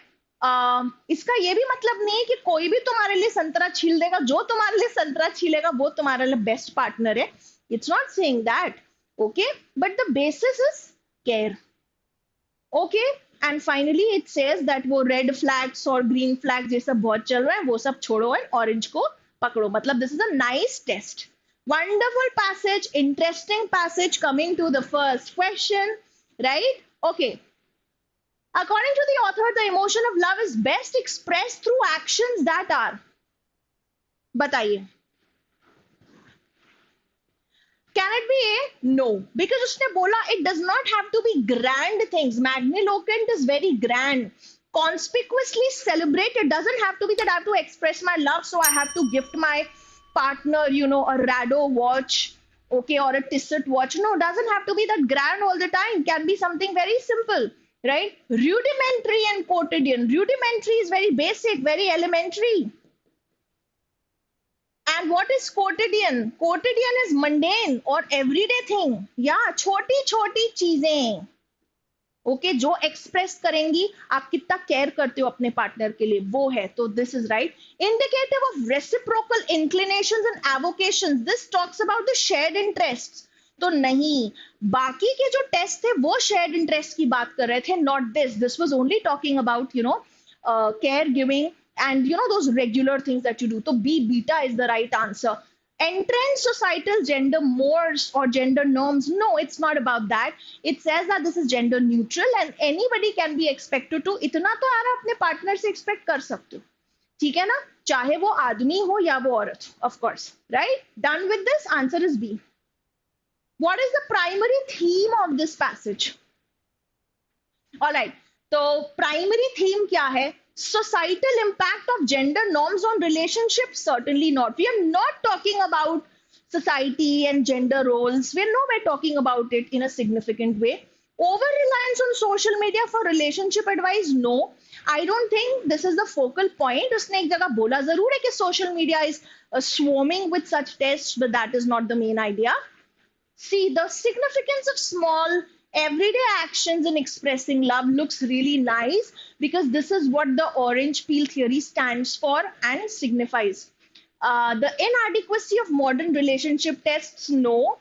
इसका ये भी मतलब नहीं है कि कोई भी तुम्हारे लिए संतरा छील देगा, जो तुम्हारे लिए संतरा छीलेगा वो तुम्हारे लिए बेस्ट पार्टनर है. It's not saying that, okay? But the basis is care. Okay? And finally it says that वो red flags और green flags ये सब बहुत चल रहा है, वो सब छोड़ो और orange को पकड़ो, मतलब this is a nice test. Wonderful passage, interesting passage. Coming to the first question, right? Okay. According to the author, the emotion of love is best expressed through actions that are. बताइए. Can it be A? No, because उसने बोला it does not have to be grand things. Magniloquent is very grand. Conspicuously celebrated doesn't have to be that I have to express my love, so I have to gift my partner, you know, a Rado watch, okay, or a Tissot watch. No, doesn't have to be that grand all the time. Can be something very simple, right? Rudimentary and quotidian. Rudimentary is very basic, very elementary. And what is quotidian? Quotidian is mundane or everyday thing. Yeah, छोटी छोटी चीजें. Okay जो express करेंगी आप कितना care करते हो अपने पार्टनर के लिए, वो है. तो this is right. Indicative of reciprocal inclinations and evocations. This talks about the shared interests. तो नहीं, बाकी के जो टेस्ट थे वो शेयर्ड इंटरेस्ट की बात कर रहे थे, not this. This was only talking about you know care giving and you know those regular things that you do. So B, beta is the right answer. Entrenched societal gender mores or gender norms. No, it's not about that. It says that this is gender neutral and anybody can be expected to. इतना तो यार अपने partner से expect कर सकते हो, ठीक है ना, चाहे वो आदमी हो या वो औरत. Of course, right? Done with this. Answer is B. What is the primary theme of this passage? All right. तो primary theme क्या है? Societal impact of gender norms on relationships? Certainly not. We are not talking about society and gender roles. We're nowhere talking about it in a significant way. Over reliance on social media for relationship advice? No. I don't think this is the focal point. उसने एक जगह बोला जरूर है कि social media is swarming with such tests, but that is not the main idea. See, the significance of small everyday actions in expressing love looks really nice because this is what the orange peel theory stands for and signifies. The inadequacy of modern relationship tests, no,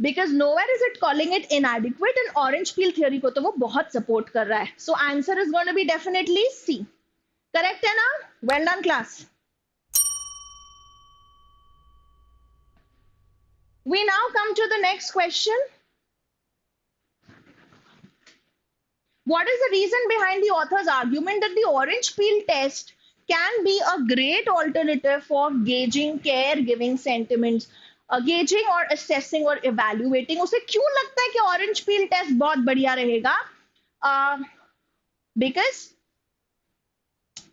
because nowhere is it calling it inadequate, and orange peel theory को तो वो बहुत support कर रहा है. So answer is going to be definitely C. Correct है ना? Well done class. We now come to the next question. What is the reason behind the author's argument that the orange peel test can be a great alternative for gauging caregiving sentiments, gauging or assessing or evaluating? उसे क्यों लगता है कि orange peel test बहुत बढ़िया रहेगा? Because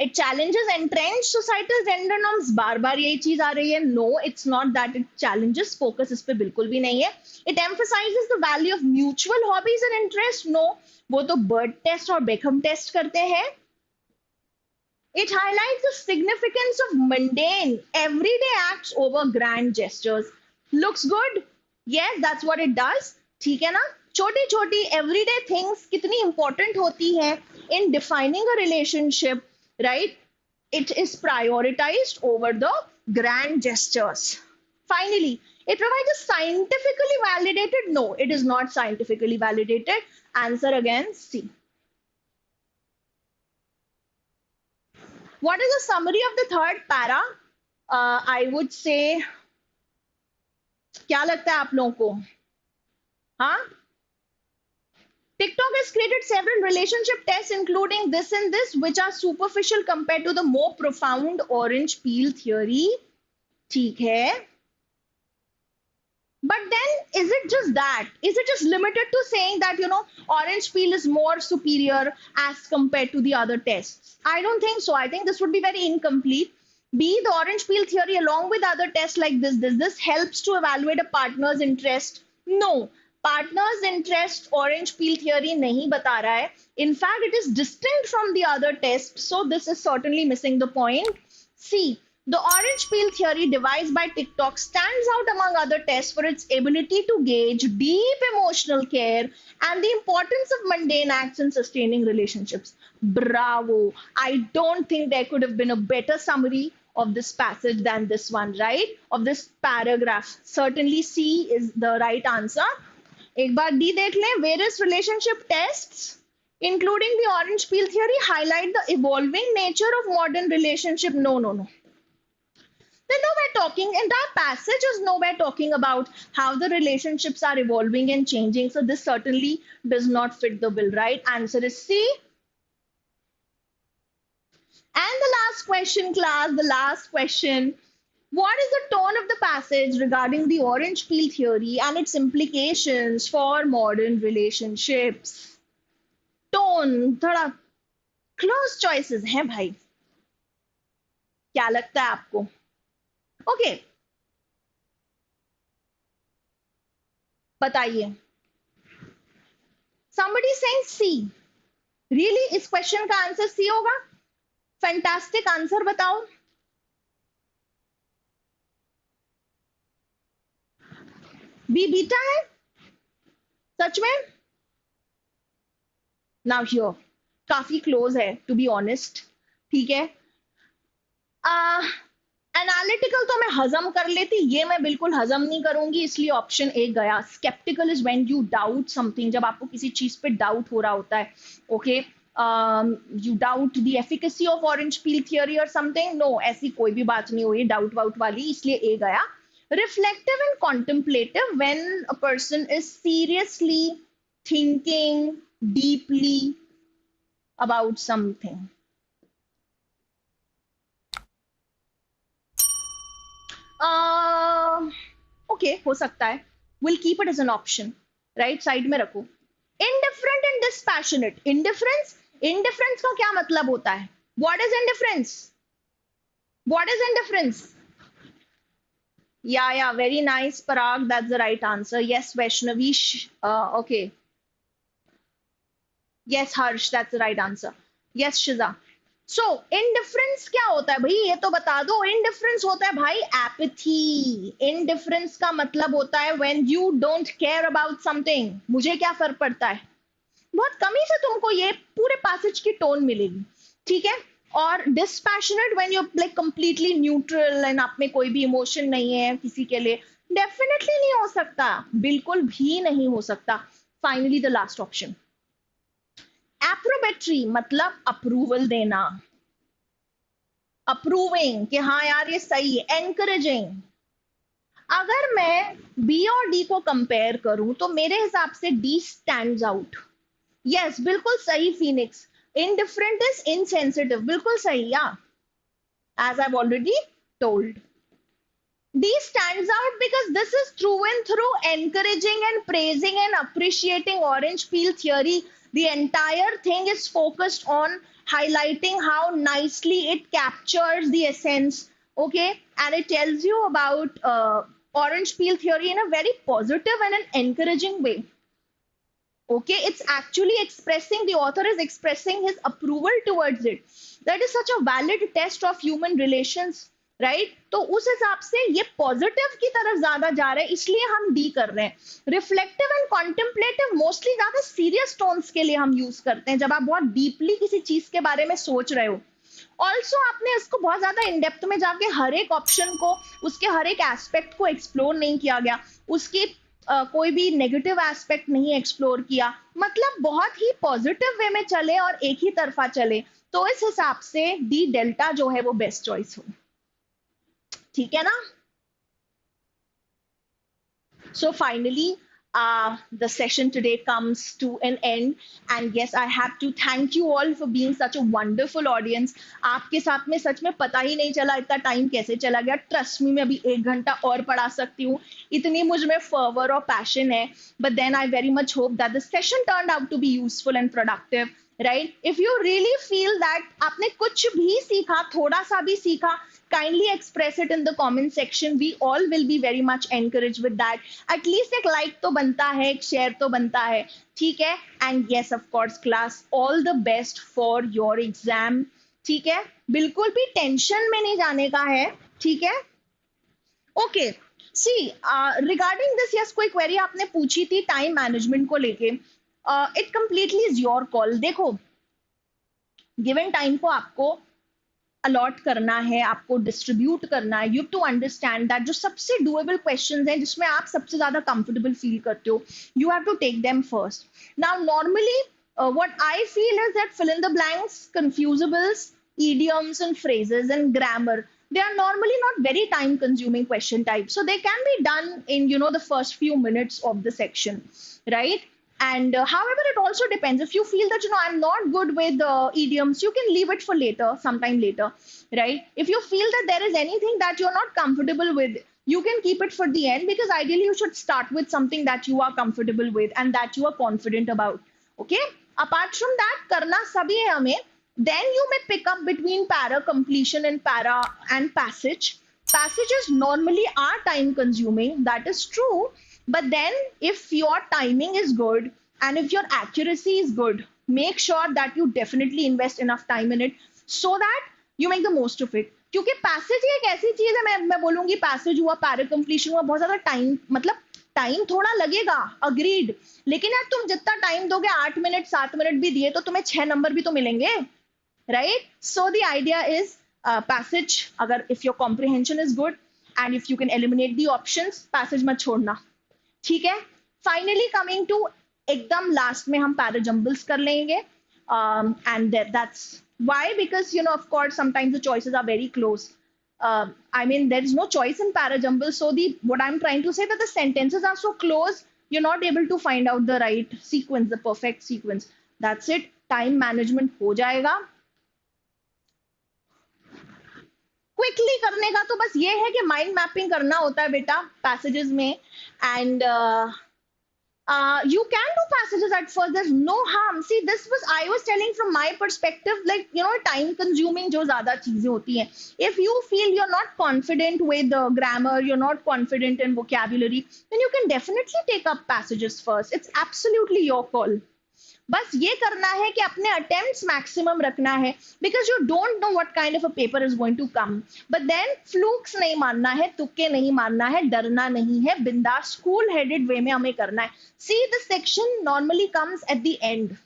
it challenges entrenched societal gender norms. बार बार यही चीज आ रही है. No, it's not that it challenges. Focus इस पे बिल्कुल भी नहीं है. It emphasizes the value of mutual hobbies and interests. No, वो तो बर्ड टेस्ट और बेकहम टेस्ट करते हैं. It highlights the significance of mundane, everyday acts over grand gestures. Looks good? Yes, that's what it does. ठीक है ना? छोटी छोटी everyday things कितनी important होती हैं in defining a relationship, right? It is prioritized over the grand gestures. Finally, it provides a scientifically validated. No, it is not scientifically validated. Answer again C. What is the summary of the third para? I would say, क्या लगता है आप लोगों को? हाँ? TikTok has created several relationship tests, including this and this, which are superficial compared to the more profound orange peel theory. ठीक है. But then, is it just that? Is it just limited to saying that, you know, orange peel is more superior as compared to the other tests? I don't think so. I think this would be very incomplete. B, the orange peel theory along with other tests like this helps to evaluate a partner's interest. No, partner's interest orange peel theory nahi bata raha hai. In fact, it is distinct from the other tests. So this is certainly missing the point. C, the orange peel theory devised by TikTok stands out among other tests for its ability to gauge deep emotional care and the importance of mundane acts in sustaining relationships. Bravo. I don't think there could have been a better summary of this passage than this one, right? Of this paragraph. Certainly C is the right answer. एक बार D देख लें. Various relationship tests, including the orange peel theory, highlight the evolving nature of modern relationship. No. They're nowhere talking, and that passage is nowhere talking about how the relationships are evolving and changing. So this certainly does not fit the bill, right? Answer is C. And the last question, class, the last question. What is the tone of the passage regarding the orange peel theory and its implications for modern relationships? Tone, थोड़ा close choices हैं भाई. क्या लगता है आपको? Okay. बताइए. Somebody saying C. Really? इस question का आंसर C होगा? फैंटास्टिक आंसर बताओ. बी बीटा है सच में? नाउ हियर काफी क्लोज है टू बी ऑनेस्ट. ठीक है. एनालिटिकल तो मैं हजम कर लेती, ये मैं बिल्कुल हजम नहीं करूंगी, इसलिए ऑप्शन ए गया. Skeptical is when you doubt something, जब आपको किसी चीज पे डाउट हो रहा होता है. Okay, you doubt the efficacy of orange peel theory और समथिंग. नो, ऐसी कोई भी बात नहीं हुई डाउट वाउट वाली, इसलिए ए गया. Reflective and contemplative, when a person is seriously thinking deeply about something. Okay, हो सकता है. We'll keep it as an option. Right, side में रखो. Indifferent and dispassionate. Indifference का क्या मतलब होता है? What is indifference? What is indifference? Yeah, very nice, Parag. That's the right answer. Yes, Vaishnavi. Okay. Yes, Harsh. That's the right answer. Yes, Shiza. So, indifference क्या होता है भाई? ये तो बता दो. Indifference होता है भाई apathy. Indifference का मतलब होता है when you don't care about something. मुझे क्या फर्क पड़ता है? बहुत कमी से तुमको ये पूरे पैसेज की टोन मिलेगी. ठीक है. और dispassionate when you like completely neutral and आप में कोई भी इमोशन नहीं है किसी के लिए. डेफिनेटली नहीं हो सकता, बिल्कुल भी नहीं हो सकता. Finally the last option. Approbatory मतलब अप्रूवल देना, अप्रूविंग कि हाँ यार ये सही है. एनकरेजिंग. अगर मैं बी और डी को कंपेयर करूं तो मेरे हिसाब से डी स्टैंड्स आउट. यस, बिल्कुल सही फिनिक्स. Indifferent is insensitive. बिल्कुल सही, yeah. As I've already told. D stands out because this is through and through encouraging and praising and appreciating orange peel theory. The entire thing is focused on highlighting how nicely it captures the essence. Okay, and it tells you about orange peel theory in a very positive and an encouraging way. Okay, it's actually expressing, the author is expressing his approval towards it. That is such a valid test of human relations, right? तो उस हिसाब से ये positive की तरफ ज्यादा जा रहे हैं, इसलिए हम डी कर रहे हैं. रिफ्लेक्टिव एंड कॉन्टेम्पलेटिव मोस्टली ज्यादा सीरियस टोन्स के लिए हम यूज करते हैं, जब आप बहुत डीपली किसी चीज के बारे में सोच रहे हो. ऑल्सो आपने इसको बहुत ज्यादा इन डेप्थ में जाके हर एक ऑप्शन को, उसके हर एक एस्पेक्ट को एक्सप्लोर नहीं किया गया, उसकी कोई भी नेगेटिव एस्पेक्ट नहीं एक्सप्लोर किया. मतलब बहुत ही पॉजिटिव वे में चले और एक ही तरफा चले. तो इस हिसाब से डी डेल्टा जो है वो बेस्ट चॉइस हो. ठीक है ना? So finally the session today comes to an end, and yes, I have to thank you all for being such a wonderful audience. आपके साथ में सच में पता ही नहीं चला इतना टाइम कैसे चला गया. ट्रस्ट मी, मैं अभी 1 घंटा और पढ़ा सकती हूँ, इतनी मुझ में फर्वर और पैशन है. But then I very much hope that the session turned out to be useful and productive, right? If you really feel that आपने कुछ भी सीखा, थोड़ा सा भी सीखा, kindly express it in the comment section. We all will be very much encouraged with that. At least एक like तो बनता है, एक share तो बनता है. ठीक है? And yes, of course, class, all the best for your exam. ठीक है? बिल्कुल भी टेंशन में नहीं जाने का है. ठीक है? Okay. See, regarding this, yes, कोई query आपने पूछी थी टाइम मैनेजमेंट को लेके. It completely is your call. देखो, given टाइम को आपको अलॉट करना है, आपको डिस्ट्रीब्यूट करना है. You have to understand that जो सबसे डूएबल क्वेश्चंस हैं, जिसमें आप सबसे ज्यादा कंफर्टेबल फील करते हो, you have to take them first. Now normally what I feel is that fill in the blanks, confusables, idioms and phrases and grammar, they are normally not very time consuming question types. So they can be done in, the first few minutes of the section, right? And however, it also depends. If you feel that, I'm not good with idioms, you can leave it for later, sometime later, right? If you feel that there is anything that you're not comfortable with, you can keep it for the end, because ideally you should start with something that you are comfortable with and that you are confident about. Okay? Apart from that, karna sabhi hai hame. Then you may pick up between para completion and para and passage. Passages normally are time consuming, that is true. But then if your timing is good and if your accuracy is good, make sure that you definitely invest enough time in it so that you make the most of it. क्योंकि passage ही एक ऐसी चीज है, मैं बोलूंगी passage हुआ, para completion हुआ, बहुत ज्यादा टाइम, मतलब टाइम थोड़ा लगेगा, अग्रीड, लेकिन यार तुम जितना टाइम दोगे, 8 मिनट 7 मिनट भी दिए तो तुम्हें 6 नंबर भी तो मिलेंगे, right? So the idea is passage, अगर if your comprehension is good and if you can eliminate the options, passage मत छोड़ना, ठीक है? फाइनली कमिंग टू एकदम लास्ट में हम पैरा जम्बल्स कर लेंगे, and that's why, because of course sometimes the choices are very close. I mean, there is no choice in para jumble, so what I'm trying to say that the sentences are so close, you're not able to find out the right sequence, the perfect sequence. That's it, time management हो जाएगा. Quickly करने का तो बस ये है कि mind mapping करना होता है बेटा पैसेजेस में, and you can do passages at first, there's no harm. See, I was telling from my perspective, like, time consuming जो ज़्यादा चीजें होती हैं. If you feel you're not confident with the grammar, you're not confident in vocabulary, then you can definitely take up passages first. It's absolutely your call. बस ये करना है कि अपने अटेम्प्ट्स मैक्सिमम रखना है, because you don't know what kind of a paper is going to come. But then flukes नहीं मारना है, तुक्के नहीं मारना है, डरना नहीं है, बिंदास कूल हेडेड वे में हमें करना है. See, the section normally comes at the end,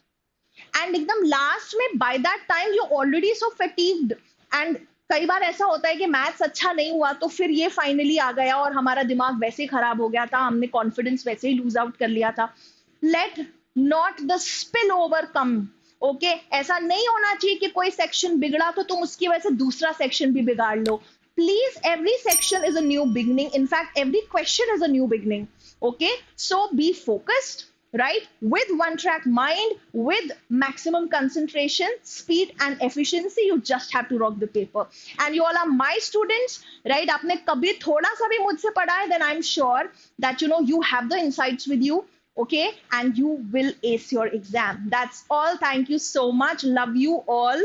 and एकदम लास्ट में by that time you already so fatigued, and कई बार ऐसा होता है कि मैथ्स अच्छा नहीं हुआ तो फिर ये फाइनली आ गया और हमारा दिमाग वैसे ही खराब हो गया था, हमने कॉन्फिडेंस वैसे ही लूज आउट कर लिया था. Let not the spill over come. Okay, ऐसा नहीं होना चाहिए कि कोई सेक्शन बिगड़ा तो तुम उसकी वजह से दूसरा सेक्शन भी बिगाड़ लो. Please, every section is a new beginning, in fact every question is a new beginning. Okay, so be focused, right, with one track mind, with maximum concentration, speed and efficiency. You just have to rock the paper, and you all are my students, right? आपने कभी थोड़ा सा भी मुझसे पढ़ा है, then I'm sure that you have the insights with you, okay, and you will ace your exam. That's all. Thank you so much. Love you all.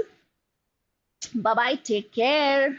Bye bye, take care.